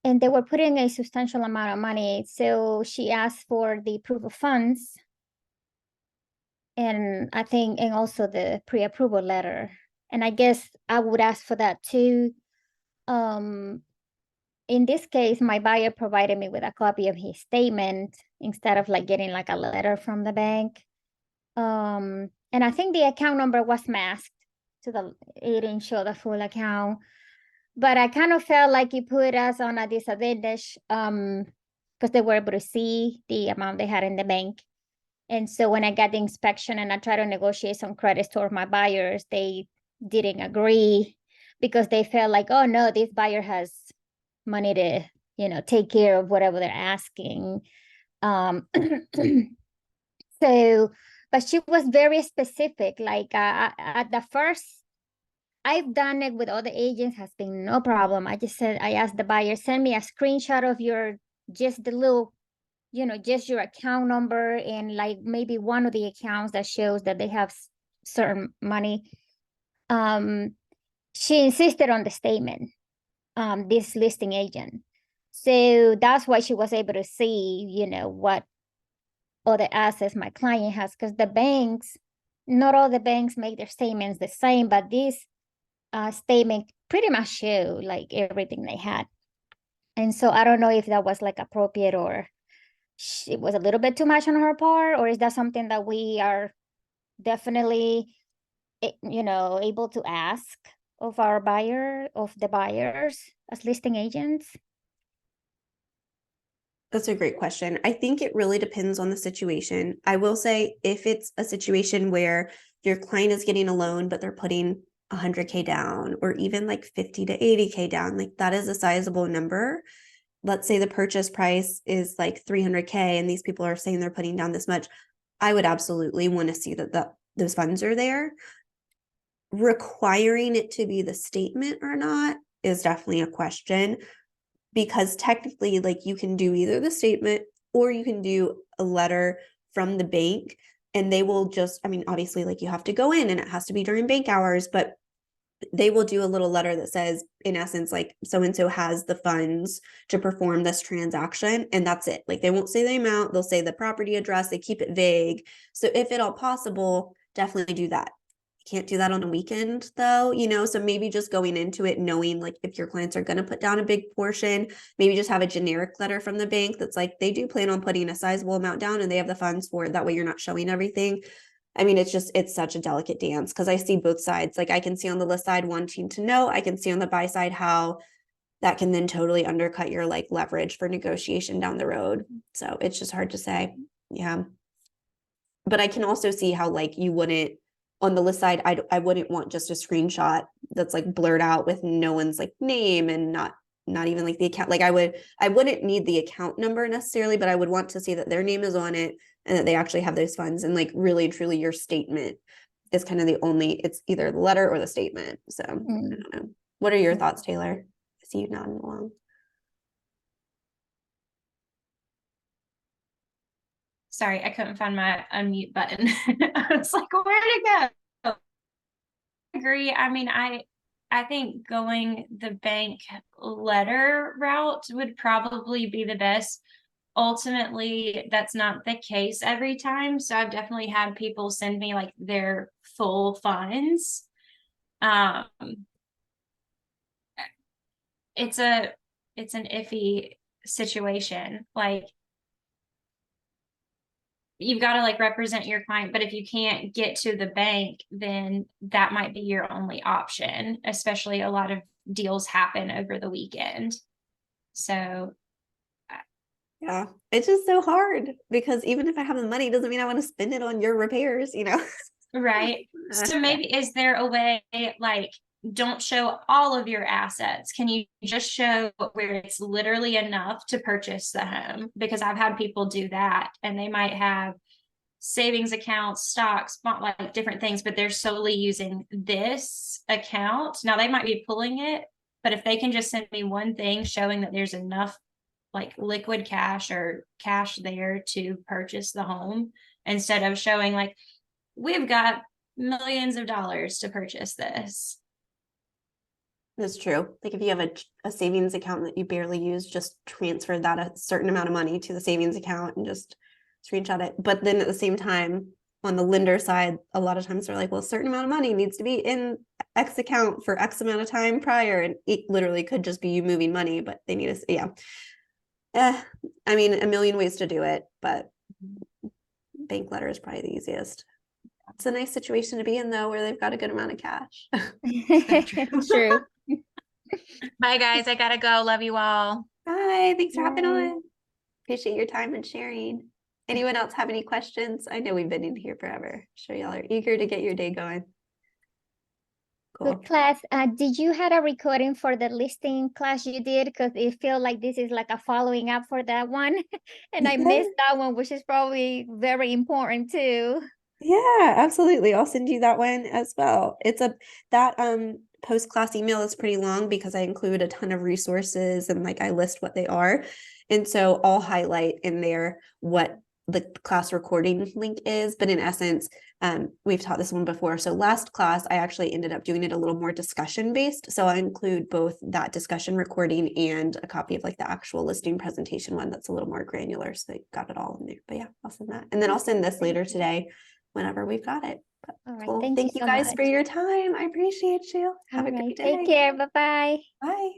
they were putting a substantial amount of money. So she asked for the proof of funds. And I think, and also the pre-approval letter. And I guess I would ask for that too. In this case, my buyer provided me with a copy of his statement instead of like getting like a letter from the bank. And I think the account number was masked so it didn't show the full account. But I kind of felt like it put us on a disadvantage because they were able to see the amount they had in the bank. And so when I got the inspection and I tried to negotiate some credits toward my buyers, they didn't agree because they felt like, oh no, this buyer has money to, take care of whatever they're asking. So, but she was very specific. Like at the first, I've done it with other agents, has been no problem. I asked the buyer, send me a screenshot of just the little, just your account number and like maybe one of the accounts that shows that they have certain money. She insisted on the statement, this listing agent. So that's why she was able to see, what other assets my client has, because the banks, not all the banks make their statements the same, but this statement pretty much show like everything they had. And so I don't know if that was like appropriate or it was a little bit too much on her part, or is that something that we are definitely, able to ask of the buyers as listing agents? That's a great question. I think it really depends on the situation. I will say if it's a situation where your client is getting a loan, but they're putting 100K down or even like 50 to 80K down, like that is a sizable number. Let's say the purchase price is like 300K and these people are saying they're putting down this much. I would absolutely want to see that those funds are there. Requiring it to be the statement or not is definitely a question. Because technically, like you can do either the statement or you can do a letter from the bank and they will just, I mean, obviously, like you have to go in and it has to be during bank hours, but they will do a little letter that says, in essence, like so-and-so has the funds to perform this transaction. And that's it. Like they won't say the amount, they'll say the property address, they keep it vague. So if at all possible, definitely do that. Can't do that on a weekend though, so maybe just going into it knowing like if your clients are going to put down a big portion, maybe just have a generic letter from the bank that's like they do plan on putting a sizable amount down and they have the funds for it. That way you're not showing everything. I mean, it's such a delicate dance because I see both sides. Like I can see on the list side wanting to know, I can see on the buy side how that can then totally undercut your like leverage for negotiation down the road. So it's just hard to say. Yeah. But I can also see how like you wouldn't, on the list side, I wouldn't want just a screenshot that's like blurred out with no one's like name and not even like the account. Like I wouldn't need the account number necessarily, but I would want to see that their name is on it and that they actually have those funds, and like really and truly your statement is kind of it's either the letter or the statement. So I don't know. What are your thoughts, Taylor? I see you nodding along. Sorry, I couldn't find my unmute button. I was like, where'd it go? I agree. I mean, I think going the bank letter route would probably be the best. Ultimately, that's not the case every time. So I've definitely had people send me like their full funds. It's an iffy situation. Like, you've got to like represent your client, but if you can't get to the bank, then that might be your only option, especially a lot of deals happen over the weekend. So yeah, it's just so hard because even if I have the money, doesn't mean I want to spend it on your repairs, right. So maybe is there a way, like, don't show all of your assets? Can you just show where it's literally enough to purchase the home? Because I've had people do that and they might have savings accounts, stocks, like different things, but they're solely using this account. Now they might be pulling it, but if they can just send me one thing showing that there's enough like liquid cash or cash there to purchase the home, instead of showing like, we've got millions of dollars to purchase this. That's true. Like if you have a savings account that you barely use, just transfer that a certain amount of money to the savings account and just screenshot it. But then at the same time, on the lender side, a lot of times they're like, well, a certain amount of money needs to be in X account for X amount of time prior. And it literally could just be you moving money, but they need to, I mean, a million ways to do it, but bank letter is probably the easiest. It's a nice situation to be in though, where they've got a good amount of cash. True. Bye guys, I gotta go. Love you all. Bye. Thanks for hopping Bye. on. Appreciate your time and sharing. Anyone else have any questions? I know we've been in here forever. Sure y'all are eager to get your day going. Cool. Good class. Did you had a recording for the listing class you did? Because it feels like this is like a following up for that one. And I missed that one, which is probably very important too. Yeah, absolutely. I'll send you that one as well. That post-class email is pretty long because I include a ton of resources and like I list what they are. And so I'll highlight in there what the class recording link is, but in essence, we've taught this one before. So last class, I actually ended up doing it a little more discussion based. So I include both that discussion recording and a copy of like the actual listing presentation one that's a little more granular. So they got it all in there, but yeah, I'll send that. And then I'll send this later today whenever we've got it. But All right. cool. Thank Thank you you so guys much. for your time. I appreciate you. Have a All right. great day. Take care. Bye-bye. Bye.